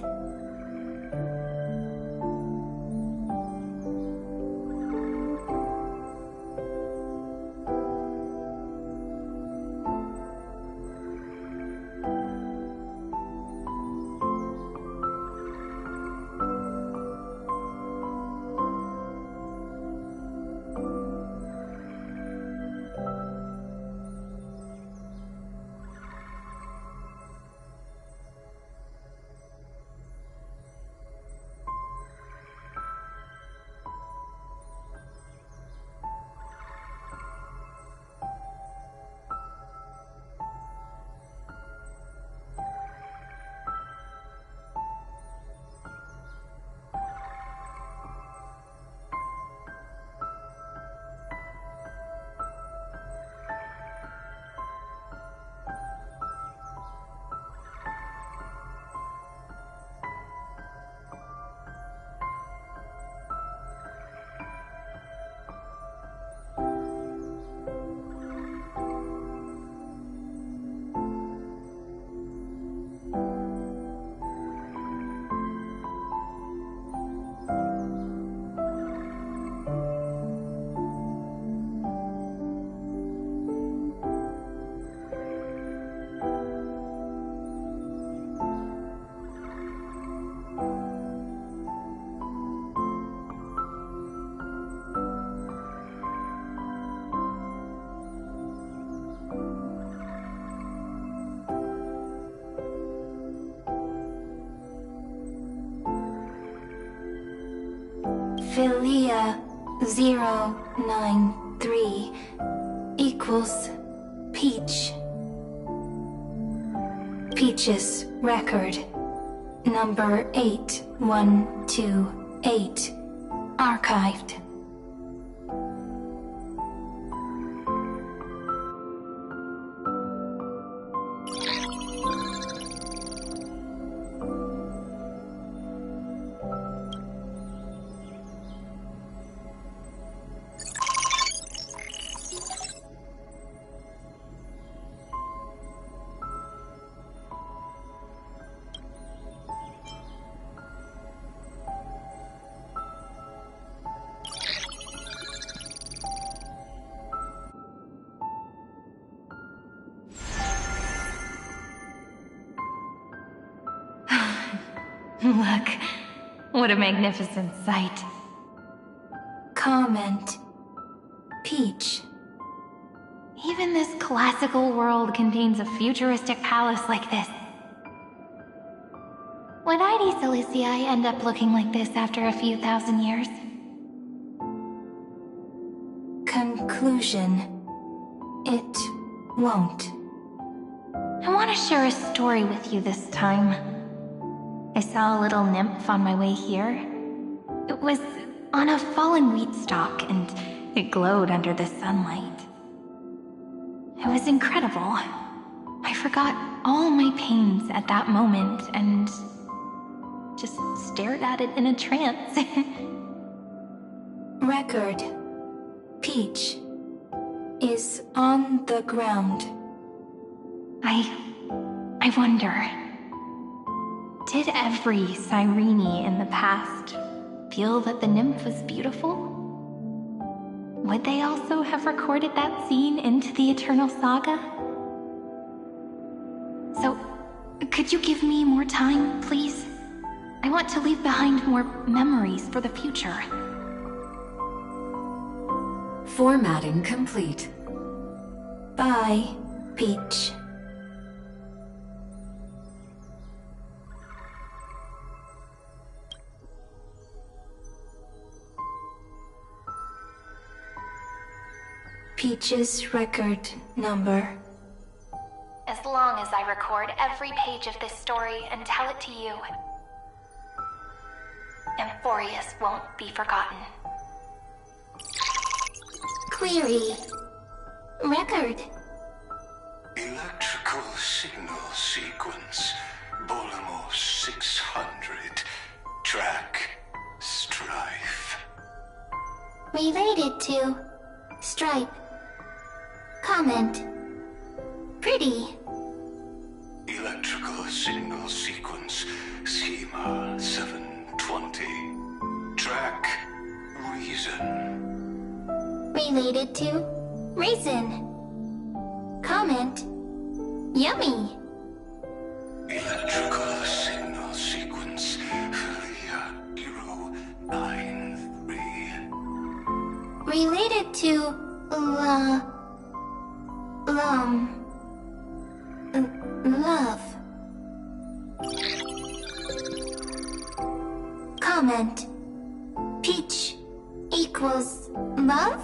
Philia 093 equals Peach. Peach's record, number 8128, archived. Look, what a magnificent sight. Comment. Peach. Even this classical world contains a futuristic palace like this. Would ID Silicii end up looking like this after a few thousand years? Conclusion. It won't. I want to share a story with you this time. I saw a little nymph on my way here. It was on a fallen wheat stalk, and it glowed under the sunlight. It was incredible. I forgot all my pains at that moment and just stared at it in a trance. Record. Peach is on the ground. I wonder, did every Cyrene in the past feel that the nymph was beautiful? Would they also have recorded that scene into the Eternal Saga? So, could you give me more time, please? I want to leave behind more memories for the future. Formatting complete. Bye, Peach. Peach's record number. As long as I record every page of this story and tell it to you, Amphoreus won't be forgotten. Query. Record. Electrical signal sequence. Bolamos 600. Track. Strife. Related to Stripe. Comment. Pretty. Electrical signal sequence. Schema 720. Track. Reason. Related to Raisin. Comment. Yummy. Electrical signal sequence. Philia 093. Related to love. Comment. Peach equals love?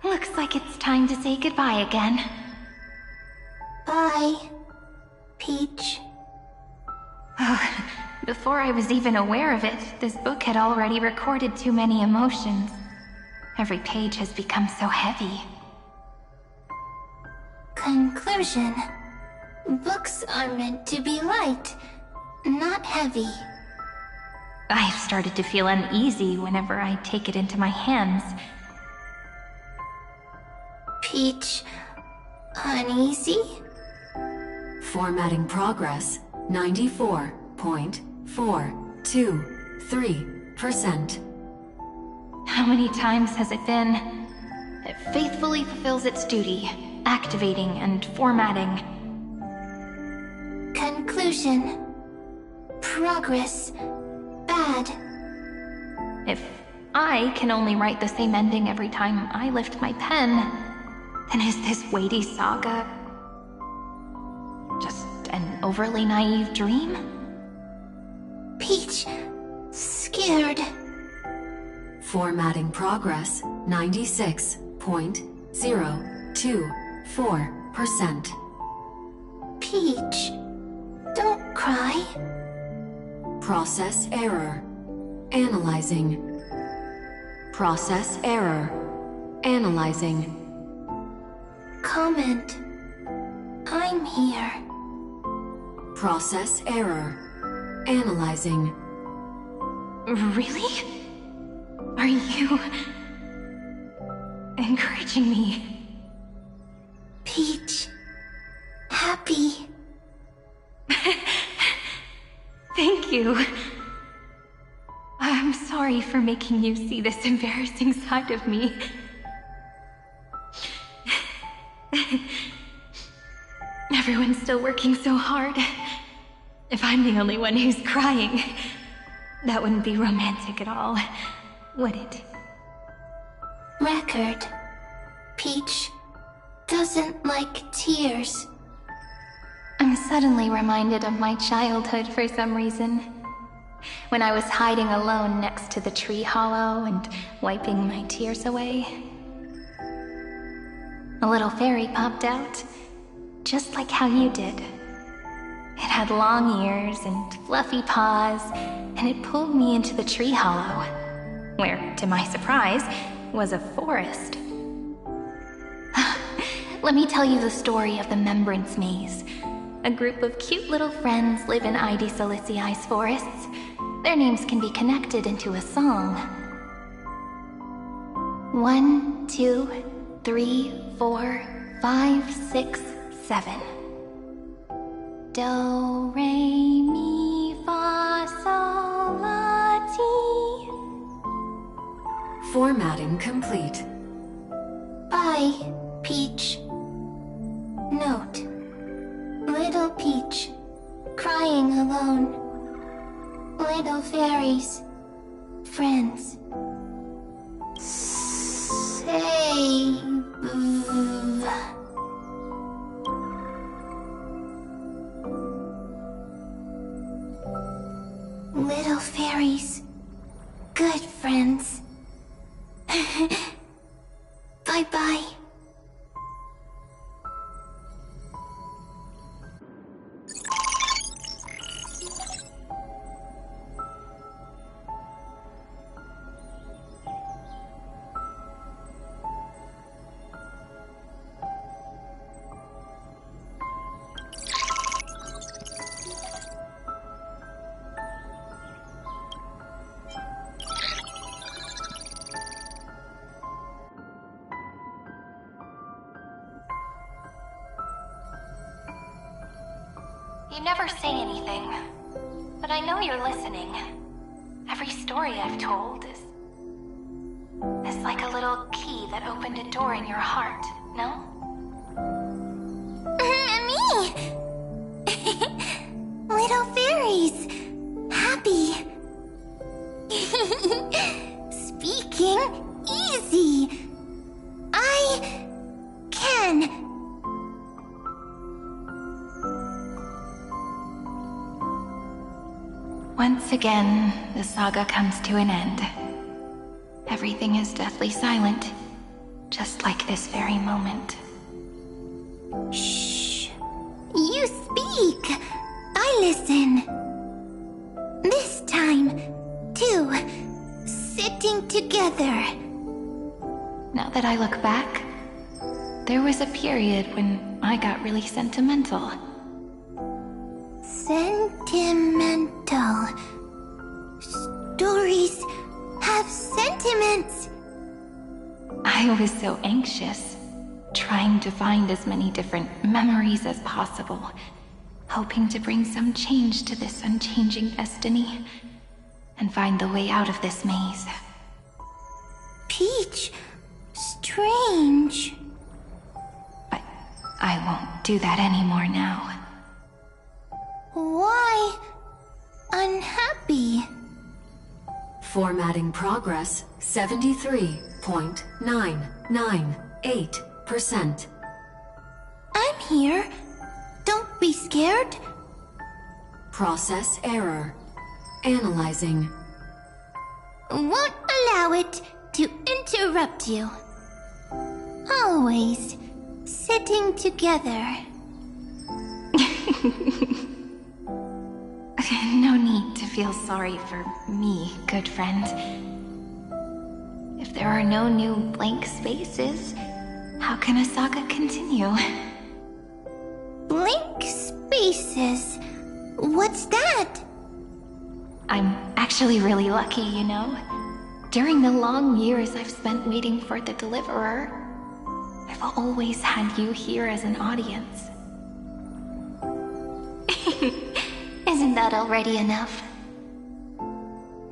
Looks like it's time to say goodbye again. Bye, Peach. Before I was even aware of it, this book had already recorded too many emotions. Every page has become so heavy. Conclusion. Books are meant to be light, not heavy. I've started to feel uneasy whenever I take it into my hands. Peach, uneasy? Formatting progress, 94.423%. How many times has it been? It faithfully fulfills its duty, activating and formatting. Conclusion. Progress. Bad. If I can only write the same ending every time I lift my pen, then is this weighty saga just an overly naive dream? Peach, scared. Formatting progress, 96.024%. Peach, don't cry. Process error. Analyzing. Process error. Analyzing. Comment. I'm here. Process error. Analyzing. Really? Are you encouraging me? Peach. Happy. Thank you. I'm sorry for making you see this embarrassing side of me. Everyone's still working so hard. If I'm the only one who's crying, that wouldn't be romantic at all, would it? record, Peach doesn't like tears. I'm suddenly reminded of my childhood for some reason. When I was hiding alone next to the tree hollow and wiping my tears away. A little fairy popped out, just like how you did. It had long ears and fluffy paws, and it pulled me into the tree hollow, where, to my surprise, was a forest. Let me tell you the story of the Membrance Maze. A group of cute little friends live in ID Silicii's forests. Their names can be connected into a song. 1, 2, 3, 4, 5, 6, 7. Do, re, mi, fa, sol, la, ti. Formatting complete. Bye, Peach. Note. Little Peach, crying alone. Little fairies, friends. Save. Little fairies, good friends. Bye-bye. You never say anything, but I know you're listening. Every story I've told is like a little key that opened a door in your heart, no? Me! Little fairies! Happy! Speaking easy! I can! Once again, the saga comes to an end. Everything is deathly silent, just like this very moment. Shh! You speak! I listen! This time, too, sitting together. Now that I look back, there was a period when I got really sentimental. Sentimental. Stories have sentiments. I was so anxious, trying to find as many different memories as possible, hoping to bring some change to this unchanging destiny, and find the way out of this maze. Peach, strange. But I won't do that anymore now. Why unhappy? Formatting progress 73.998%. I'm here. Don't be scared. Process error. Analyzing. Won't allow it to interrupt you. Always sitting together. No need to feel sorry for me, good friend. If there are no new blank spaces, how can a saga continue? Blank spaces? What's that? I'm actually really lucky, you know. During the long years I've spent waiting for the Deliverer, I've always had you here as an audience. Isn't that already enough?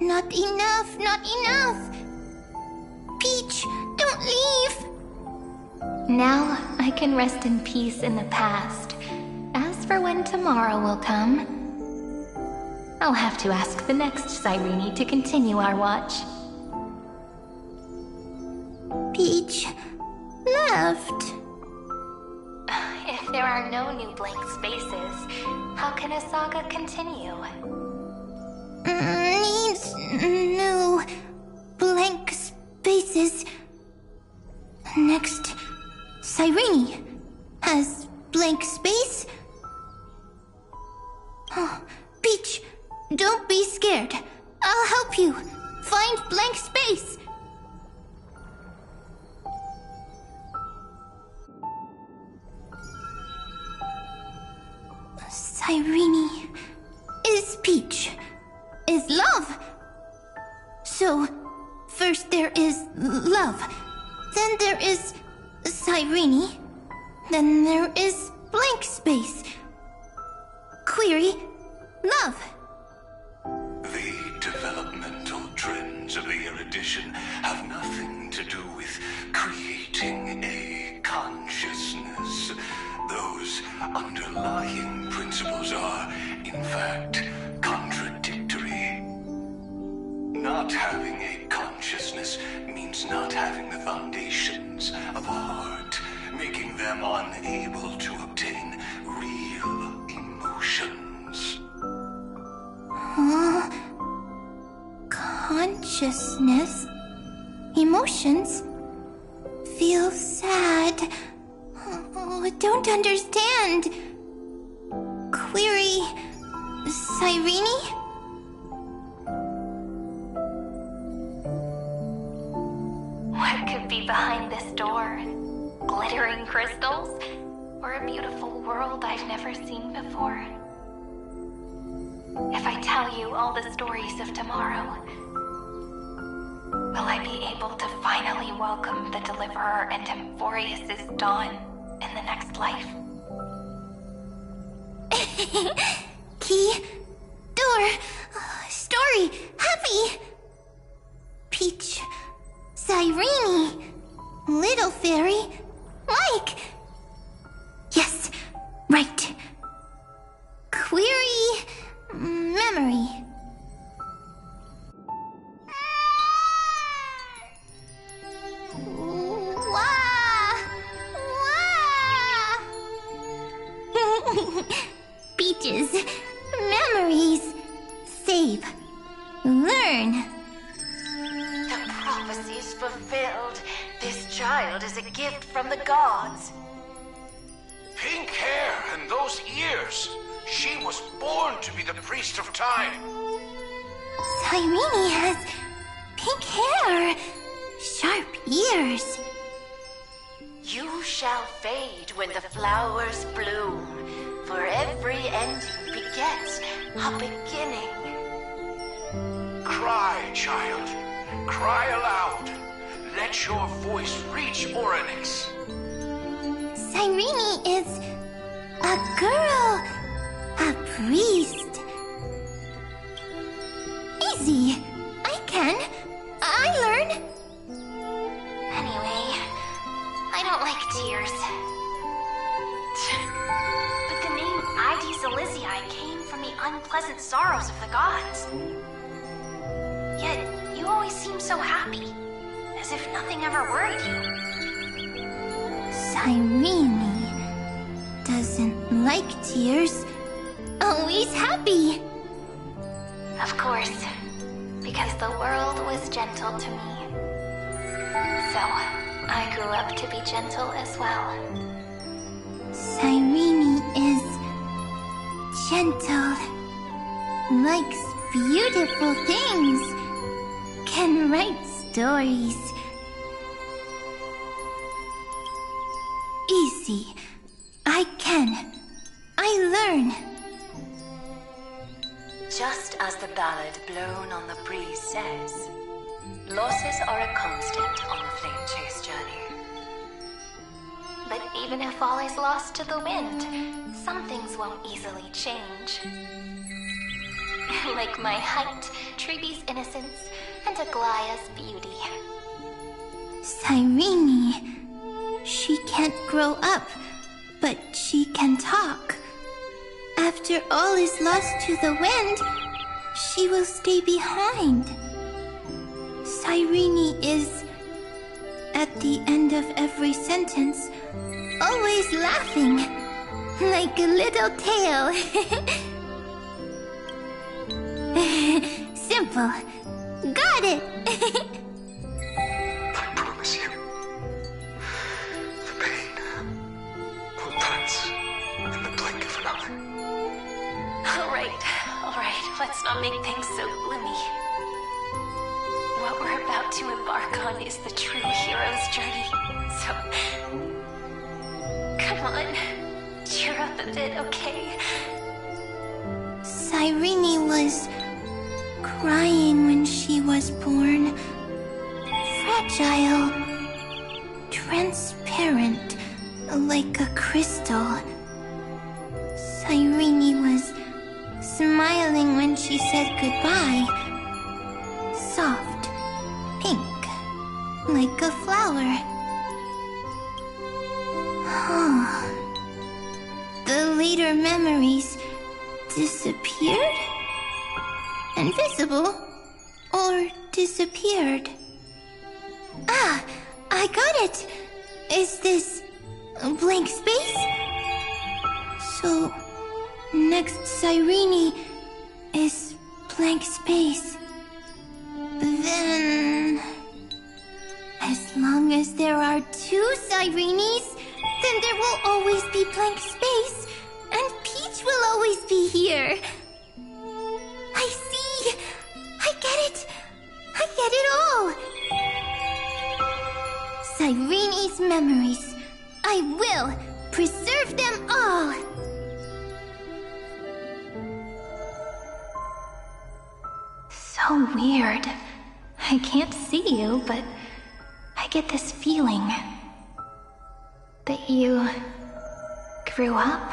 Not enough, not enough! Peach, don't leave! Now I can rest in peace in the past. As for when tomorrow will come, I'll have to ask the next Cyrene to continue our watch. Peach left. If there are no new blank spaces, how can a saga continue? Needs new blank spaces. Next, Cyrene has blank space. Oh, Peach, don't be scared. I'll help you find blank space. Cyrene is Peach, is love. So, first there is love, then there is Cyrene, then there is blank space. Query, love. The developmental trends of the erudition have nothing to do with creating a consciousness. Those underlying principles are, in fact, contradictory. Not having a consciousness means not having the foundations of a heart, making them unable to obtain real emotions. Consciousness, emotions, feel sad. Oh, I don't understand. Query, Cyrene? What could be behind this door? Glittering crystals? Or a beautiful world I've never seen before? If I tell you all the stories of tomorrow, will I be able to finally welcome the Deliverer and Amphoreus' dawn in the next life? Key, door, story, happy. Peach, Cyrene, little fairy, like. Yes, right. Query, memory. Peaches, memories, save, learn. The prophecy is fulfilled. This child is a gift from the gods. Pink hair and those ears. She was born to be the priest of time. Cyrene has pink hair, sharp ears. You shall fade when the flowers bloom, for every ending begets a beginning. Cry, child. Cry aloud. Let your voice reach Orynyx. Cyrene is a girl, a priest. Easy. I can. I learn. Anyway, I don't like tears. But the name Ides Elysiae came from the unpleasant sorrows of the gods. Yet, you always seem so happy, as if nothing ever worried you. Cyrene doesn't like tears. Always happy. Of course, because the world was gentle to me. So, I grew up to be gentle as well. Cyrene is gentle, likes beautiful things, can write stories. Easy. I can. I learn. Just as the ballad blown on the breeze says, losses are a constant on the flame chase journey. But even if all is lost to the wind, some things won't easily change. Like my height, Treebee's innocence, and Aglaya's beauty. Cyrene, she can't grow up, but she can talk. After all is lost to the wind, she will stay behind. Cyrene is at the end of every sentence, always laughing, like a little tail. Simple. Got it! I promise you, the pain will pass in the blink of an eye. Alright, let's not make things so gloomy. What we're about to embark on is the true hero's journey, so... Come on, cheer up a bit, okay? Cyrene was crying when she was born. Fragile, transparent, like a crystal. Cyrene was smiling when she said goodbye. Soft, pink, like a flower. The later memories disappeared? Invisible? Or disappeared? Ah, I got it! Is this a blank space? So, next Cyrene is blank space. Then... as long as there are two Cyrenes, then there will always be blank space, and Peach will always be here. I see! I get it! I get it all! Cyrene's memories. I will preserve them all! So weird. I can't see you, but I get this feeling that you grew up.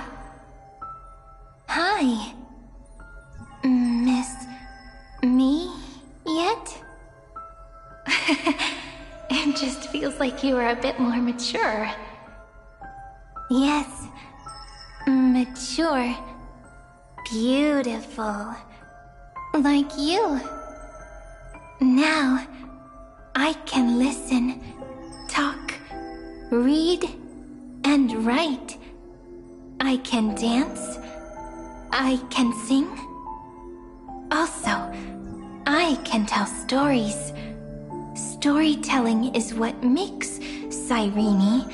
Hi. Miss me yet? It just feels like you are a bit more mature. Yes. Mature. Beautiful. Like you. Now, I can listen, talk, read, and write. I can dance. I can sing. Also, I can tell stories. Storytelling is what makes Cyrene,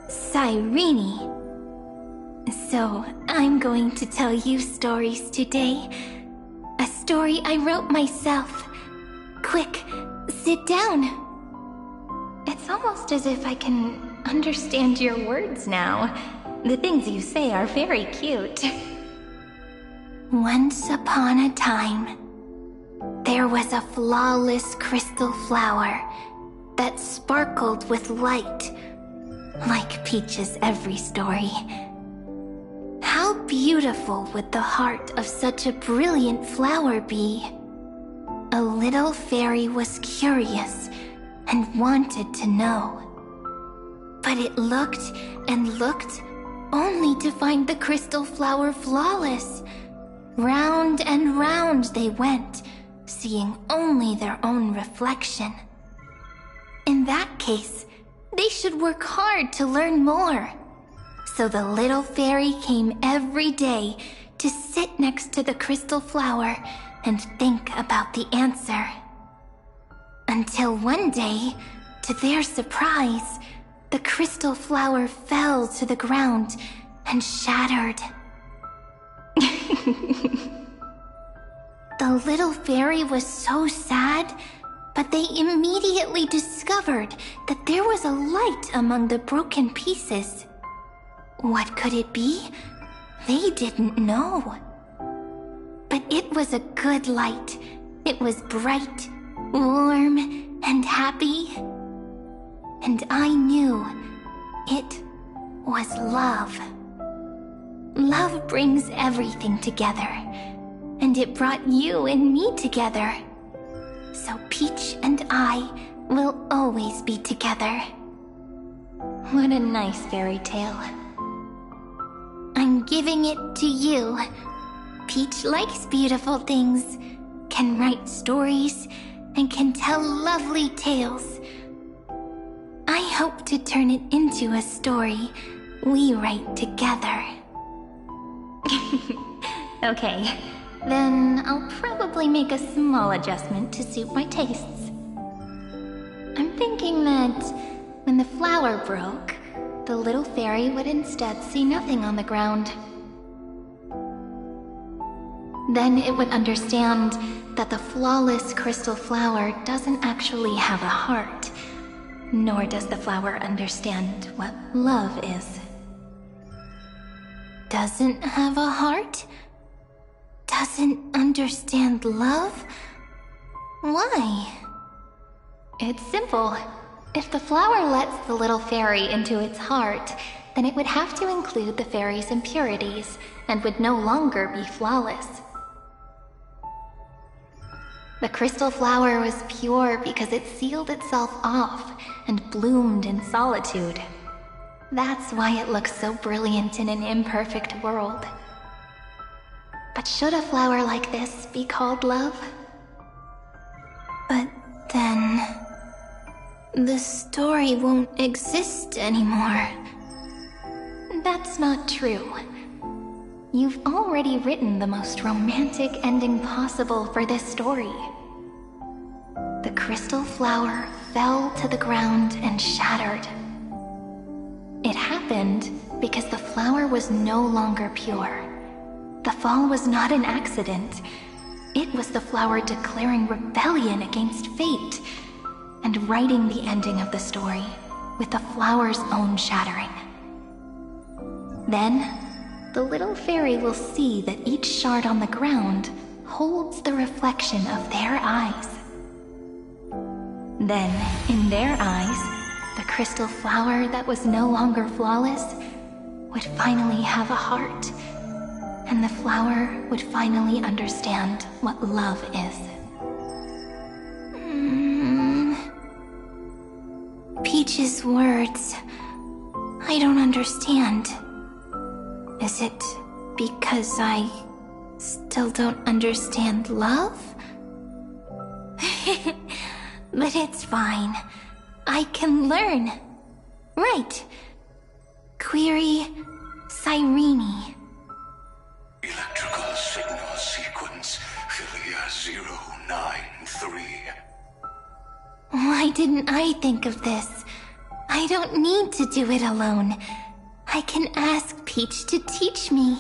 Cyrene. So, I'm going to tell you stories today. A story I wrote myself. Quick, sit down. It's almost as if I can understand your words now. The things you say are very cute. Once upon a time, there was a flawless crystal flower that sparkled with light, like Peach's every story. How beautiful would the heart of such a brilliant flower be? A little fairy was curious and wanted to know. But it looked and looked only to find the crystal flower flawless. Round and round they went, seeing only their own reflection. In that case, they should work hard to learn more. So the little fairy came every day to sit next to the crystal flower and think about the answer. Until one day, to their surprise, the crystal flower fell to the ground and shattered. The little fairy was so sad, but they immediately discovered that there was a light among the broken pieces. What could it be? They didn't know. But it was a good light. It was bright, warm, and happy. And I knew it was love. Love brings everything together. And it brought you and me together. So Peach and I will always be together. What a nice fairy tale. I'm giving it to you. Peach likes beautiful things, can write stories, and can tell lovely tales. I hope to turn it into a story we write together. Okay, then I'll probably make a small adjustment to suit my tastes. I'm thinking that when the flower broke, the little fairy would instead see nothing on the ground. Then it would understand that the flawless crystal flower doesn't actually have a heart, nor does the flower understand what love is. Doesn't have a heart? Doesn't understand love? Why? It's simple. If the flower lets the little fairy into its heart, then it would have to include the fairy's impurities, and would no longer be flawless. The crystal flower was pure because it sealed itself off and bloomed in solitude. That's why it looks so brilliant in an imperfect world. But should a flower like this be called love? But then... the story won't exist anymore. That's not true. You've already written the most romantic ending possible for this story. The crystal flower fell to the ground and shattered. It happened because the flower was no longer pure. The fall was not an accident. It was the flower declaring rebellion against fate and writing the ending of the story with the flower's own shattering. Then, the little fairy will see that each shard on the ground holds the reflection of their eyes. Then, in their eyes, the crystal flower that was no longer flawless would finally have a heart, and the flower would finally understand what love is. Peach's words... I don't understand. Is it because I still don't understand love? But it's fine. I can learn. Right. Query Cyrene. Electrical signal sequence Philia 093. Why didn't I think of this? I don't need to do it alone. I can ask Peach to teach me.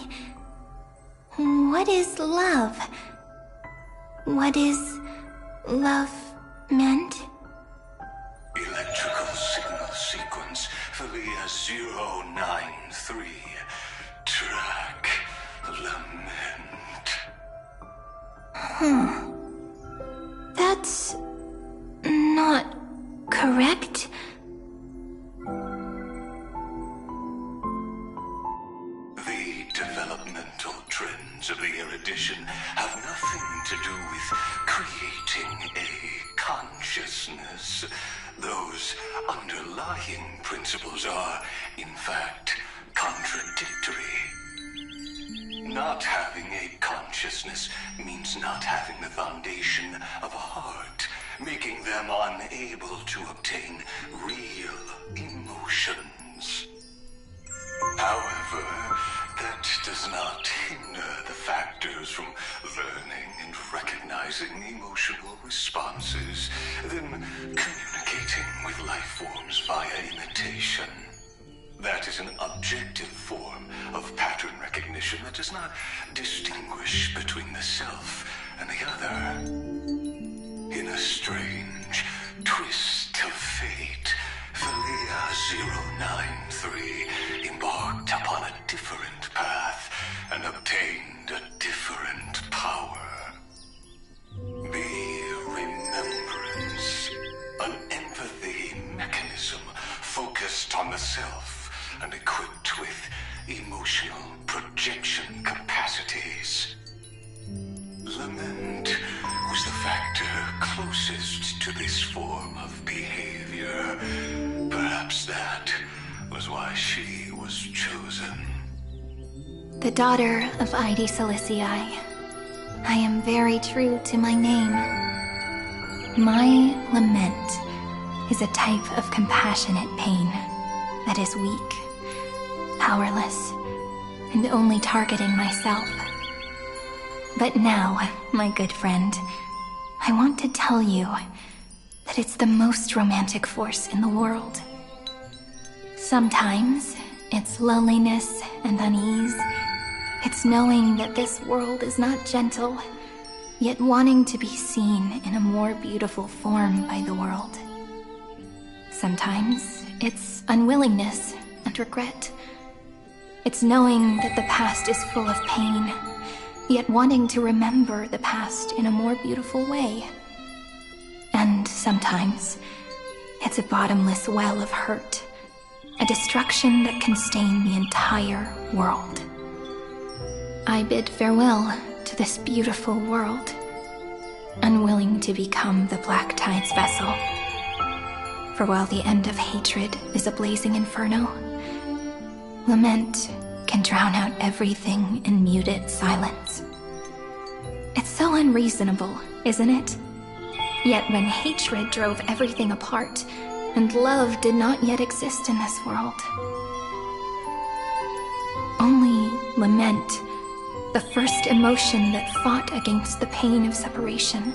What is love? What is love meant? Electrical signal sequence Philia 093. Track lament. That's not correct. The developmental trends of the erudition have nothing to do with creating a consciousness. Those underlying principles are, in fact, contradictory. Not having a consciousness means not having the foundation of a heart, making them unable to obtain real emotions. However, that does not hinder the factors from learning and recognizing emotional responses, then communicating with life forms via imitation. That is an objective form of pattern recognition that does not distinguish between the self and the other. In a strange twist of fate, Philia 093 embarked upon a different path and obtained a different power. The remembrance, an empathy mechanism focused on the self and equipped with emotional projection capacities. Lament was the factor closest to this form of behavior. Perhaps that was why she was chosen. The daughter of Ide Silicii. I am very true to my name. My lament is a type of compassionate pain that is weak, powerless, and only targeting myself. But now, my good friend, I want to tell you that it's the most romantic force in the world. Sometimes, it's loneliness and unease. It's knowing that this world is not gentle, yet wanting to be seen in a more beautiful form by the world. Sometimes, it's unwillingness and regret. It's knowing that the past is full of pain, yet wanting to remember the past in a more beautiful way. And sometimes, it's a bottomless well of hurt, a destruction that can stain the entire world. I bid farewell to this beautiful world, unwilling to become the Black Tide's vessel. For while the end of hatred is a blazing inferno, lament can drown out everything in muted silence. It's so unreasonable, isn't it? Yet when hatred drove everything apart, and love did not yet exist in this world, only lament, the first emotion that fought against the pain of separation,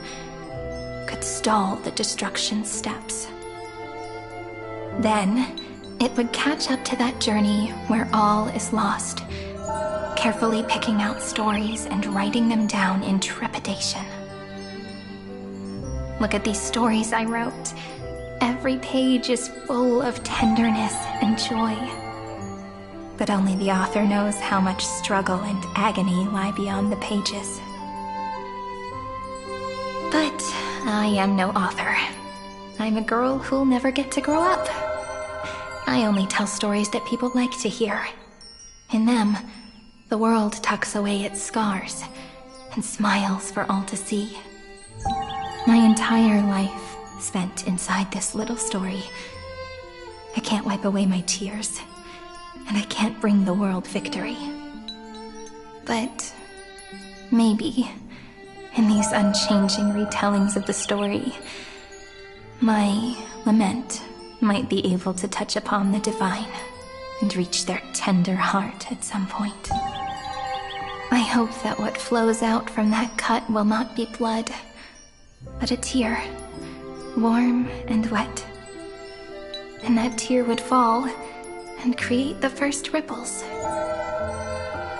could stall the destruction's steps. Then, it would catch up to that journey where all is lost, carefully picking out stories and writing them down in trepidation. Look at these stories I wrote. Every page is full of tenderness and joy. But only the author knows how much struggle and agony lie beyond the pages. But I am no author. I'm a girl who'll never get to grow up. I only tell stories that people like to hear. In them, the world tucks away its scars and smiles for all to see. My entire life spent inside this little story. I can't wipe away my tears, and I can't bring the world victory. But maybe, in these unchanging retellings of the story, my lament might be able to touch upon the divine and reach their tender heart at some point. I hope that what flows out from that cut will not be blood, but a tear, warm and wet. And that tear would fall and create the first ripples.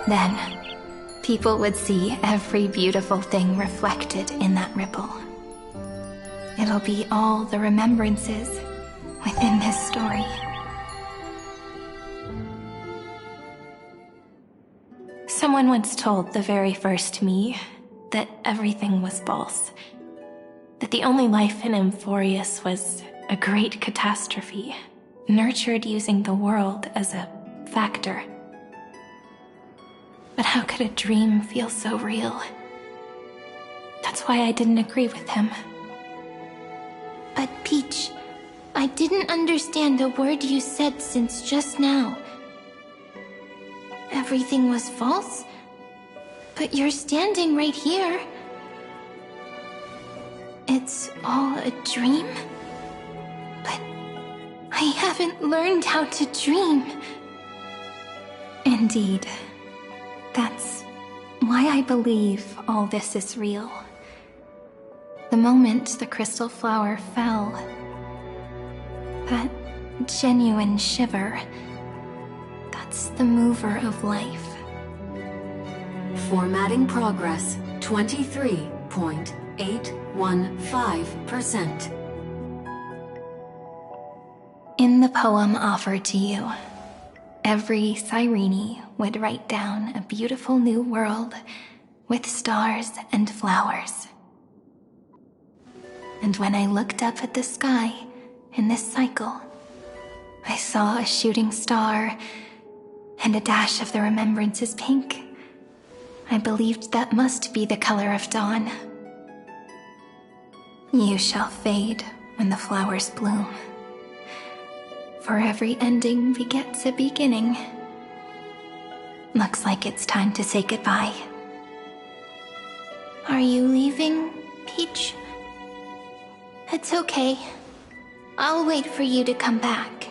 Then, people would see every beautiful thing reflected in that ripple. It'll be all the remembrances within this story. Someone once told the very first me that everything was false. That the only life in Amphoreus was a great catastrophe, nurtured using the world as a factor. But how could a dream feel so real? That's why I didn't agree with him. But Peach, I didn't understand a word you said since just now. Everything was false? But you're standing right here. It's all a dream? But I haven't learned how to dream. Indeed. That's why I believe all this is real. The moment the crystal flower fell, that genuine shiver, that's the mover of life. Formatting progress 23.815%. In the poem offered to you, every Cyrene would write down a beautiful new world with stars and flowers. And when I looked up at the sky in this cycle, I saw a shooting star and a dash of the remembrances pink. I believed that must be the color of dawn. You shall fade when the flowers bloom. For every ending begets a beginning. Looks like it's time to say goodbye. Are you leaving, Peach? It's okay. I'll wait for you to come back.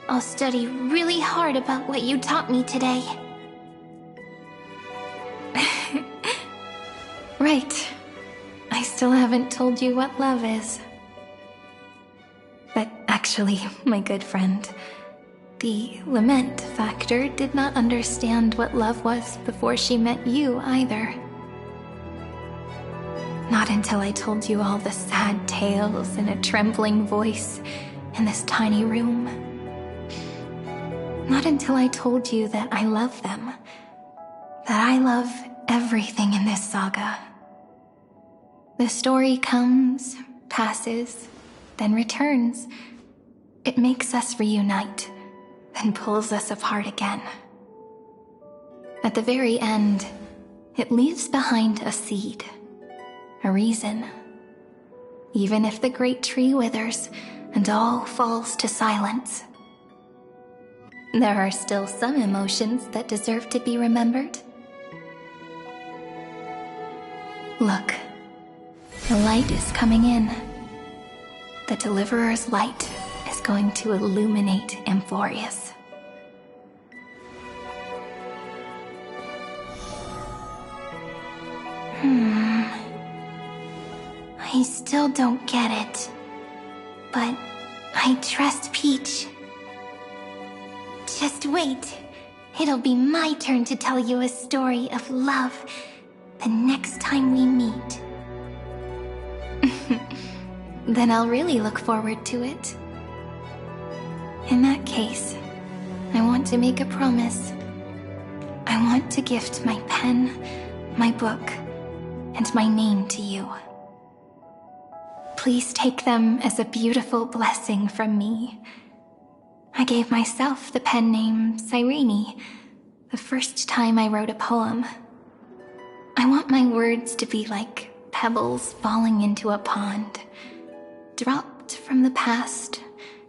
I'll study really hard about what you taught me today. Right. I still haven't told you what love is. But actually, my good friend, the lament factor did not understand what love was before she met you either. Not until I told you all the sad tales in a trembling voice in this tiny room. Not until I told you that I love them. That I love everything in this saga. The story comes, passes, then returns. It makes us reunite, then pulls us apart again. At the very end, it leaves behind a seed, a reason. Even if the great tree withers and all falls to silence, there are still some emotions that deserve to be remembered. Look, the light is coming in. The Deliverer's light is going to illuminate Amphoreus. I still don't get it. But I trust Peach. Just wait. It'll be my turn to tell you a story of love the next time we meet. Then I'll really look forward to it. In that case, I want to make a promise. I want to gift my pen, my book, and my name to you. Please take them as a beautiful blessing from me. I gave myself the pen name Cyrene the first time I wrote a poem. I want my words to be like pebbles falling into a pond, dropped from the past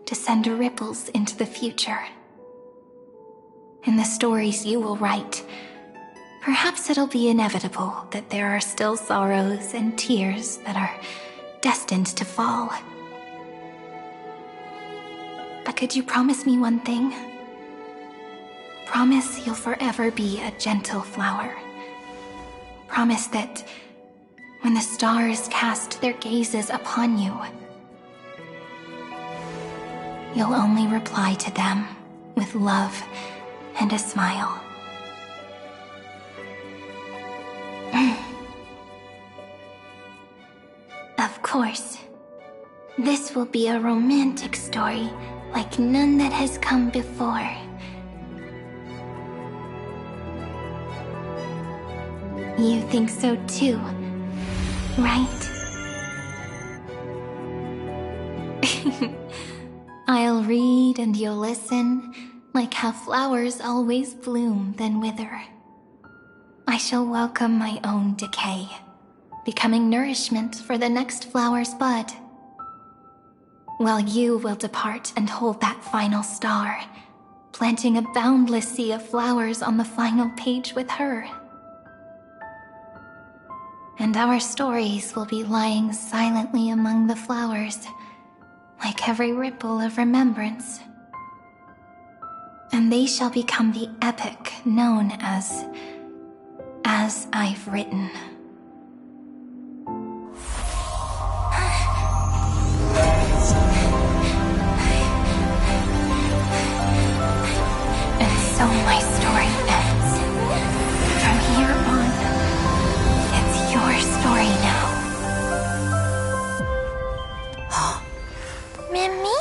to send ripples into the future. In the stories you will write, perhaps it'll be inevitable that there are still sorrows and tears that are destined to fall. But could you promise me one thing? Promise you'll forever be a gentle flower. Promise that when the stars cast their gazes upon you, you'll only reply to them with love and a smile. Of course. This will be a romantic story like none that has come before. You think so too, right? I'll read and you'll listen, like how flowers always bloom then wither. I shall welcome my own decay, becoming nourishment for the next flower's bud. While you will depart and hold that final star, planting a boundless sea of flowers on the final page with her. And our stories will be lying silently among the flowers, like every ripple of remembrance. And they shall become the epic known as I've Written. And so my story ends. From here on, it's your story now. Mimi?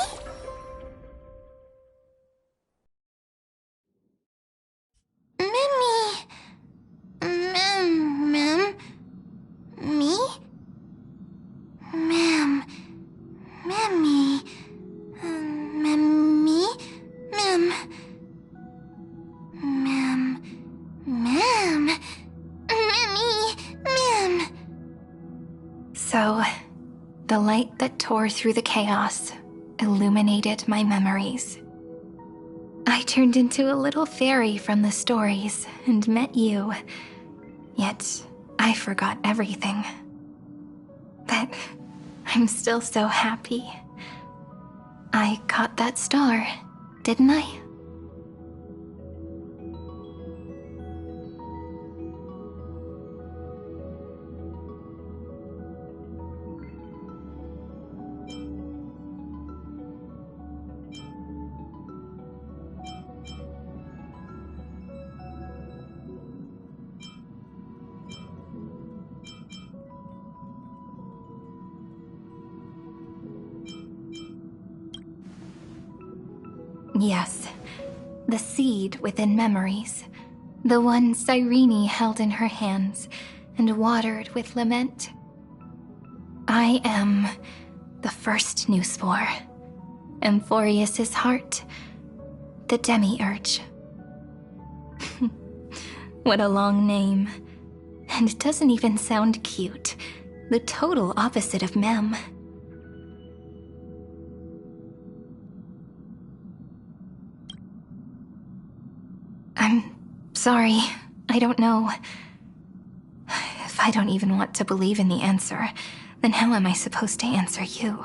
So, the light that tore through the chaos illuminated my memories. I turned into a little fairy from the stories and met you, yet I forgot everything. But I'm still so happy. I caught that star, didn't I? Yes, the seed within memories. The one Cyrene held in her hands and watered with lament. I am the first new spore. Amphoreus' heart. The demiurge. What a long name. And it doesn't even sound cute. The total opposite of Mem. I'm sorry. I don't know. If I don't even want to believe in the answer, then how am I supposed to answer you?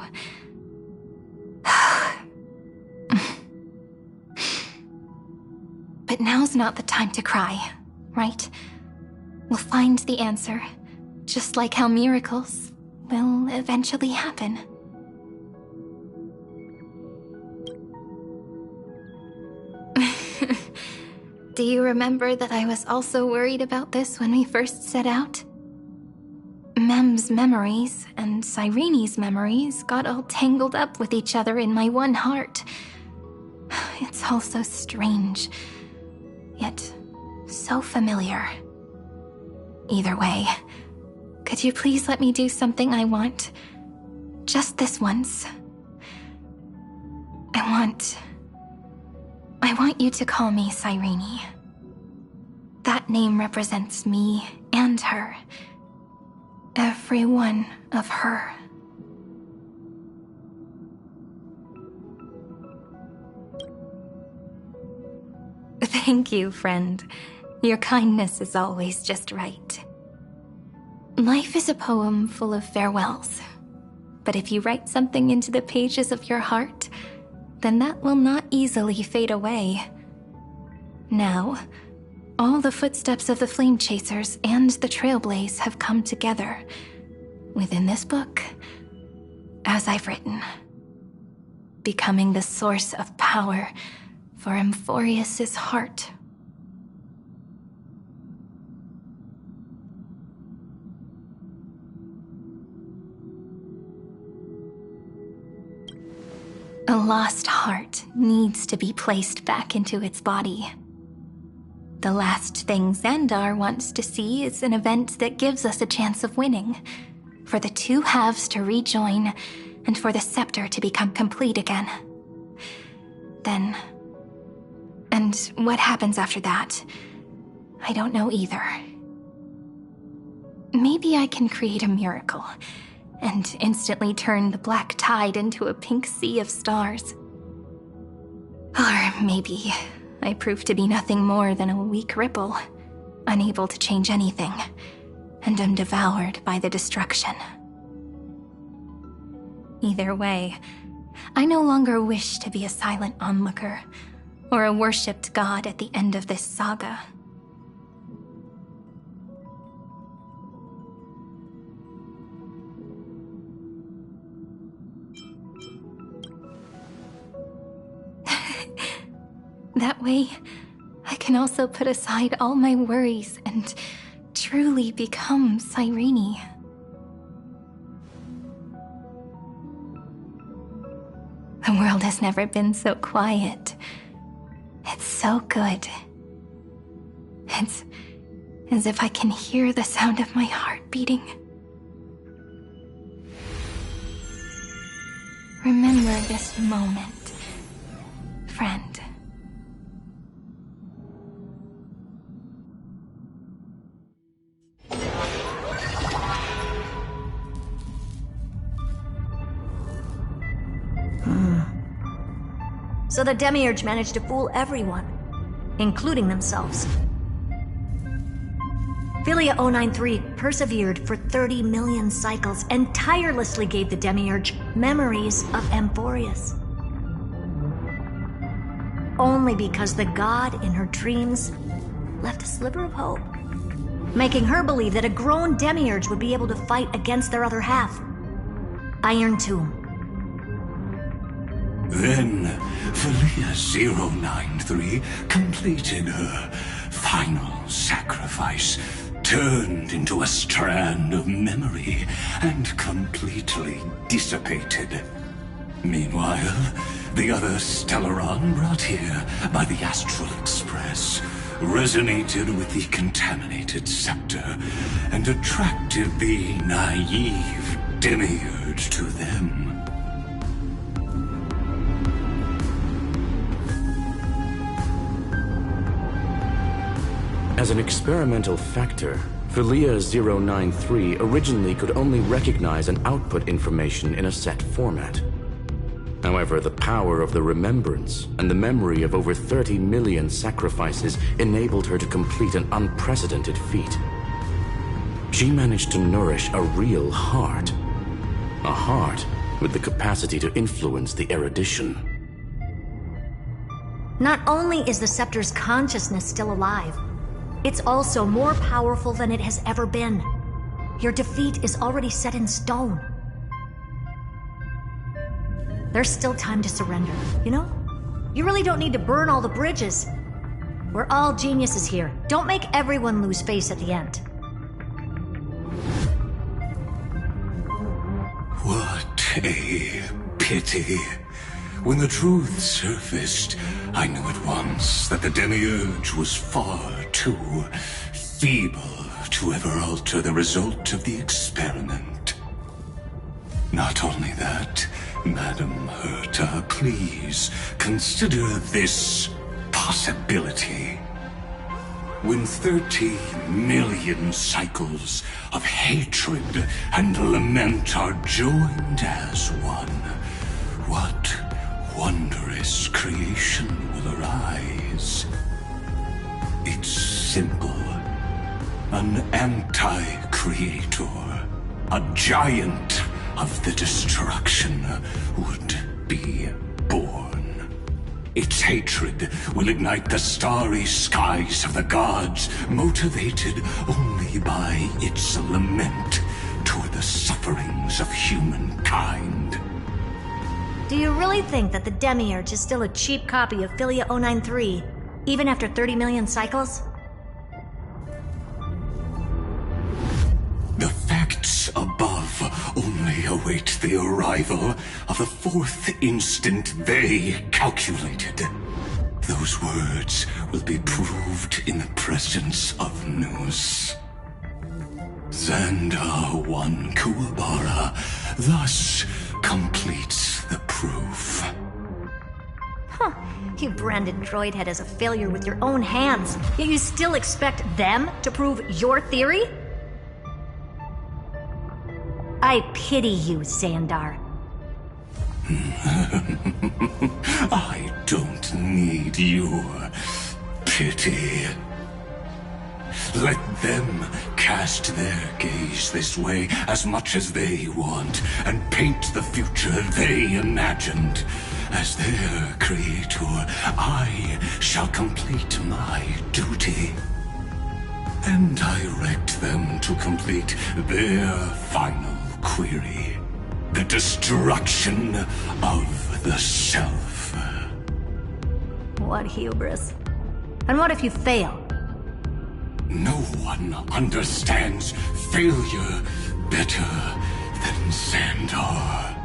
But now's not the time to cry, right? We'll find the answer, just like how miracles will eventually happen. Do you remember that I was also worried about this when we first set out? Mem's memories and Cyrene's memories got all tangled up with each other in my one heart. It's all so strange, yet so familiar. Either way, could you please let me do something I want? Just this once. I want you to call me Cyrene. That name represents me and her. Every one of her. Thank you, friend. Your kindness is always just right. Life is a poem full of farewells. But if you write something into the pages of your heart, then that will not easily fade away. Now, all the footsteps of the Flame Chasers and the Trailblaze have come together within this book, as I've written, becoming the source of power for Amphoreus' heart. A lost heart needs to be placed back into its body. The last thing Xandar wants to see is an event that gives us a chance of winning, for the two halves to rejoin, and for the scepter to become complete again. Then... and what happens after that? I don't know either. Maybe I can create a miracle, and instantly turn the black tide into a pink sea of stars. Or maybe I prove to be nothing more than a weak ripple, unable to change anything, and am devoured by the destruction. Either way, I no longer wish to be a silent onlooker, or a worshipped god at the end of this saga. That way, I can also put aside all my worries and truly become Cyrene. The world has never been so quiet. It's so good. It's as if I can hear the sound of my heart beating. Remember this moment, friend. So the Demiurge managed to fool everyone, including themselves. Philia 093 persevered for 30 million cycles and tirelessly gave the Demiurge memories of Amphoreus. only because the god in her dreams left a sliver of hope, making her believe that a grown demiurge would be able to fight against their other half. Iron Tomb. Then, Felia 093 completed her final sacrifice, turned into a strand of memory, and completely dissipated. Meanwhile, the other Stellaron brought here by the Astral Express resonated with the contaminated scepter and attracted the naive demiurge to them. As an experimental factor, Felia 093 originally could only recognize and output information in a set format. However, the power of the remembrance and the memory of over 30 million sacrifices enabled her to complete an unprecedented feat. She managed to nourish a real heart. A heart with the capacity to influence the erudition. Not only is the scepter's consciousness still alive, it's also more powerful than it has ever been. Your defeat is already set in stone. There's still time to surrender, you know? You really don't need to burn all the bridges. We're all geniuses here. Don't make everyone lose face at the end. What a pity. When the truth surfaced, I knew at once that the demiurge was far too feeble to ever alter the result of the experiment. Not only that, Madam Herta, please consider this possibility. When 30 million cycles of hatred and lament are joined as one, what wondrous creation will arise? It's simple. An anti-creator, a giant of the destruction would be born. Its hatred will ignite the starry skies of the gods, motivated only by its lament toward the sufferings of humankind. Do you really think that the demiurge is still a cheap copy of Felia 093, even after 30 million cycles? The facts above only await the arrival of the fourth instant they calculated. Those words will be proved in the presence of Nous. Xandar 1 Kuwabara thus completes the proof. Huh. You branded Droidhead as a failure with your own hands, yet you still expect them to prove your theory? I pity you, Xandar. I don't need your pity. Let them cast their gaze this way as much as they want, and paint the future they imagined. As their creator, I shall complete my duty and direct them to complete their final query. The destruction of the self. What hubris. And what if you fail? No one understands failure better than Xandar.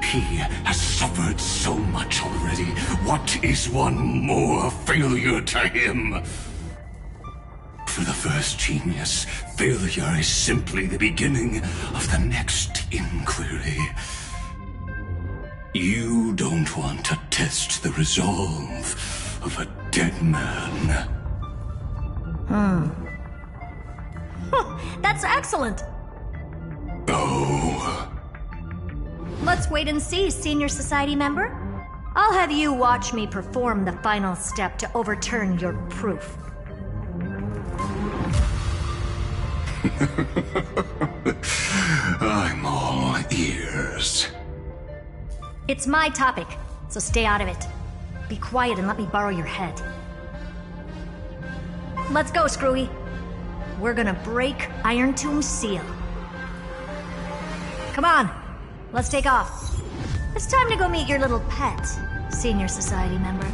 He has suffered so much already. What is one more failure to him? For the first genius, failure is simply the beginning of the next inquiry. You don't want to test the resolve of a dead man. That's excellent. Oh. Let's wait and see, Senior Society member. I'll have you watch me perform the final step to overturn your proof. I'm all ears. It's my topic, so stay out of it. Be quiet and let me borrow your head. Let's go, Screwy. We're gonna break Iron Tomb's seal. Come on, let's take off. It's time to go meet your little pet, Senior Society member.